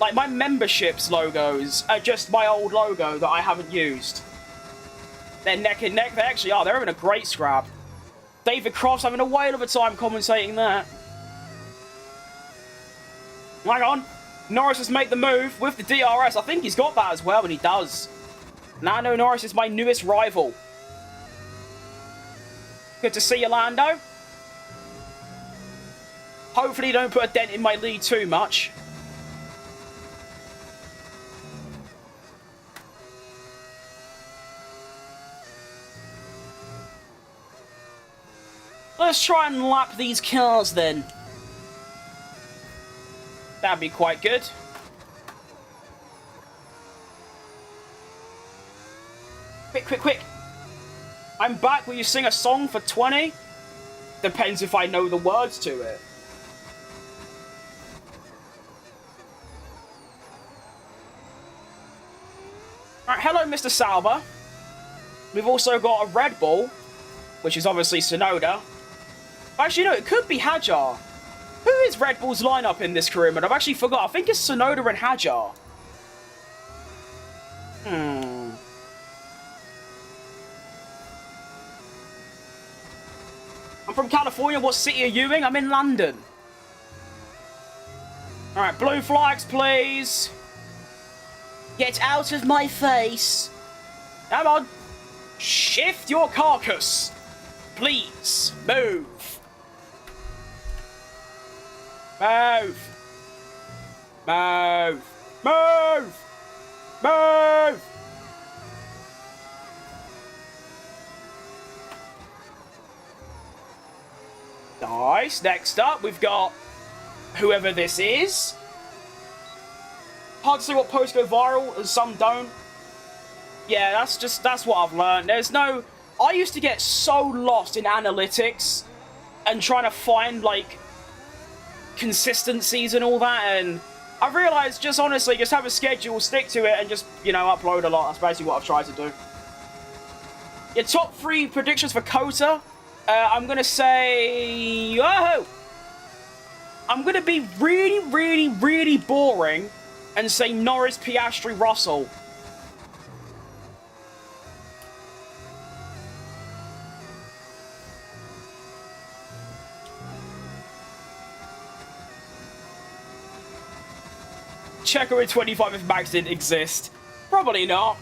Like, my memberships logos are just my old logo that I haven't used. They're neck and neck. They actually are. They're having a great scrap. David Cross having a whale of a time commentating that. Hang on. Norris has made the move with the DRS. I think he's got that as well, and he does. Lando Norris is my newest rival. Good to see you, Lando. Hopefully don't put a dent in my lead too much. Let's try and lap these cars then. That'd be quite good. Quick, quick, quick. I'm back. Will you sing a song for 20? Depends if I know the words to it. Alright, hello, Mr. Sauber. We've also got a Red Bull, which is obviously Sonoda. Actually, no, it could be Hajar. Who is Red Bull's lineup in this career mode? I've actually forgot. I think it's Sonoda and Hajar. I'm from California. What city are you in? I'm in London. Alright, blue flags, please. Get out of my face. Come on. Shift your carcass. Please. Move. Move. Move. Move. Move. Nice. Next up, we've got whoever this is. Hard to see what posts go viral, and some don't. Yeah, that's what I've learned. There's no... I used to get so lost in analytics and trying to find, like, consistencies and all that, and I realised just honestly, just have a schedule, stick to it, and just, you know, upload a lot. That's basically what I've tried to do. Your top 3 predictions for Kota. I'm going to say... Oh! I'm going to be really, really, really boring and say Norris, Piastri, Russell. CHECO in 25 if Max didn't exist. Probably not.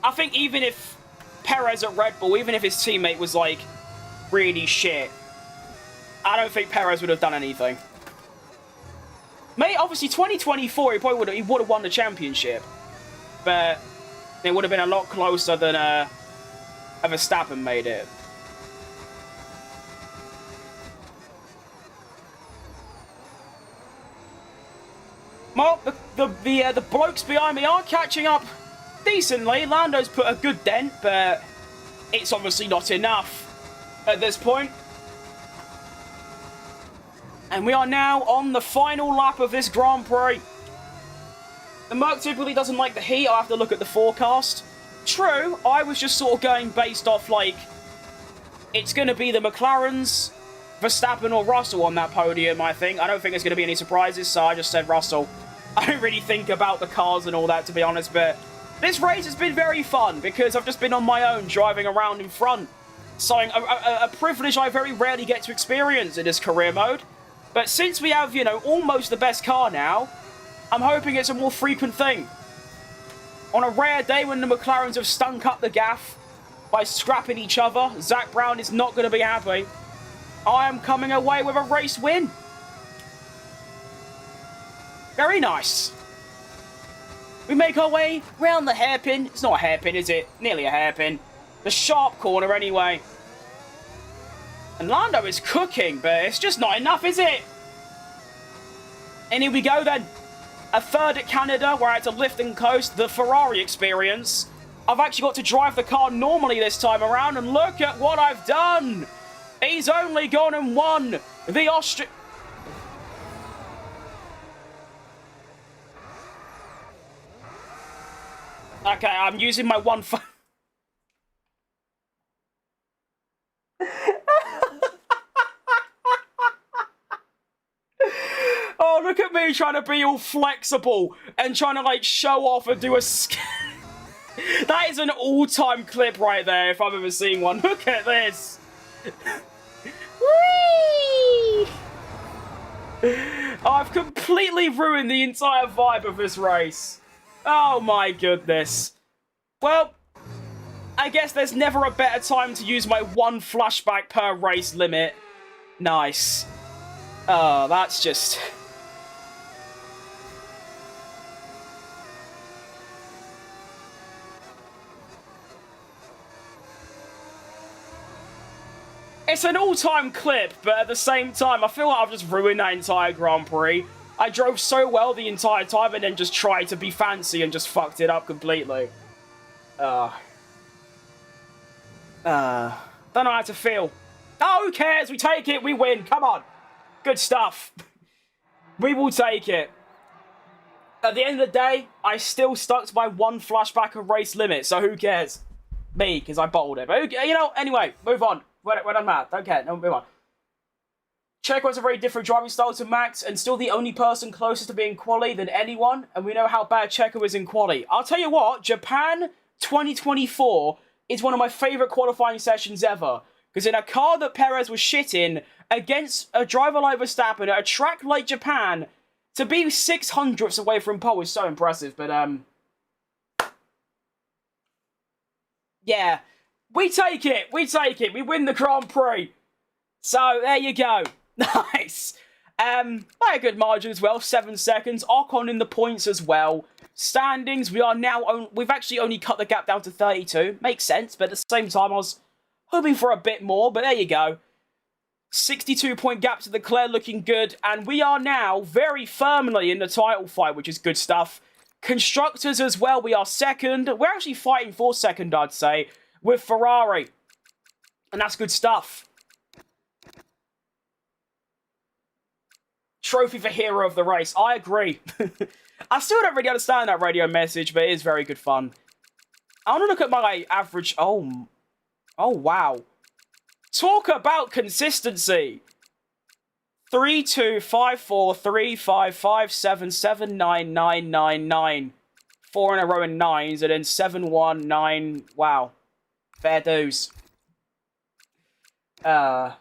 I think even if Perez at Red Bull, even if his teammate was like really shit, I don't think Perez would have done anything. Mate, obviously 2024 he probably would have won the championship, but it would have been a lot closer than Verstappen made it. Well, the blokes behind me are catching up decently. Lando's put a good dent, but it's obviously not enough at this point. And we are now on the final lap of this Grand Prix. The Merc typically doesn't like the heat. I have to look at the forecast. True, I was just sort of going based off, like, it's going to be the McLarens, Verstappen or Russell on that podium, I think. I don't think there's going to be any surprises, so I just said Russell. I don't really think about the cars and all that, to be honest, but this race has been very fun because I've just been on my own driving around in front. So a privilege I very rarely get to experience in this career mode. But since we have, you know, almost the best car now, I'm hoping it's a more frequent thing. On a rare day when the McLarens have stunk up the gaff by scrapping each other, Zach Brown is not going to be happy. I am coming away with a race win. Very nice. We make our way round the hairpin. It's not a hairpin, is it? Nearly a hairpin. The sharp corner, anyway. And Lando is cooking, but it's just not enough, is it? And here we go, then. A third at Canada, where I had to lift and coast. The Ferrari experience. I've actually got to drive the car normally this time around, and look at what I've done. He's only gone and won the Austrian... Okay, I'm using my one phone. Oh, look at me trying to be all flexible and trying to, like, show off and do a... That is an all-time clip right there, if I've ever seen one. Look at this. Whee! I've completely ruined the entire vibe of this race. Oh my goodness. Well, I guess there's never a better time to use my one flashback per race limit. Nice. Oh, that's just... It's an all-time clip, but at the same time, I feel like I've just ruined that entire Grand Prix. I drove so well the entire time and then just tried to be fancy and just fucked it up completely. Don't know how to feel. Oh, who cares? We take it, we win. Come on. Good stuff. We will take it. At the end of the day, I still stuck to my one flashback of race limit, so who cares? Me, because I bottled it. But, you know, anyway, move on. when I'm mad. Don't care. No, move on. CHECO has a very different driving style to Max, and still the only person closest to being quali than anyone, and we know how bad CHECO is in quali. I'll tell you what, Japan 2024 is one of my favourite qualifying sessions ever, because in a car that Perez was shit in, against a driver like Verstappen at a track like Japan, to be 600ths away from pole is so impressive, but yeah, we take it, we win the Grand Prix. So, there you go. Nice. By a good margin as well, 7 seconds. Ocon in the points as well. Standings, we've actually only cut the gap down to 32. Makes sense, but at the same time, I was hoping for a bit more, but there you go. 62-point gap to Leclerc, looking good, and we are now very firmly in the title fight, which is good stuff. Constructors as well, we are second. We're actually fighting for second, I'd say, with Ferrari, and that's good stuff. Trophy for hero of the race. I agree. I still don't really understand that radio message, but it is very good fun. I want to look at my average. Oh, wow. Talk about consistency. 3, 2, 5, 4, 3, 5, 5, 7, 7, 9, 9, 9, 9. 4 in a row in 9s, and then 7, 1, 9. Wow. Fair dues. I've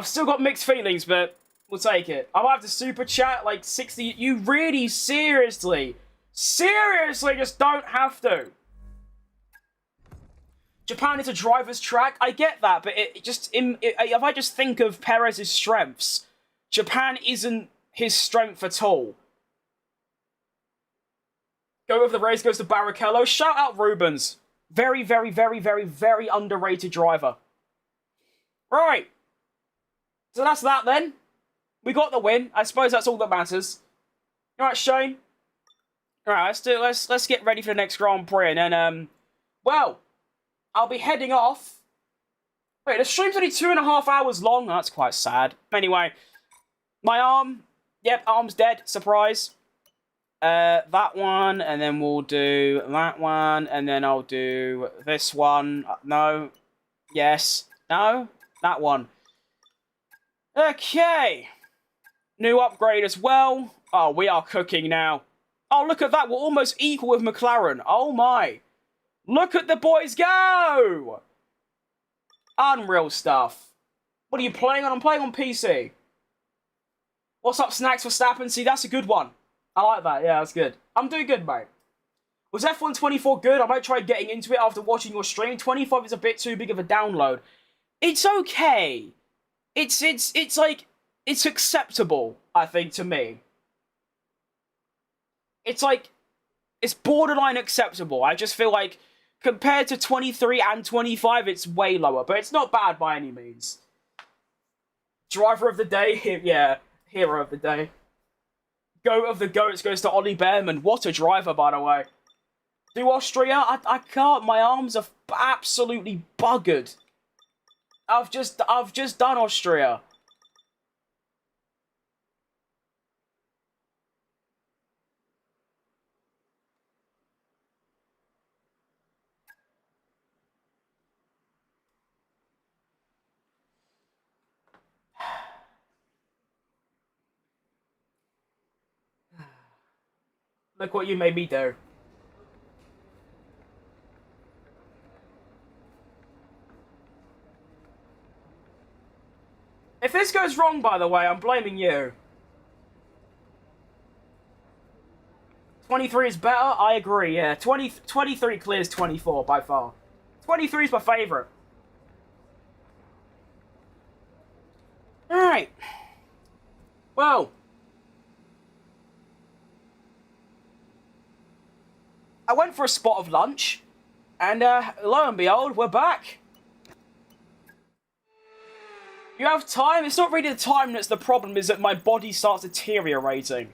still got mixed feelings, but we'll take it. I might have to super chat like 60. You really seriously just don't have to. Japan is a driver's track. I get that, but if I just think of Perez's strengths, Japan isn't his strength at all. Go over the race goes to Barrichello. Shout out Rubens. Very, very, very, very, very underrated driver. Right. So that's that then. We got the win. I suppose that's all that matters. All right, Shane. All right, let's get ready for the next Grand Prix, and then well, I'll be heading off. Wait, the stream's only 2.5 hours long. That's quite sad. Anyway, my arm. Yep, arm's dead. Surprise. That one, and then we'll do that one, and then I'll do this one. No. Yes. No. That one. Okay. New upgrade as well. Oh, we are cooking now. Oh, look at that. We're almost equal with McLaren. Oh, my. Look at the boys go. Unreal stuff. What are you playing on? I'm playing on PC. What's up, Snacks for Verstappen? See, that's a good one. I like that. Yeah, that's good. I'm doing good, mate. Was F1 24 good? I might try getting into it after watching your stream. 25 is a bit too big of a download. It's okay. It's like... It's acceptable, I think, to me. It's like, it's borderline acceptable. I just feel like, compared to 23 and 25, it's way lower. But it's not bad by any means. Driver of the day, yeah, hero of the day. Goat of the goats goes to Ollie Behrman. What a driver, by the way. Do Austria? I can't. My arms are absolutely buggered. I've just done Austria. Look what you made me do. If this goes wrong, by the way, I'm blaming you. 23 is better? I agree, yeah. 23 clears 24 by far. 23 is my favourite. Alright. Well. I went for a spot of lunch, and lo and behold, we're back. You have time? It's not really the time that's the problem, is that my body starts deteriorating.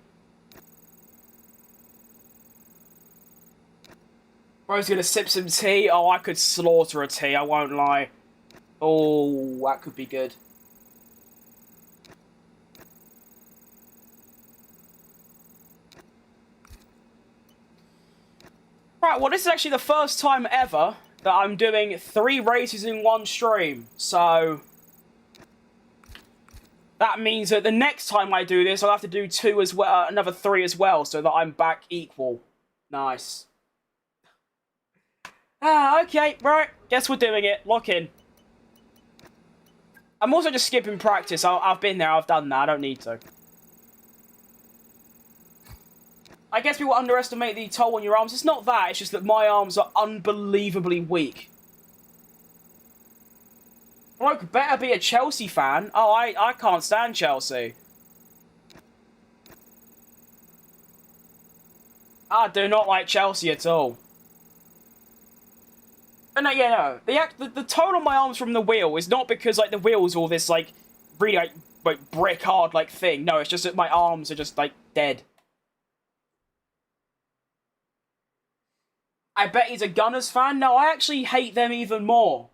Bro's gonna sip some tea. Oh, I could slaughter a tea, I won't lie. Oh, that could be good. Right, well, this is actually the first time ever that I'm doing 3 races in one stream. So that means that the next time I do this, I'll have to do 2 as well, another 3 as well, so that I'm back equal. Nice. Okay, right. Guess we're doing it. Lock in. I'm also just skipping practice. I've been there, I've done that. I don't need to. I guess people underestimate the toll on your arms. It's not that, it's just that my arms are unbelievably weak. Look, better be a Chelsea fan. Oh, I can't stand Chelsea. I do not like Chelsea at all. And yeah, no, the tone on my arms from the wheel is not because like the wheel's all this like really like brick hard like thing. No, it's just that my arms are just like dead. I bet he's a Gunners fan. No, I actually hate them even more.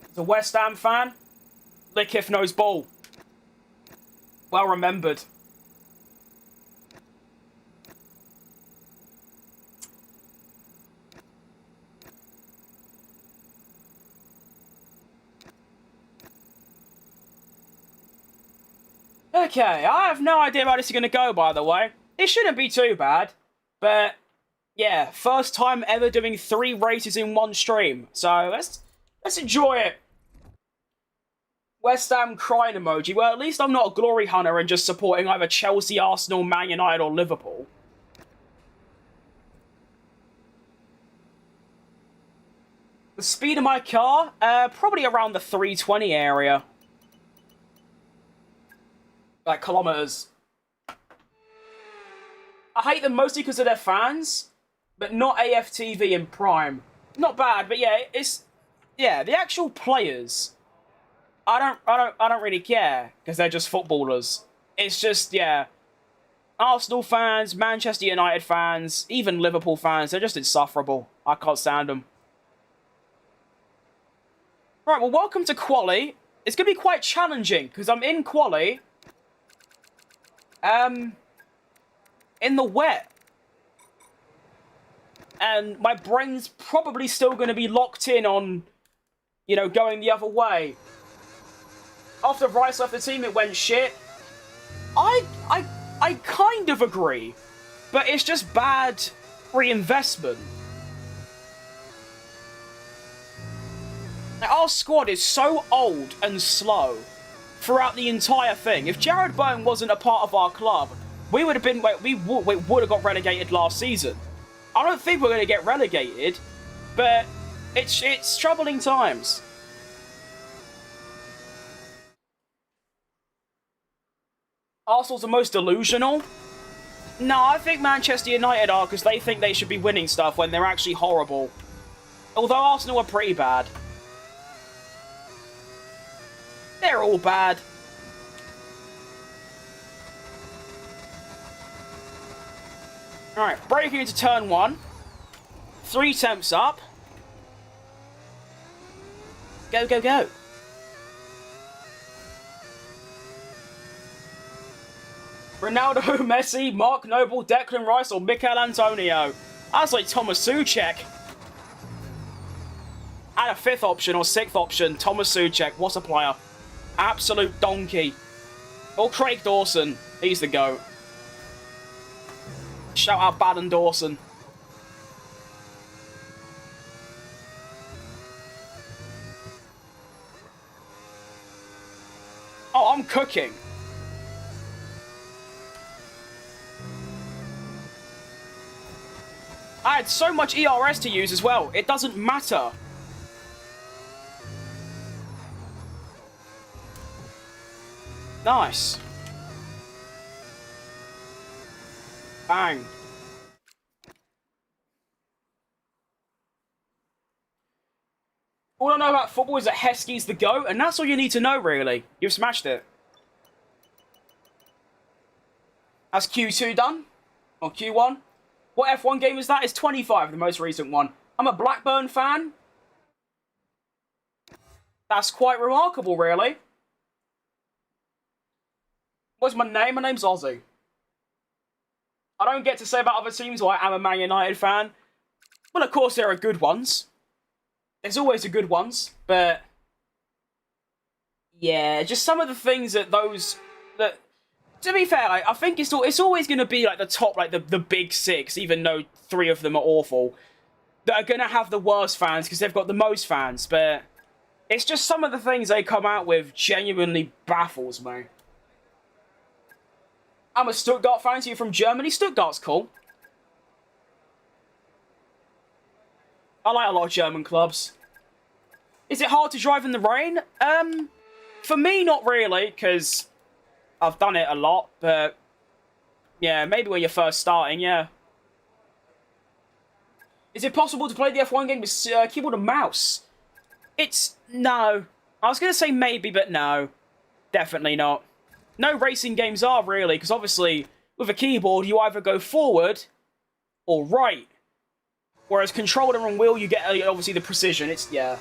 He's a West Ham fan. Licketh knows ball. Well remembered. Okay, I have no idea how this is going to go, by the way. It shouldn't be too bad. But, yeah, first time ever doing 3 races in one stream. So, let's enjoy it. West Ham crying emoji. Well, at least I'm not a glory hunter and just supporting either Chelsea, Arsenal, Man United, or Liverpool. The speed of my car? Probably around the 320 area. Like, kilometers. I hate them mostly because of their fans, but not AFTV and Prime. Not bad, but yeah, yeah, the actual players. I don't really care because they're just footballers. It's just, yeah, Arsenal fans, Manchester United fans, even Liverpool fans, they're just insufferable. I can't stand them. Right, well, welcome to Quali. It's going to be quite challenging because I'm in Quali. In the wet. And my brain's probably still going to be locked in on, you know, going the other way. After Rice left the team, it went shit. I kind of agree. But it's just bad reinvestment. Like, our squad is so old and slow throughout the entire thing. If Jared Bowen wasn't a part of our club, we would have been, we would have got relegated last season. I don't think we're going to get relegated, but it's troubling times. Arsenal's the most delusional? No, I think Manchester United are because they think they should be winning stuff when they're actually horrible. Although Arsenal are pretty bad. They're all bad. Alright, breaking into turn 1. 3 temps up. Go, go, go. Ronaldo, Messi, Mark Noble, Declan Rice, or Mikel Antonio. That's like Thomas Souček. And a 5th option or 6th option, Thomas Souček. What a player. Absolute donkey. Or Craig Dawson. He's the GOAT. Shout out Baden Dawson. Oh, I'm cooking. I had so much ERS to use as well. It doesn't matter. Nice. Bang. All I know about football is that Heskey's the GOAT, and that's all you need to know, really. You've smashed it. That's Q2 done? Or Q1? What F1 game is that? It's 25, the most recent one. I'm a Blackburn fan. That's quite remarkable, really. What's my name? My name's Ozzy. I don't get to say about other teams why I'm a Man United fan. Well, of course, there are good ones. There's always the good ones, but yeah, just some of the things that to be fair, I think it's always going to be like the top, like the big six, even though 3 of them are awful, that are going to have the worst fans because they've got the most fans. But it's just some of the things they come out with genuinely baffles me. I'm a Stuttgart fan, so you're from Germany. Stuttgart's cool. I like a lot of German clubs. Is it hard to drive in the rain? For me, not really, because I've done it a lot, but yeah, maybe when you're first starting, yeah. Is it possible to play the F1 game with keyboard and mouse? No. I was going to say maybe, but no. Definitely not. No racing games are, really, because obviously, with a keyboard, you either go forward or right. Whereas controller and wheel, you get, obviously, the precision. Yeah.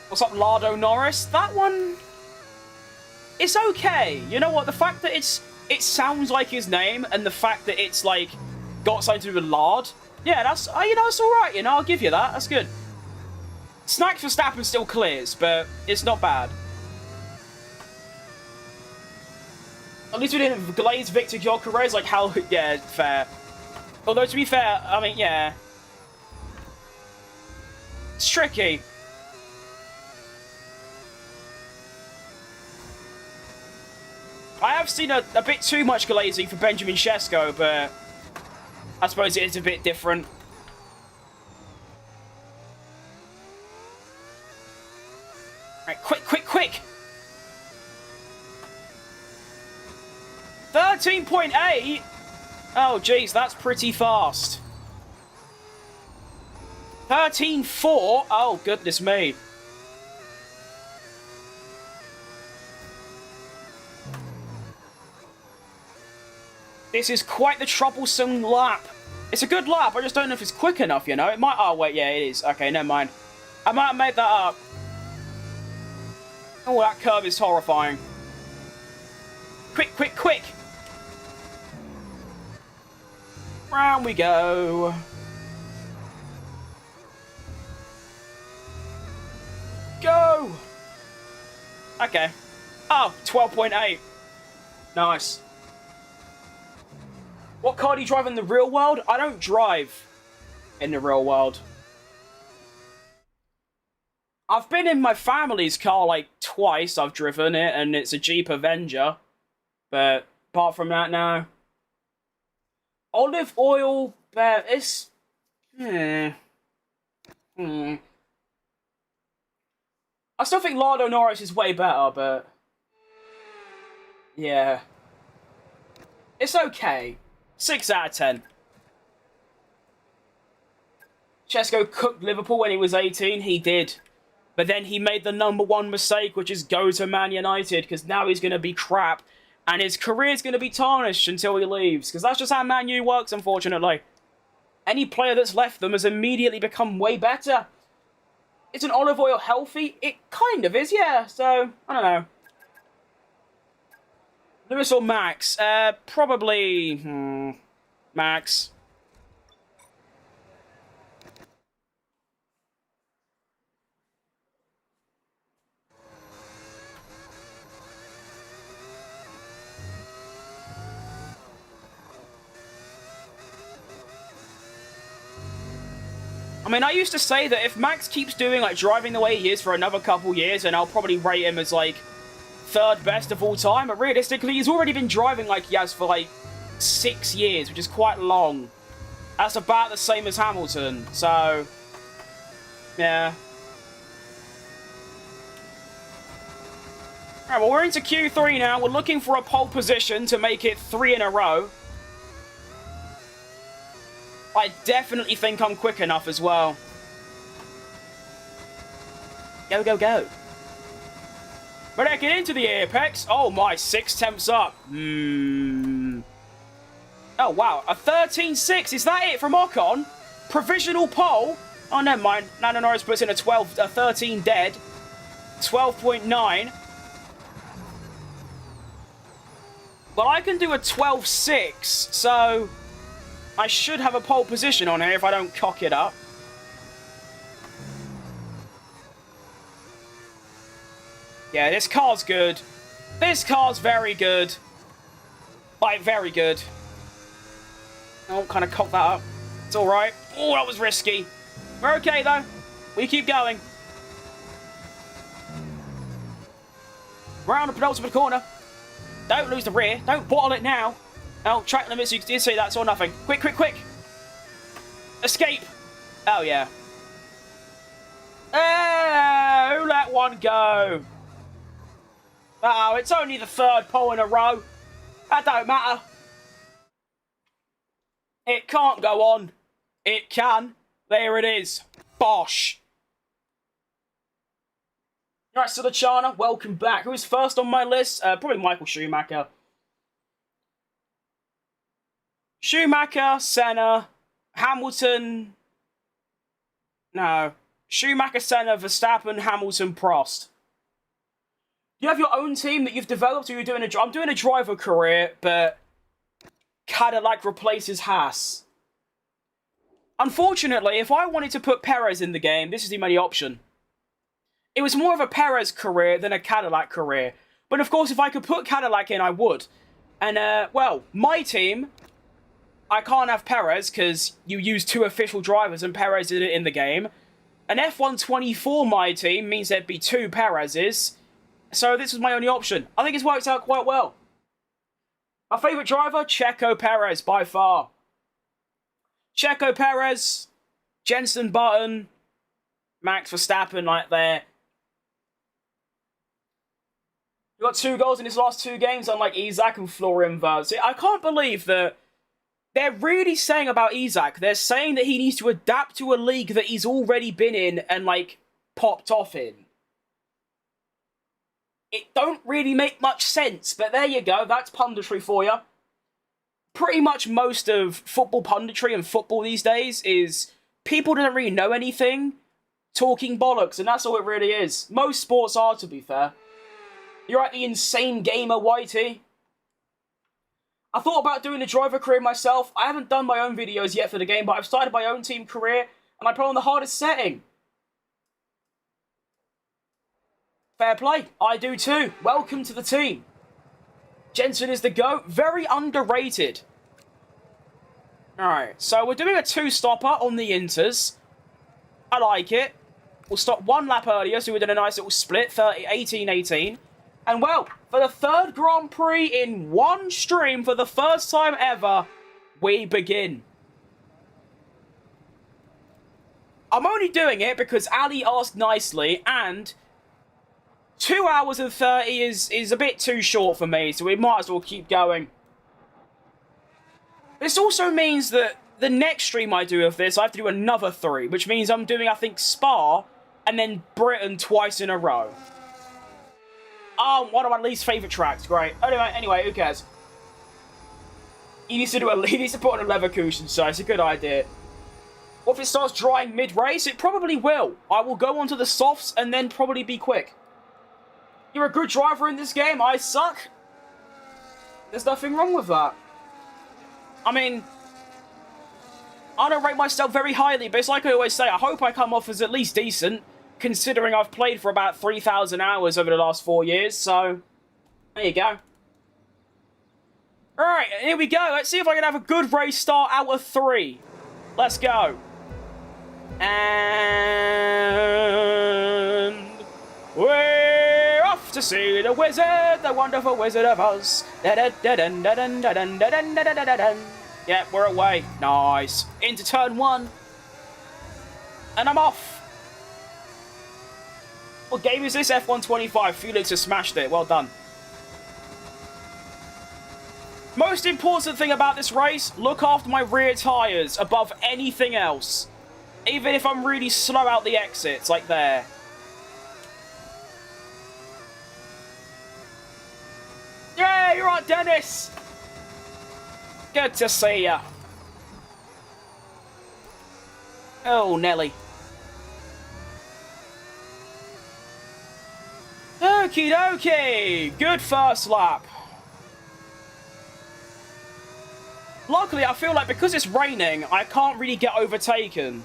What's up, Lardo Norris? That one... It's okay. You know what? The fact that it sounds like his name, and the fact that it's, like, got something to do with lard, yeah, that's, it's alright, I'll give you that. That's good. Snacks for Verstappen still clears, but it's not bad. At least we didn't glaze Victor Gyökeres, like how... Yeah, fair. Although, to be fair, I mean, yeah. It's tricky. I have seen a bit too much glazing for Benjamin CHECO, but I suppose it is a bit different. Right, quick! 13.8? Oh, jeez, that's pretty fast. 13.4? Oh, goodness me. This is quite the troublesome lap. It's a good lap, I just don't know if it's quick enough, It might... Oh, wait, yeah, it is. Okay, never mind. I might have made that up. Oh, that curve is horrifying. Quick! Round we go. Go! Okay. Oh, 12.8. Nice. What car do you drive in the real world? I don't drive in the real world. I've been in my family's car, like, twice. I've driven it, and it's a Jeep Avenger. But apart from that, no. Olive oil, it's... I still think Lando Norris is way better, but... Yeah. It's okay. 6 out of 10. CHECO cooked Liverpool when he was 18. He did. But then he made the #1 mistake, which is go to Man United, because now he's going to be crap. And his career's going to be tarnished until he leaves. Because that's just how Man U works, unfortunately. Any player that's left them has immediately become way better. Isn't olive oil healthy? It kind of is, yeah. So, I don't know. Lewis or Max? Probably... Max. I mean, I used to say that if Max keeps doing, like, driving the way he is for another couple years, then I'll probably rate him as, like, 3rd best of all time. But realistically, he's already been driving like he has for, like, 6 years, which is quite long. That's about the same as Hamilton, so... Yeah. Alright, well, we're into Q3 now. We're looking for a pole position to make it 3 in a row. I definitely think I'm quick enough as well. Go, go, go. But I get into the apex. Oh my, 6 temps up. Oh wow, a 13.6. Is that it from Ocon? Provisional pole. Oh, never mind. Lando Norris puts in a 13 dead. 12.9. Well, I can do a 12.6, so I should have a pole position on here if I don't cock it up. Yeah, this car's good. This car's very good. Like, very good. Oh, kind of cocked that up. It's alright. Oh, that was risky. We're okay, though. We keep going. Round the penultimate corner. Don't lose the rear. Don't bottle it now. Oh, track limits. You did say that's or nothing. Quick, quick, quick. Escape. Oh, yeah. Oh, let one go. Oh, it's only the third pole in a row. That don't matter. It can't go on. It can. There it is. Bosh. Right, so the Chana, welcome back. Who's first on my list? Probably Michael Schumacher. Schumacher, Senna, Hamilton. No. Schumacher, Senna, Verstappen, Hamilton, Prost. You have your own team that you've developed, or you're doing I'm doing a driver career, but Cadillac replaces Haas. Unfortunately, if I wanted to put Perez in the game, this is the only option. It was more of a Perez career than a Cadillac career. But of course, if I could put Cadillac in, I would. And, well, my team, I can't have Perez because you use 2 official drivers and Perez is in the game. An F124 my team means there'd be 2 Perezes. So this was my only option. I think it's worked out quite well. My favourite driver, Checo Perez, by far. Checo Perez, Jenson Button, Max Verstappen right there. He got 2 goals in his last 2 games, unlike Isaac and Florian Wirtz. I can't believe that they're really saying about Isaac. They're saying that he needs to adapt to a league that he's already been in and, like, popped off in. It don't really make much sense, but there you go. That's punditry for you. Pretty much most of football punditry and football these days is people don't really know anything, talking bollocks, and that's all it really is. Most sports are, to be fair. You're right, the insane gamer, Whitey. I thought about doing a driver career myself. I haven't done my own videos yet for the game, but I've started my own team career, and I put on the hardest setting. Fair play. I do too. Welcome to the team. Jensen is the GOAT. Very underrated. Alright, so we're doing a 2-stopper on the Inters. I like it. We'll stop 1 lap earlier, so we're doing a nice little split, 18-18. And well, for the 3rd Grand Prix in one stream for the first time ever, we begin. I'm only doing it because Ali asked nicely, and 2 hours and 30 is a bit too short for me, so we might as well keep going. This also means that the next stream I do of this, I have to do another 3, which means I'm doing, I think, Spa, and then Britain twice in a row. Oh, one of my least favourite tracks, great. Anyway, who cares? He needs to put on a Leverkusen, so it's a good idea. What if it starts drying mid-race? It probably will. I will go onto the softs and then probably be quick. You're a good driver in this game, I suck. There's nothing wrong with that. I mean, I don't rate myself very highly, but it's like I always say, I hope I come off as at least decent, considering I've played for about 3,000 hours over the last 4 years, so there you go. Alright, here we go. Let's see if I can have a good race start out of 3. Let's go. And we're off to see the wizard, the wonderful Wizard of Oz. Yeah, we're away. Nice. Into turn 1. And I'm off. What game is this? F125. Felix has smashed it. Well done. Most important thing about this race, look after my rear tyres above anything else. Even if I'm really slow out the exits, like there. Yeah, you're right, Dennis. Good to see ya. Oh, Nelly. Okie dokie! Good first lap. Luckily, I feel like because it's raining, I can't really get overtaken.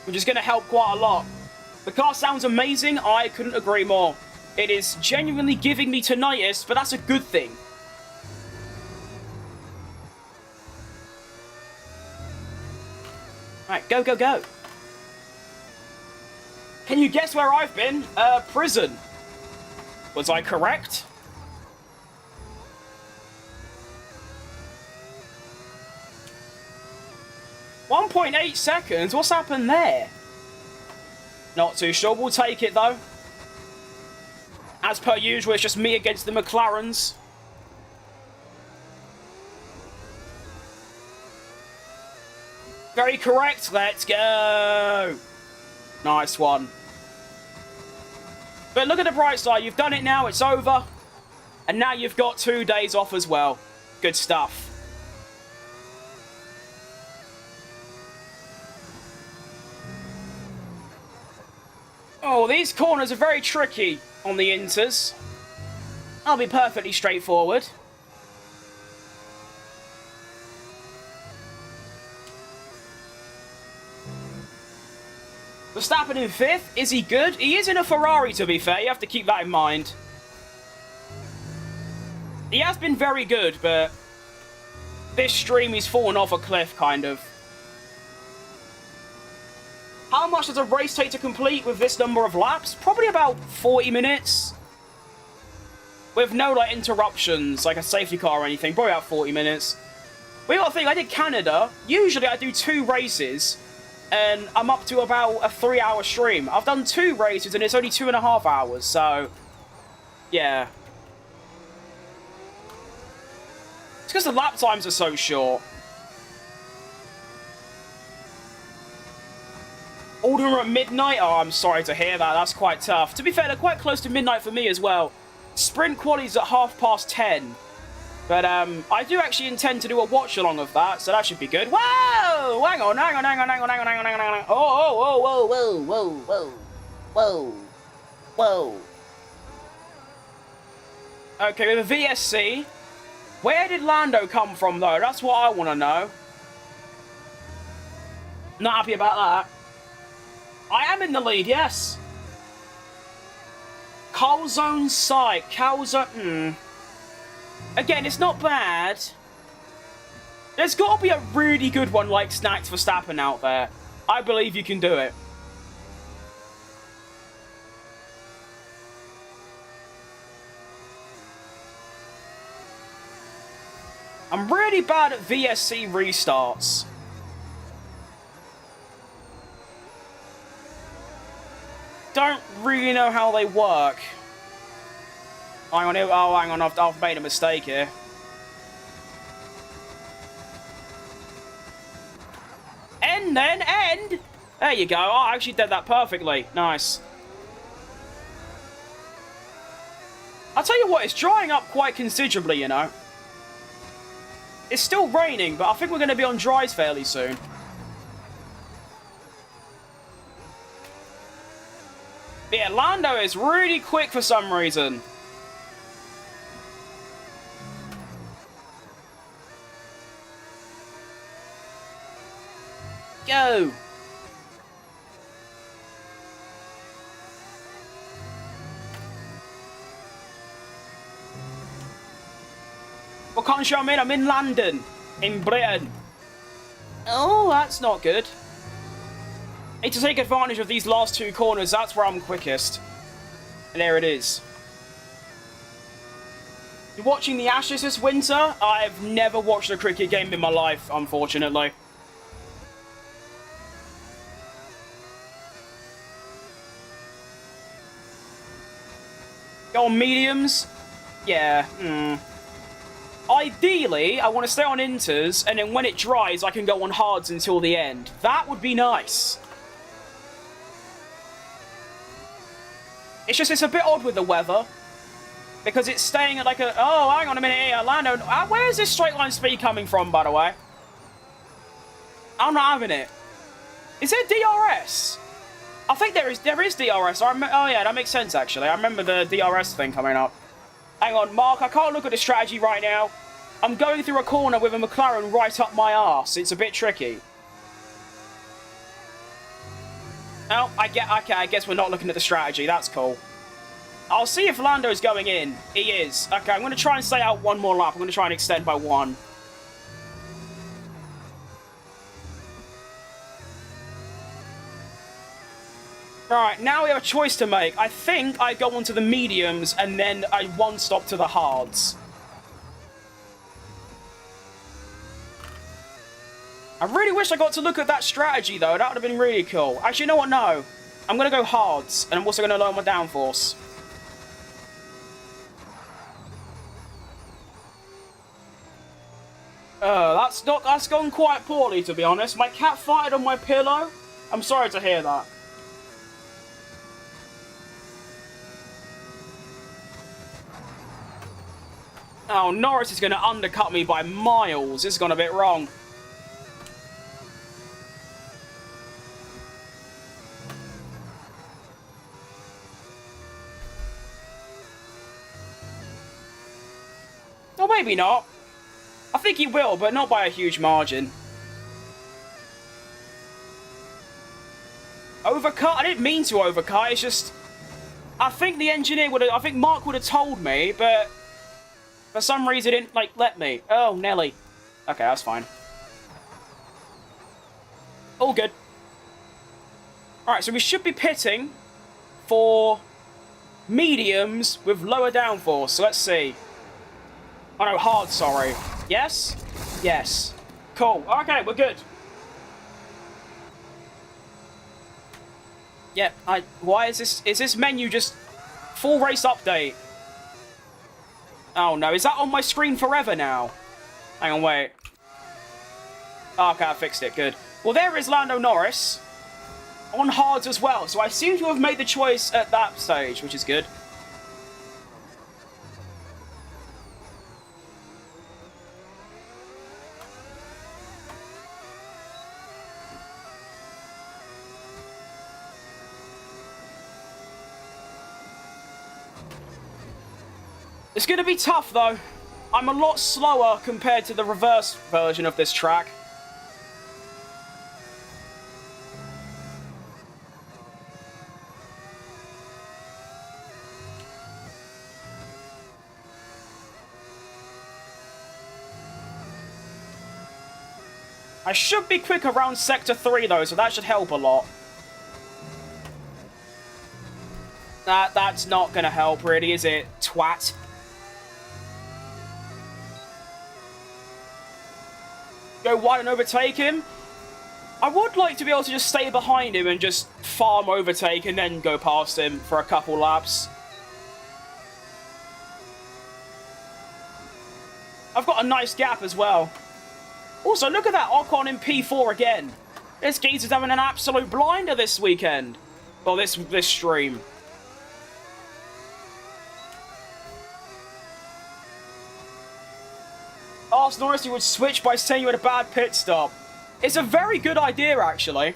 Which is going to help quite a lot. The car sounds amazing. I couldn't agree more. It is genuinely giving me tinnitus, but that's a good thing. Alright, go, go, go. Can you guess where I've been? Prison. Was I correct? .8 seconds? What's happened there? Not too sure. We'll take it, though. As per usual, it's just me against the McLarens. Very correct. Let's go. Nice one. But look at the bright side. You've done it now. It's over. And now you've got 2 days off as well. Good stuff. Oh, these corners are very tricky on the inters. I'll be perfectly straightforward. Verstappen in 5th. Is he good? He is in a Ferrari, to be fair. You have to keep that in mind. He has been very good, but this stream he's fallen off a cliff, kind of. How much does a race take to complete with this number of laps? Probably about 40 minutes. With no, like, interruptions, like a safety car or anything. Probably about 40 minutes. But you gotta think, I did Canada. Usually I do 2 races, and I'm up to about a 3-hour stream. I've done 2 races, and it's only 2.5 hours, so... yeah. It's because the lap times are so short. Alderman at midnight? Oh, I'm sorry to hear that. That's quite tough. To be fair, they're quite close to midnight for me as well. Sprint quali's at 10:30. But, I do actually intend to do a watch-along of that, so that should be good. Whoa! Hang on, hang on, hang on, hang on, hang on, hang on, hang on, hang on. Oh, whoa, whoa, whoa, whoa, whoa, whoa, whoa. Okay, with a VSC. Where did Lando come from, though? That's what I want to know. Not happy about that. I am in the lead, yes. Calzone site. Calzone... Again, it's not bad. There's got to be a really good one like Snacks Verstappen out there. I believe you can do it. I'm really bad at VSC restarts. Don't really know how they work. Hang on, oh, hang on, I've made a mistake here. End then, end! There you go, oh, I actually did that perfectly. Nice. I'll tell you what, it's drying up quite considerably, you know. It's still raining, but I think we're going to be on dries fairly soon. But yeah, Lando is really quick for some reason. Go! What country I'm in? I'm in London, in Britain. Oh, that's not good. Need to take advantage of these last 2 corners. That's where I'm quickest. And there it is. You're watching the Ashes this winter? I've never watched a cricket game in my life, unfortunately. Go on mediums? Yeah, Ideally, I want to stay on inters, and then when it dries, I can go on hards until the end. That would be nice. It's just, it's a bit odd with the weather. Because it's staying at like a... Oh, hang on a minute here, Lando. Where is this straight line speed coming from, by the way? I'm not having it. Is there DRS? I think there is DRS. Oh yeah, that makes sense actually. I remember the DRS thing coming up. Hang on, Mark, I can't look at the strategy right now. I'm going through a corner with a McLaren right up my arse. It's a bit tricky. Oh, okay, I guess we're not looking at the strategy. That's cool. I'll see if Lando's going in. He is. Okay, I'm going to try and stay out one more lap. I'm going to try and extend by one. Alright, now we have a choice to make. I think I go on to the mediums and then I one stop to the hards. I really wish I got to look at that strategy though. That would have been really cool. Actually, you know what? No. I'm going to go hards and I'm also going to lower my downforce. That's gone quite poorly, to be honest. My cat farted on my pillow. I'm sorry to hear that. Oh, Norris is going to undercut me by miles. This has gone a bit wrong. Or maybe not. I think he will, but not by a huge margin. Overcut? I didn't mean to overcut. It's just... I think the engineer would have... I think Mark would have told me, but... For some reason, he didn't, like, let me. Oh, Nelly. Okay, that's fine. All good. Alright, so we should be pitting for mediums with lower downforce. So let's see. Oh, no, hard, sorry. Yes? Yes. Cool. Okay, we're good. Yeah, why is this menu just full race update? Oh no, is that on my screen forever now? Hang on, wait. Oh, okay, I fixed it, good. Well, there is Lando Norris. On hards as well, so I seem to have made the choice at that stage, which is good. It's going to be tough, though. I'm a lot slower compared to the reverse version of this track. I should be quick around Sector 3, though, so that should help a lot. That's not going to help, really, is it, twat? Go wide and overtake him. I would like to be able to just stay behind him and just farm overtake and then go past him for a couple laps. I've got a nice gap as well. Also, look at that Ocon in P4 again. This geezer's having an absolute blinder this weekend. Well, this stream. Ask Norris he would switch by saying you had a bad pit stop. It's a very good idea, actually.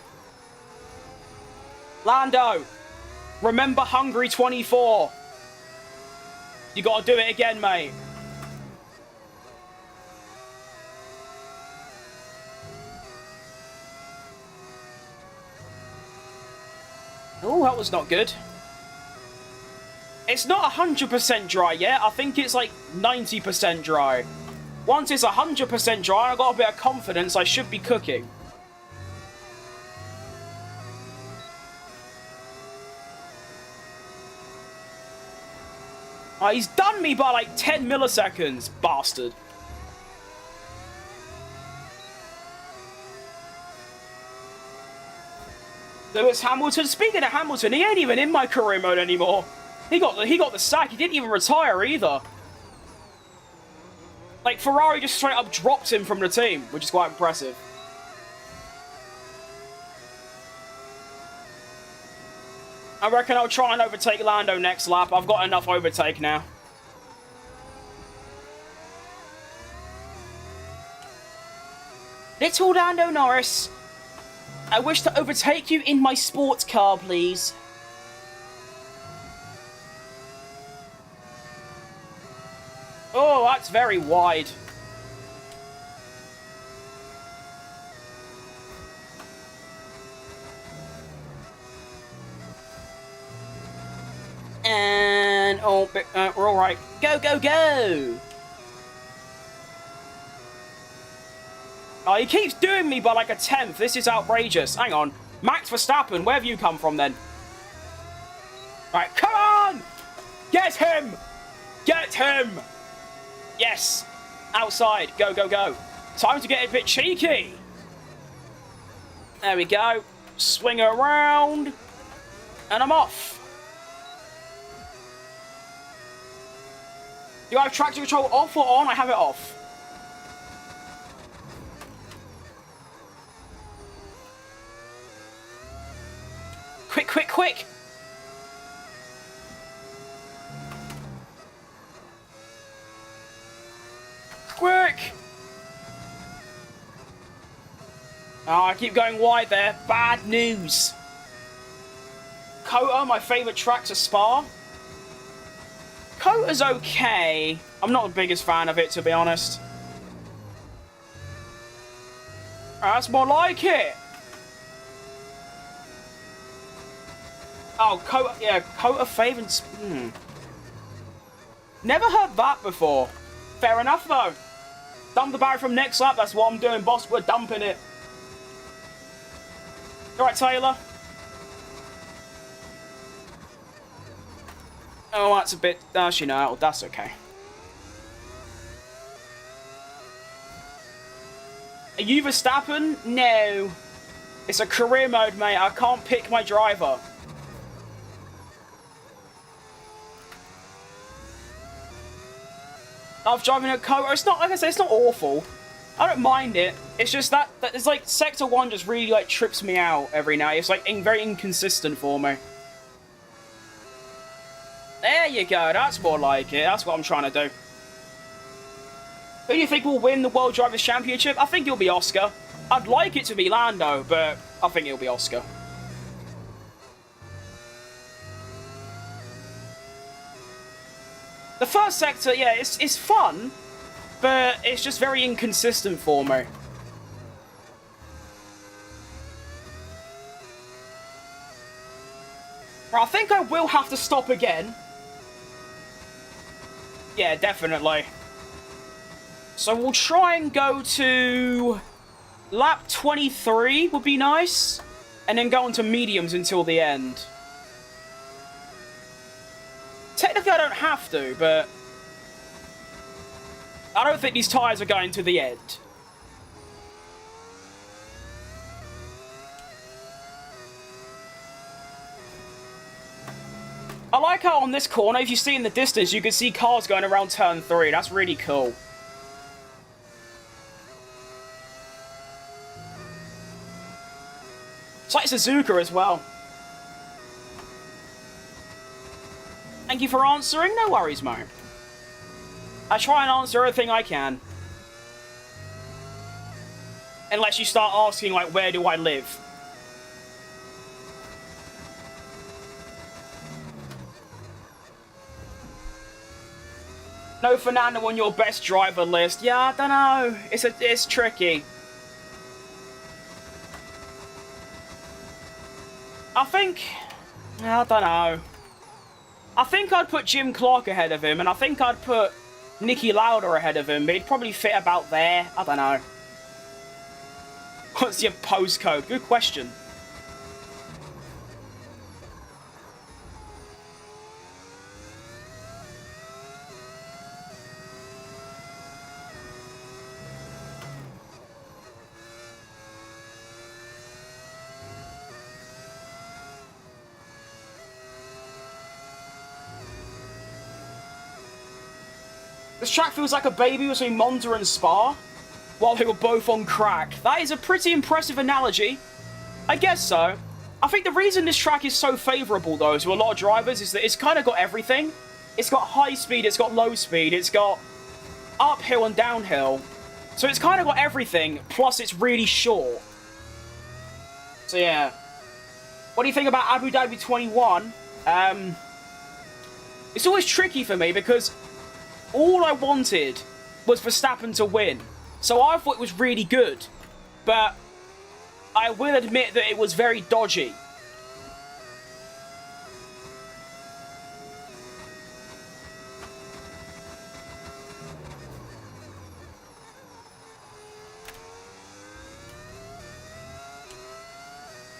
Lando, remember Hungary 24. You gotta do it again, mate. Oh, that was not good. It's not 100% dry yet. I think it's like 90% dry. Once it's 100% dry, I've got a bit of confidence I should be cooking. He's done me by like 10 milliseconds, bastard. Lewis Hamilton, speaking of Hamilton, he ain't even in my career mode anymore. He got the sack, he didn't even retire either. Like, Ferrari just straight up dropped him from the team, which is quite impressive. I reckon I'll try and overtake Lando next lap. I've got enough overtake now. Little Lando Norris. I wish to overtake you in my sports car, please. Oh, that's very wide. And, oh, we're all right. Go, go, go! Oh, he keeps doing me by like a tenth. This is outrageous. Hang on. Max Verstappen, where have you come from then? Alright, come on! Get him! Get him! Yes! Outside. Go, go, go. Time to get a bit cheeky. There we go. Swing around. And I'm off. Do I have traction control off or on? I have it off. Quick, quick, quick! Quick! Oh, I keep going wide there. Bad news. COTA, my favourite track's a Spa. COTA's okay. I'm not the biggest fan of it, to be honest. That's more like it. Oh, COTA, yeah, COTA favourites. Never heard that before. Fair enough, though. Dump the barrier from next lap, that's what I'm doing, boss. We're dumping it. Alright, Taylor. Oh, that's a bit... Actually, no, that's okay. Are you Verstappen? No. It's a career mode, mate. I can't pick my driver. Love driving a COTA. It's not, like I said, it's not awful. I don't mind it. It's just that it's like Sector 1 just really like trips me out every night. It's like very inconsistent for me. There you go. That's more like it. That's what I'm trying to do. Who do you think will win the World Drivers' Championship? I think it'll be Oscar. I'd like it to be Lando, but I think it'll be Oscar. The first sector, yeah, it's fun, but it's just very inconsistent for me. I think I will have to stop again. Yeah, definitely. So we'll try and go to lap 23 would be nice, and then go on to mediums until the end. Technically, I don't have to, but I don't think these tyres are going to the end. I like how on this corner, if you see in the distance, you can see cars going around turn 3. That's really cool. It's like Suzuka as well. Thank you for answering. No worries, Mo. I try and answer everything I can. Unless you start asking, like, where do I live? No Fernando on your best driver list. Yeah, I don't know. It's tricky. I don't know. I think I'd put Jim Clark ahead of him, and I think I'd put Niki Lauda ahead of him, but he'd probably fit about there. I don't know. What's your postcode? Good question. This track feels like a baby between Monza and Spa, while they were both on crack. That is a pretty impressive analogy. I guess so. I think the reason this track is so favourable, though, to a lot of drivers is that it's kind of got everything. It's got high speed, it's got low speed, it's got uphill and downhill. So it's kind of got everything, plus it's really short. So, yeah. What do you think about Abu Dhabi 21? It's always tricky for me because all I wanted was Verstappen to win. So I thought it was really good. But I will admit that it was very dodgy.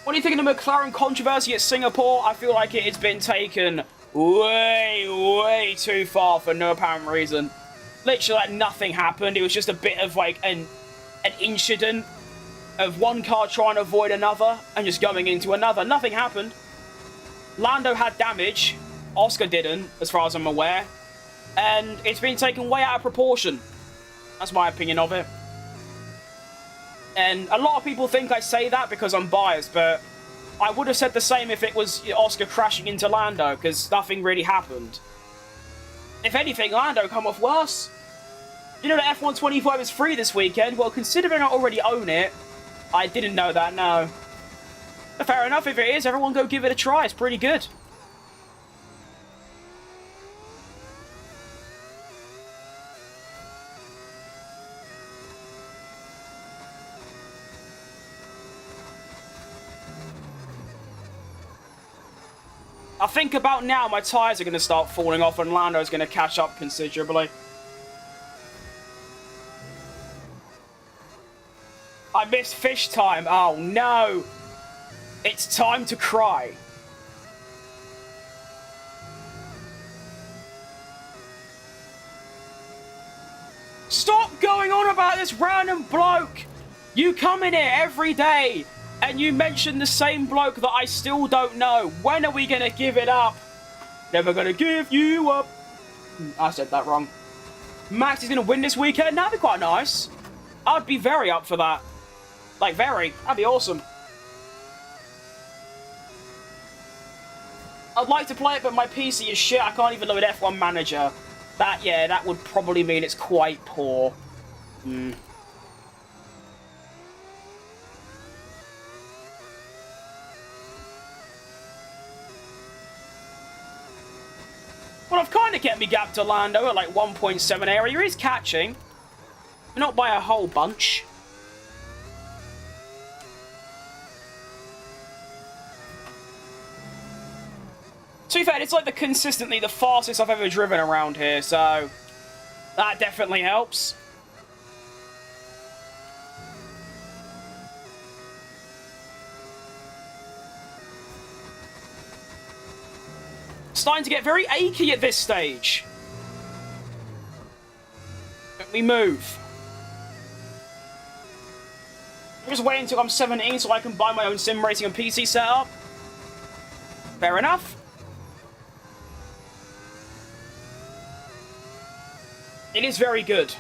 What do you think of the McLaren controversy at Singapore? I feel like it's been taken way too far for no apparent reason. Literally, like, nothing happened. It was just a bit of, like, an incident of one car trying to avoid another and just going into another. Nothing happened. Lando had damage. Oscar didn't, as far as I'm aware. And it's been taken way out of proportion. That's my opinion of it. And a lot of people think I say that because I'm biased, but I would have said the same if it was Oscar crashing into Lando, because nothing really happened. If anything, Lando come off worse. You know that F1 25 is free this weekend? Well, considering I already own it, I didn't know that, no. But fair enough, if it is, everyone go give it a try. It's pretty good. I think about now my tyres are going to start falling off and Lando's going to catch up considerably. I missed fish time. Oh no. It's time to cry. Stop going on about this random bloke. You come in here every day and you mention the same bloke that I still don't know. When are we going to give it up? Never going to give you up. I said that wrong. Max is going to win this weekend? That'd be quite nice. I'd be very up for that. Like, very. That'd be awesome. I'd like to play it, but my PC is shit. I can't even load F1 Manager. Yeah, that would probably mean it's quite poor. Well, I've kind of kept me gap to Lando at like 1.7 area. He is catching. But not by a whole bunch. To be fair, it's like consistently the fastest I've ever driven around here, so that definitely helps. Starting to get very achy at this stage. Let me move. I'm just waiting until I'm 17 so I can buy my own sim racing and PC setup. Fair enough. It is very good.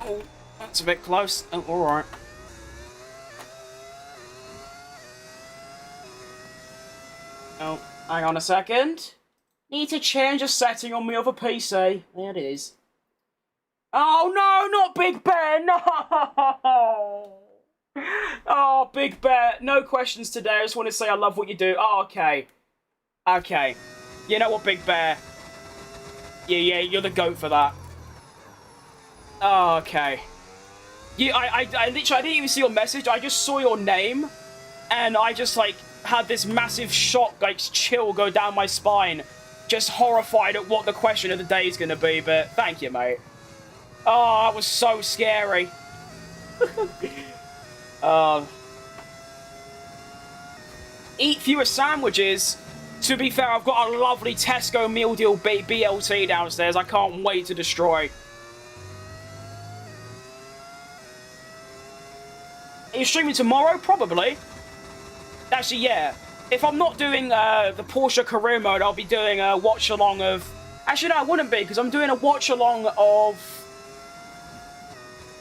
Oh, that's a bit close. Oh, alright. Oh, hang on a second. Need to change a setting on my other PC. There it is. Oh no, not Big Bear, no! Oh, Big Bear, no questions today. I just want to say I love what you do. Oh, okay. Okay. You know what, Big Bear? Yeah, you're the GOAT for that. Oh, okay. I literally, I didn't even see your message. I just saw your name, and I just, like, had this massive shock, like, chill go down my spine. Just horrified at what the question of the day is going to be, but thank you, mate. Oh, that was so scary. Eat fewer sandwiches. To be fair, I've got a lovely Tesco meal deal BLT downstairs. I can't wait to destroy. Are you streaming tomorrow? Probably. Actually, yeah. If I'm not doing the Porsche career mode, I'll be doing a watch along of... Actually, no, I wouldn't be, because I'm doing a watch along of...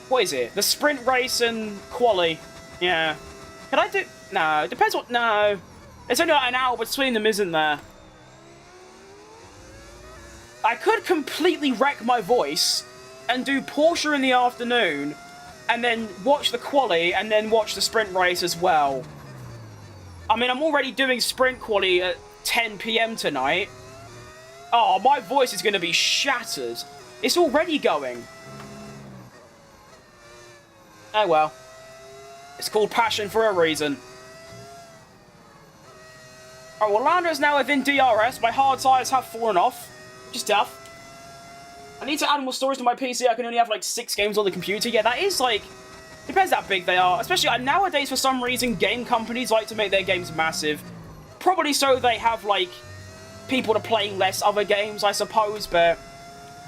What is it? The sprint race and quali. Yeah. Can I do... No, it depends what... No. There's only like an hour between them, isn't there? I could completely wreck my voice and do Porsche in the afternoon and then watch the quali and then watch the sprint race as well. I mean, I'm already doing sprint quali at 10 PM tonight. Oh, my voice is going to be shattered. It's already going. Oh well. It's called passion for a reason. Oh, Orlando is now within DRS. My hard tyres have fallen off, which is tough. I need to add more storage to my PC. I can only have like 6 games on the computer. Yeah, that is like... Depends how big they are. Especially nowadays, for some reason, game companies like to make their games massive. Probably so they have like people to playing less other games, I suppose. But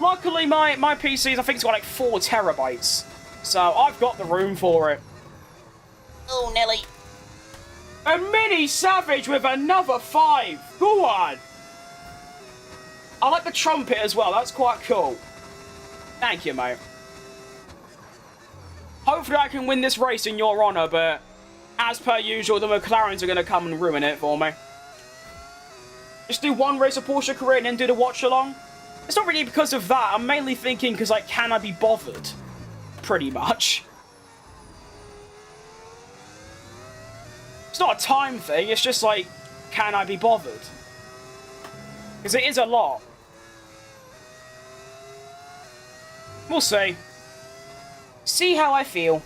luckily, my PC's, I think it's got like 4 terabytes. So I've got the room for it. Oh, Nelly. A mini Savage with another 5. Go on. I like the trumpet as well. That's quite cool. Thank you, mate. Hopefully I can win this race in your honour, but as per usual, the McLarens are going to come and ruin it for me. Just do one race of Porsche career and then do the watch-along. It's not really because of that. I'm mainly thinking because, like, can I be bothered? Pretty much. It's not a time thing. It's just, like, can I be bothered? Because it is a lot. We'll see. See how I feel.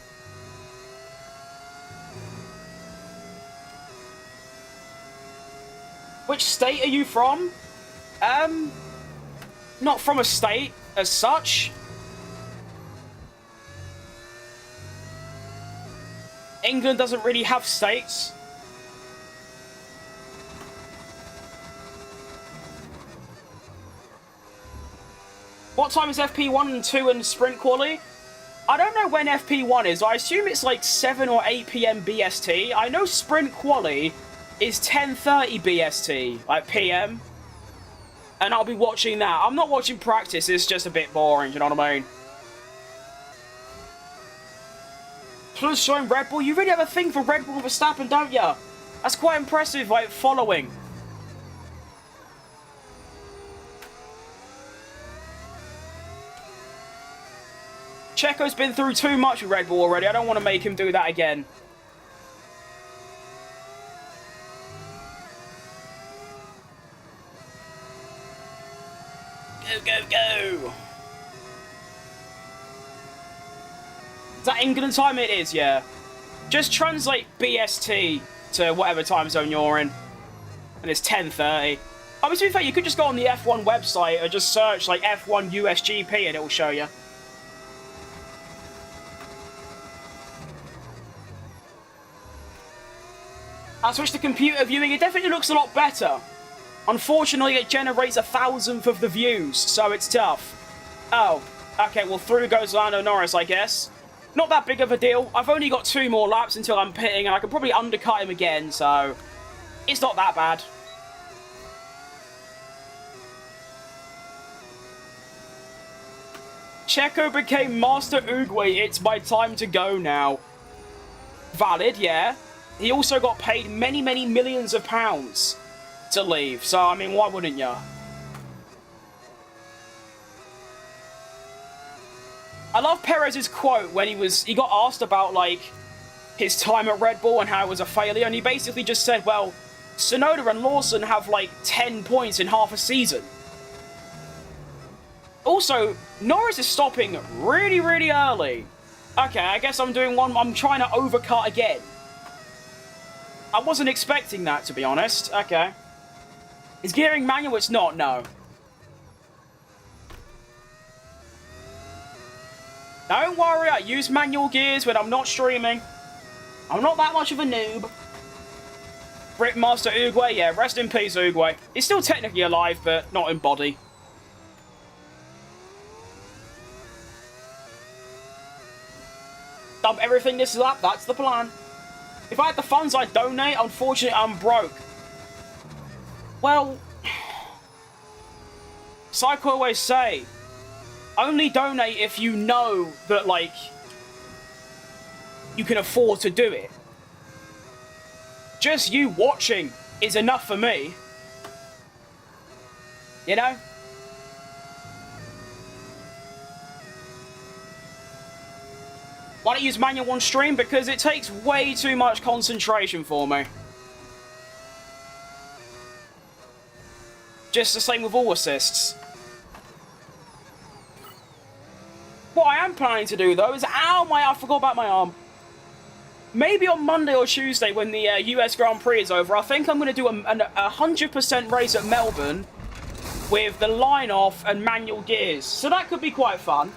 Which state are you from? Not from a state as such. England doesn't really have states. What time is FP1 and 2 and sprint quali? I don't know when FP1 is. I assume it's like 7 or 8 PM BST. I know sprint quali is 10:30 BST, like PM. And I'll be watching that. I'm not watching practice. It's just a bit boring, you know what I mean? Plus showing Red Bull. You really have a thing for Red Bull and Verstappen, don't ya? That's quite impressive, like, following. Checo's been through too much with Red Bull already. I don't want to make him do that again. Go, go, go! Is that England time? It is, yeah. Just translate BST to whatever time zone you're in. And it's 10:30. I mean, to be fair, you could just go on the F1 website and just search, like, F1 USGP and it will show you. I switched to computer viewing. It definitely looks a lot better. Unfortunately, it generates 1,000th of the views, so it's tough. Oh, okay, well, through goes Lando Norris, I guess. Not that big of a deal. I've only got 2 more laps until I'm pitting, and I can probably undercut him again, so it's not that bad. Checo became Master Oogway. It's my time to go now. Valid, yeah. He also got paid many, many millions of pounds to leave. So, I mean, why wouldn't you? I love Perez's quote when he got asked about, like, his time at Red Bull and how it was a failure. And he basically just said, well, Tsunoda and Lawson have, like, 10 points in half a season. Also, Norris is stopping really, really early. Okay, I guess I'm trying to overcut again. I wasn't expecting that, to be honest. Okay. Is gearing manual? It's not, no. Don't worry, I use manual gears when I'm not streaming. I'm not that much of a noob. Rip Master Oogway, yeah, rest in peace, Oogway. He's still technically alive, but not in body. Dump everything this lap, that's the plan. If I had the funds I'd donate, unfortunately I'm broke. Well, Psycho always say, only donate if you know that, like, you can afford to do it. Just you watching is enough for me. You know? Why don't you use manual on stream? Because it takes way too much concentration for me. Just the same with all assists. What I am planning to do, though, is... Ow, I forgot about my arm. Maybe on Monday or Tuesday, when the US Grand Prix is over, I think I'm going to do a 100% race at Melbourne with the line off and manual gears. So that could be quite fun.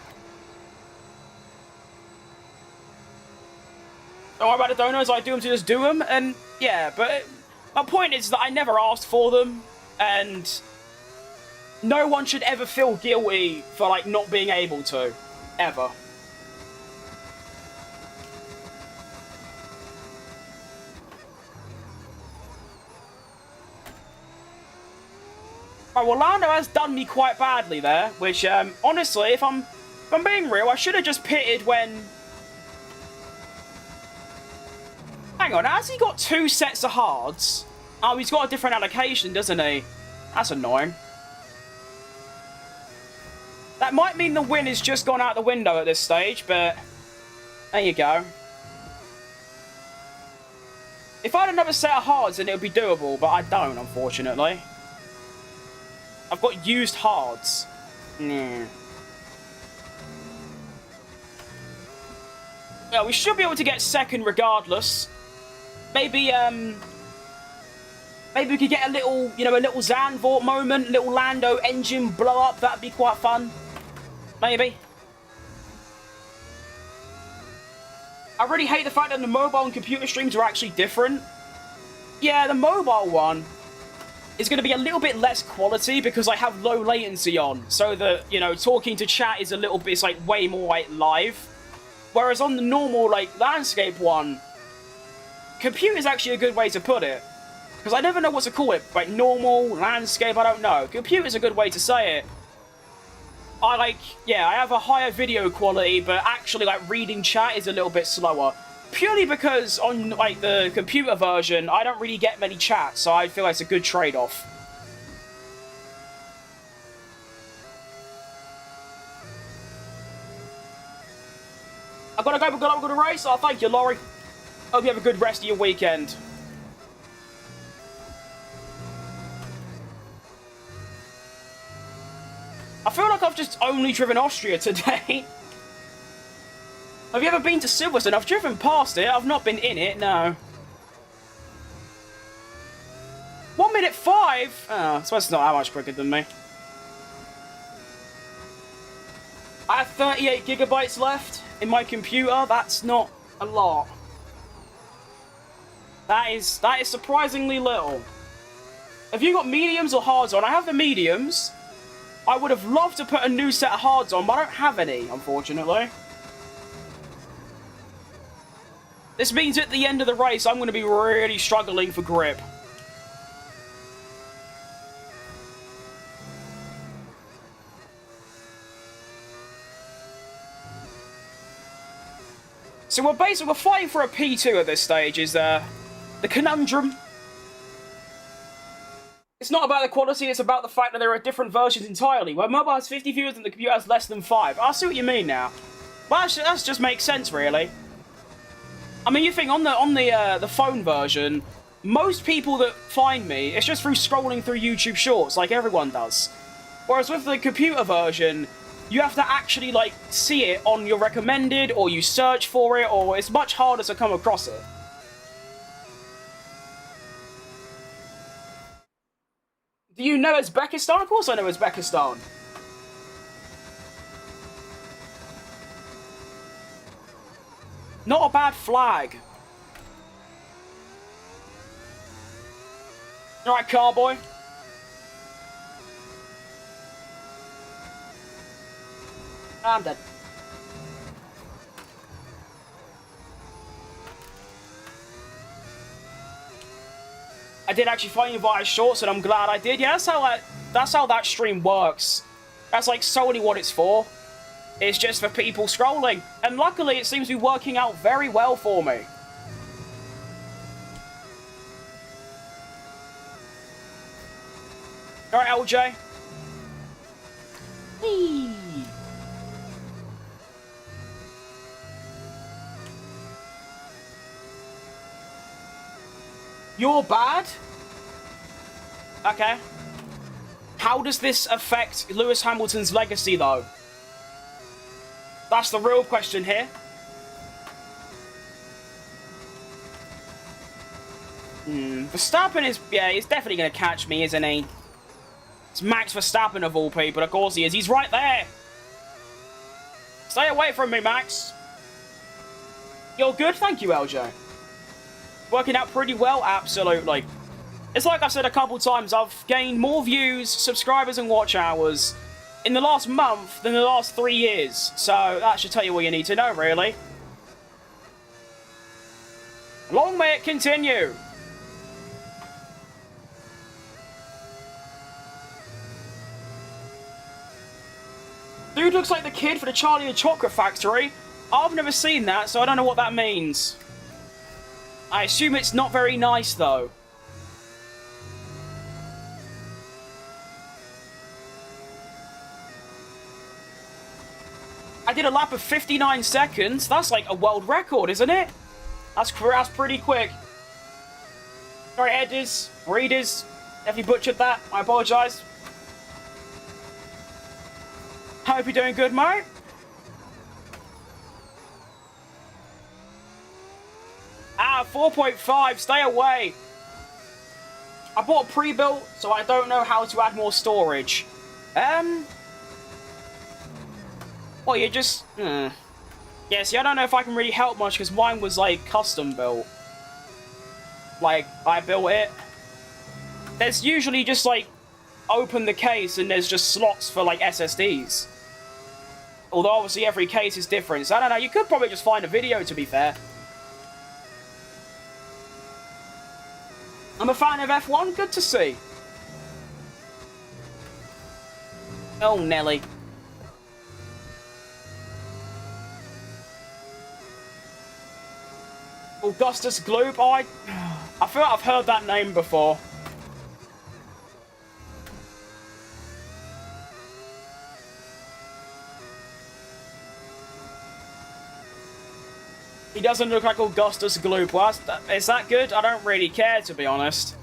Don't worry about the donuts, I do them to just do them, and yeah, but my point is that I never asked for them, and no one should ever feel guilty for, like, not being able to. Ever. Right, well, Lando has done me quite badly there, which, honestly, if I'm being real, I should have just pitted when... Hang on, has he got 2 sets of hards? Oh, he's got a different allocation, doesn't he? That's annoying. That might mean the win has just gone out the window at this stage, but there you go. If I had another set of hards, then it would be doable, but I don't, unfortunately. I've got used hards. Nah. Well, we should be able to get second regardless. Maybe, maybe we could get a little, you know, a little Zandvoort moment, little Lando engine blow up. That'd be quite fun. Maybe. I really hate the fact that the mobile and computer streams are actually different. Yeah, the mobile one is going to be a little bit less quality because I have low latency on. So that, you know, talking to chat is a little bit, it's like way more like live. Whereas on the normal, like, landscape one, computer is actually a good way to put it. Because I never know what to call it. Like, normal, landscape, I don't know. Computer's a good way to say it. I have a higher video quality, but actually, like, reading chat is a little bit slower. Purely because on, like, the computer version, I don't really get many chats, so I feel like it's a good trade-off. I've got to go, but I've got to race. Oh, thank you, Laurie. Hope you have a good rest of your weekend. I feel like I've just only driven Austria today. Have you ever been to Silverstone? I've driven past it. I've not been in it, no. 1 minute 5? Oh, so it's not that much quicker than me. I have 38 gigabytes left in my computer. That's not a lot. That is surprisingly little. Have you got mediums or hards on? I have the mediums. I would have loved to put a new set of hards on, but I don't have any, unfortunately. This means at the end of the race, I'm going to be really struggling for grip. So we're fighting for a P2 at this stage, is the conundrum. It's not about the quality, it's about the fact that there are different versions entirely. Where mobile has 50 viewers and the computer has less than 5. I see what you mean now. Well, that just makes sense, really. I mean, you think on the phone version, most people that find me, it's just through scrolling through YouTube Shorts, like everyone does. Whereas with the computer version, you have to actually, like, see it on your recommended, or you search for it, or it's much harder to come across it. Do you know Uzbekistan? Of course I know Uzbekistan. Not a bad flag. Alright, carboy. I'm dead. I did actually find you via shorts, and I'm glad I did. Yeah, that's how that stream works. That's like solely what it's for. It's just for people scrolling. And luckily, it seems to be working out very well for me. Alright, LJ. Whee! You're bad? Okay. How does this affect Lewis Hamilton's legacy, though? That's the real question here. Verstappen is... Yeah, he's definitely going to catch me, isn't he? It's Max Verstappen of all people. Of course he is. He's right there. Stay away from me, Max. You're good? Thank you, LJ. Working out pretty well? Absolutely. It's like I've said a couple times, I've gained more views, subscribers, and watch hours in the last month than the last 3 years. So that should tell you what you need to know, really. Long may it continue. Dude looks like the kid for the Charlie and Chocolate Factory. I've never seen that, so I don't know what that means. I assume it's not very nice, though. I did a lap of 59 seconds. That's like a world record, isn't it? That's pretty quick. Sorry, editors, readers, if you butchered that, I apologise. Hope you're doing good, mate. Ah, 4.5, stay away. I bought a pre-built, so I don't know how to add more storage. Well, you just... Yeah, see, I don't know if I can really help much, because mine was, like, custom built. Like, I built it. There's usually just, like, open the case, and there's just slots for, like, SSDs. Although, obviously, every case is different. So, I don't know, you could probably just find a video, to be fair. I'm a fan of F1, good to see. Oh, Nelly. Augustus Gloop, I feel like I've heard that name before. He doesn't look like Augustus Gloop. Well, is that good? I don't really care, to be honest.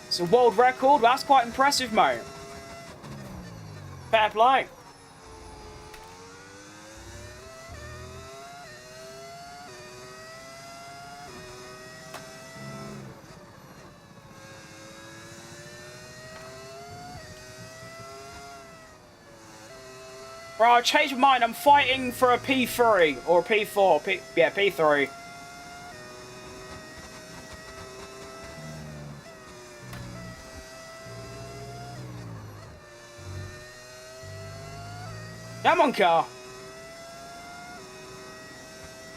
It's a world record. That's quite impressive, mate. Fair play. Bro, I changed my mind. I'm fighting for a P3 or a P4. Yeah, P3. Come on, car.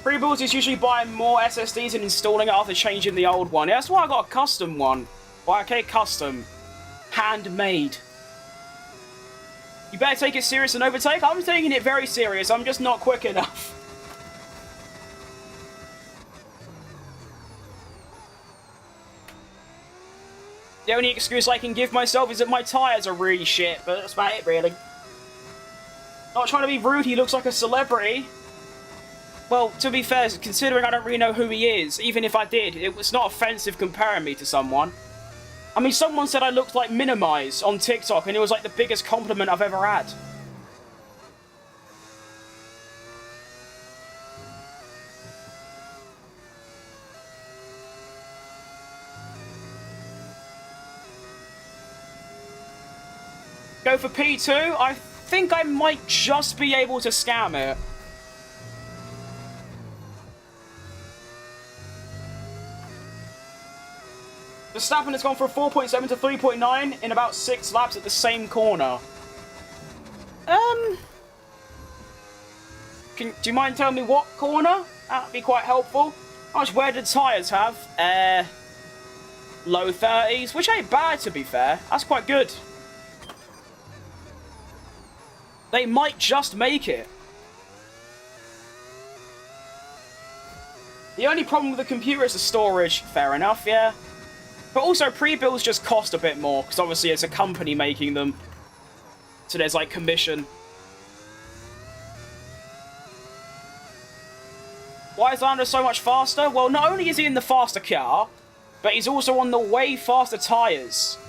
Pre-builds is usually buying more SSDs and installing it after changing the old one. Yeah, that's why I got a custom one. Well, okay, custom. Handmade. You better take it serious and overtake. I'm taking it very serious. I'm just not quick enough. The only excuse I can give myself is that my tyres are really shit, but that's about it, really. Not trying to be rude, he looks like a celebrity. Well, to be fair, considering I don't really know who he is, even if I did, it was not offensive comparing me to someone. I mean, someone said I looked like Minimize on TikTok, and it was like the biggest compliment I've ever had. Go for P2? I think I might just be able to scam it. Verstappen has gone from 4.7 to 3.9 in about 6 laps at the same corner. Do you mind telling me what corner? That'd be quite helpful. How much wear did tyres have? Low 30s, which ain't bad, to be fair. That's quite good. They might just make it. The only problem with the computer is the storage. Fair enough, yeah. But also, pre-builds just cost a bit more, because obviously it's a company making them. So there's, like, commission. Why is Lando so much faster? Well, not only is he in the faster car, but he's also on the way faster tyres.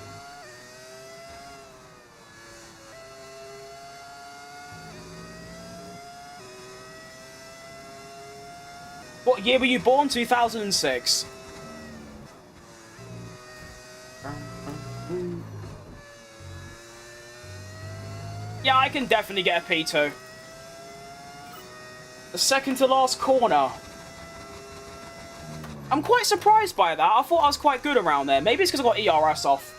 What year were you born? 2006. Yeah, I can definitely get a P2. The second to last corner. I'm quite surprised by that. I thought I was quite good around there. Maybe it's because I got ERS off.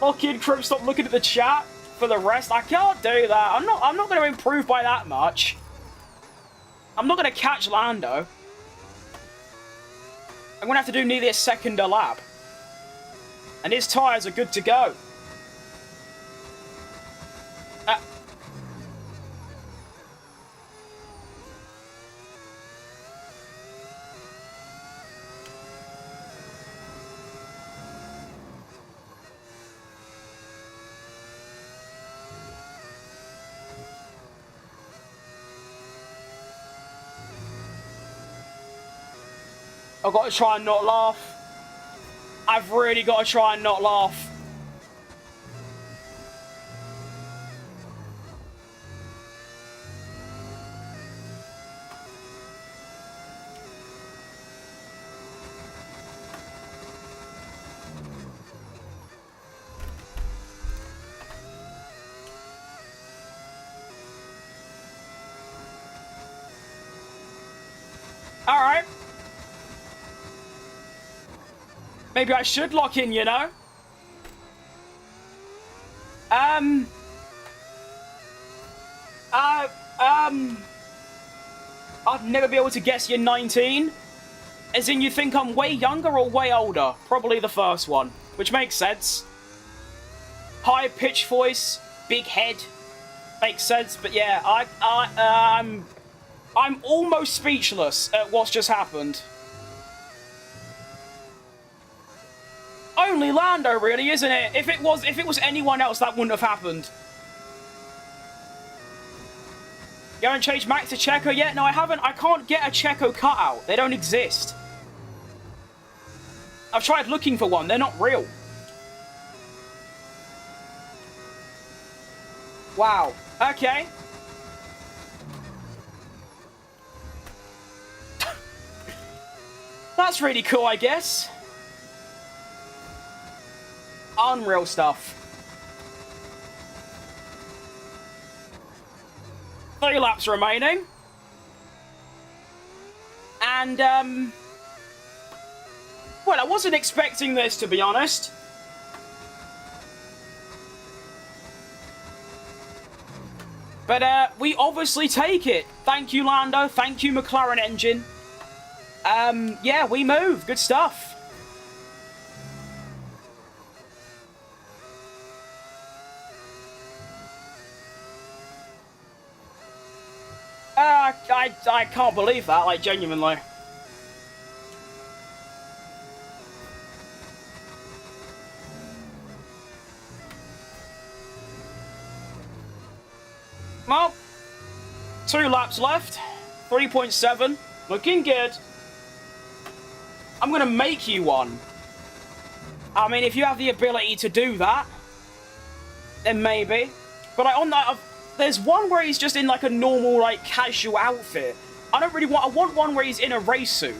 Oh, Kid Crib, stop looking at the chat. For the rest, I can't do that. I'm not going to improve by that much. I'm not going to catch Lando. I'm going to have to do nearly a second a lap. And his tyres are good to go. I've got to try and not laugh. I've really got to try and not laugh. All right. Maybe I should lock in, you know? I'd never be able to guess you're 19. As in, you think I'm way younger or way older? Probably the first one, which makes sense. High pitched voice, big head, makes sense. But yeah, I'm almost speechless at what's just happened. Only Lando, really, isn't it? If it was anyone else, that wouldn't have happened. You haven't changed Max to CHECO yet? No, I haven't. I can't get a CHECO cutout. They don't exist. I've tried looking for one. They're not real. Wow. Okay. That's really cool, I guess. Unreal stuff. 3 laps remaining. And, well, I wasn't expecting this, to be honest. But, we obviously take it. Thank you, Lando. Thank you, McLaren engine. Yeah, we move. Good stuff. I can't believe that, like, genuinely. Well, 2 laps left. 3.7. Looking good. I'm going to make you one. I mean, if you have the ability to do that, then maybe. But on that, there's one where he's just in, like, a normal, like, casual outfit. I don't really want... I want one where he's in a race suit.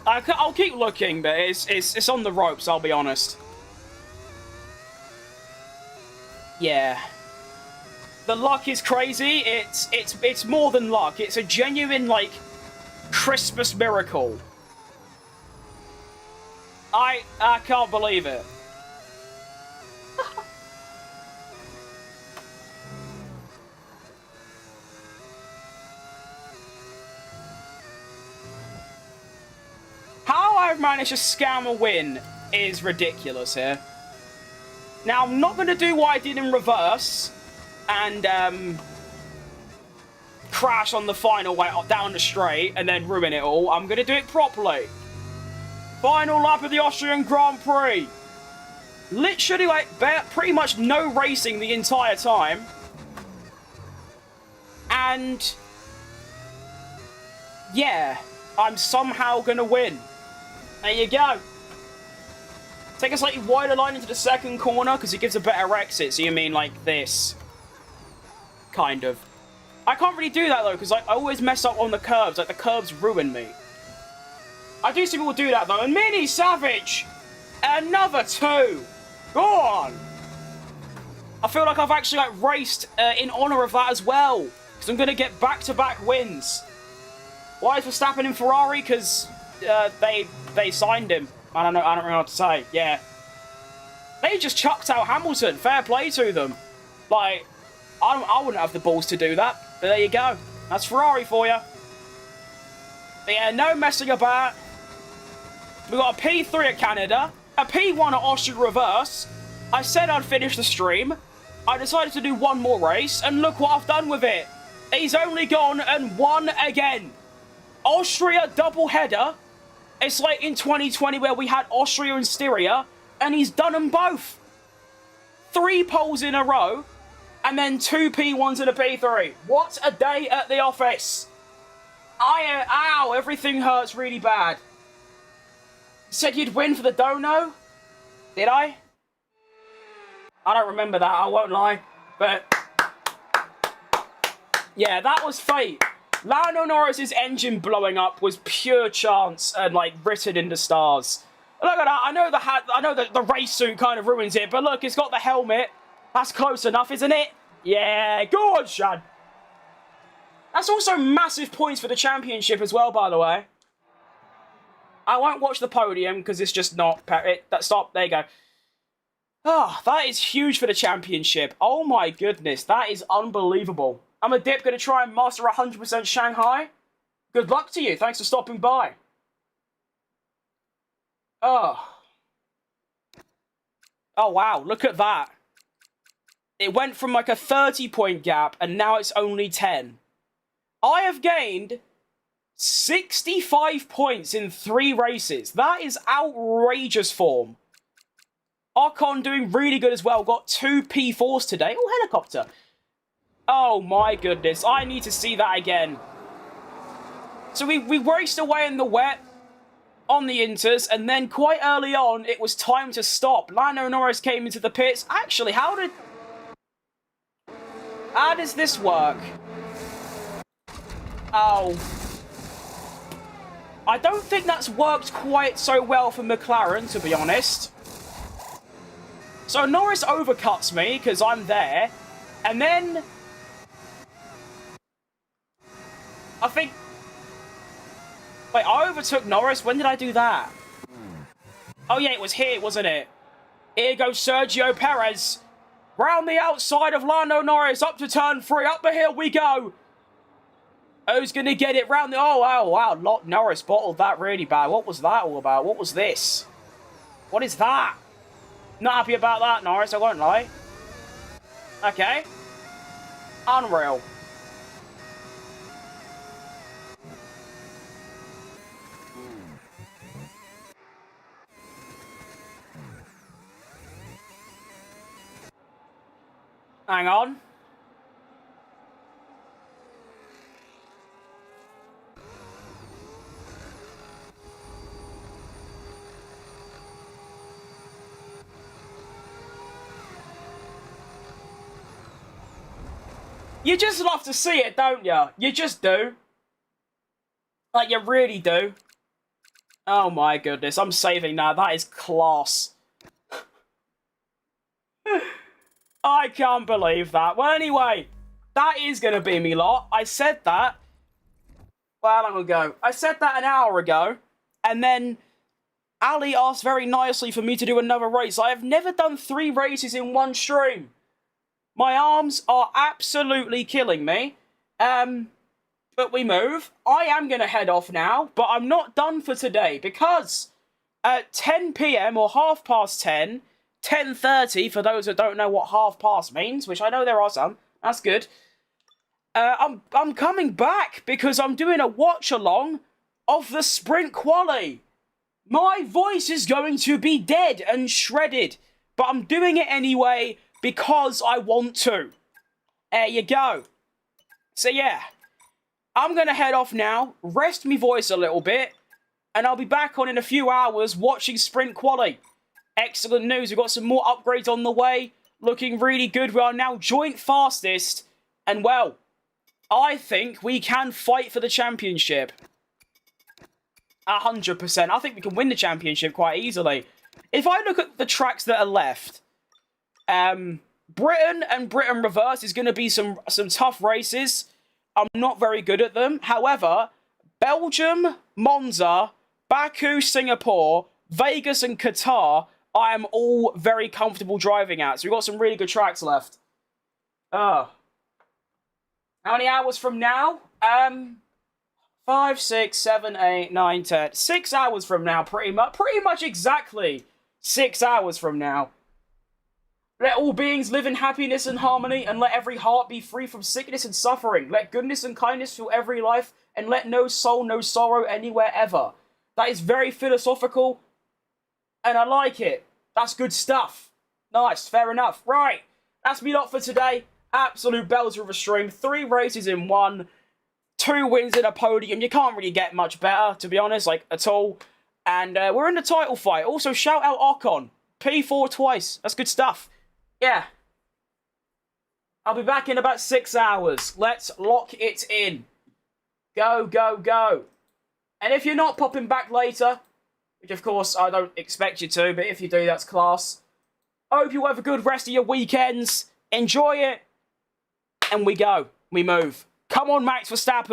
I'll keep looking, but it's on the ropes, I'll be honest. Yeah. The luck is crazy. It's more than luck. It's a genuine, like, Christmas miracle. I can't believe it. How I've managed to scam a win is ridiculous here. Now, I'm not going to do what I did in reverse and crash on the final way down the straight and then ruin it all. I'm going to do it properly. Final lap of the Austrian Grand Prix. Literally, like, pretty much no racing the entire time. And... yeah, I'm somehow gonna win. There you go. Take a slightly wider line into the second corner, because it gives a better exit. So you mean like this. Kind of. I can't really do that, though, because like, I always mess up on the curves. Like, the curves ruin me. I do see people do that, though. And Mini Savage! Another 2! Go on! I feel like I've actually like raced in honour of that as well. Because I'm going to get back-to-back wins. Why is Verstappen in Ferrari? Because they signed him. I don't know what to say. Yeah. They just chucked out Hamilton. Fair play to them. Like, I wouldn't have the balls to do that. But there you go. That's Ferrari for you. But yeah, no messing about. We got a P3 at Canada, a P1 at Austria Reverse. I said I'd finish the stream. I decided to do one more race, and look what I've done with it. He's only gone and won again. Austria double header. It's like in 2020 where we had Austria and Styria, and he's done them both. 3 poles in a row, and then 2 P1s and a P3. What a day at the office. Ow, everything hurts really bad. Said you'd win for the dono? Did I? I don't remember that, I won't lie. But yeah, that was fate. Lando Norris's engine blowing up was pure chance and like written in the stars. Look at that, I know that the race suit kind of ruins it, but look, it's got the helmet. That's close enough, isn't it? Yeah, go on, Sean. That's also massive points for the championship as well, by the way. I won't watch the podium because it's just not... Stop, there you go. Oh, that is huge for the championship. Oh my goodness, that is unbelievable. I'm a dip, going to try and master 100% Shanghai. Good luck to you, thanks for stopping by. Oh. Oh wow, look at that. It went from like a 30-point gap and now it's only 10. I have gained 65 points in 3 races. That is outrageous form. Ocon doing really good as well. Got 2 P4s today. Oh, helicopter. Oh my goodness. I need to see that again. So we raced away in the wet on the inters, and then quite early on, it was time to stop. Lando Norris came into the pits. Actually, how does this work? Oh. I don't think that's worked quite so well for McLaren, to be honest. So Norris overcuts me, because I'm there. And then... I think... Wait, I overtook Norris? When did I do that? Oh yeah, it was here, wasn't it? Here goes Sergio Perez. Round the outside of Lando Norris, up to turn 3, up the hill we go. Who's going to get it round the... Oh, wow. Norris bottled that really bad. What was that all about? What was this? What is that? Not happy about that, Norris, I won't lie. Okay. Unreal. Hang on. You just love to see it, don't you? You just do. Like, you really do. Oh my goodness, I'm saving now. That is class. I can't believe that. Well, anyway, that is going to be me lot. I said that. Well, how long ago? I said that an hour ago. And then Ali asked very nicely for me to do another race. I have never done 3 races in one stream. My arms are absolutely killing me. But we move. I am going to head off now, but I'm not done for today because at 10 PM or 10:30, 10:30 for those that don't know what half past means, which I know there are some. That's good. I'm coming back because I'm doing a watch along of the sprint quali. my voice is going to be dead and shredded. But I'm doing it anyway because I want to. There you go. So yeah, I'm going to head off now, rest my voice a little bit, and I'll be back on in a few hours watching Sprint Quali. Excellent news, we've got some more upgrades on the way, looking really good. We are now joint fastest, and well, I think we can fight for the championship. 100%. I think we can win the championship quite easily. If I look at the tracks that are left, Britain and Britain Reverse is going to be some tough races. I'm not very good at them. However, Belgium, Monza, Baku, Singapore, Vegas and Qatar, I am all very comfortable driving at. So we've got some really good tracks left. How many hours from now? 5, 6, 7, 8, 9, 10. 6 hours from now, pretty much exactly 6 hours from now. Let all beings live in happiness and harmony, and let every heart be free from sickness and suffering. Let goodness and kindness fill every life, and let no soul know sorrow anywhere ever. That is very philosophical, and I like it. That's good stuff. Nice, fair enough. Right, that's me lot for today. Absolute belter of a stream. 3 races in 1. 2 wins in a podium. You can't really get much better, to be honest, like, at all. And we're in the title fight. Also, shout out Ocon. P4 twice. That's good stuff. Yeah. I'll be back in about 6 hours. Let's lock it in. Go, go, go. And if you're not popping back later, which of course I don't expect you to, but if you do, that's class. I hope you have a good rest of your weekends. Enjoy it. And we go. We move. Come on, Max Verstappen.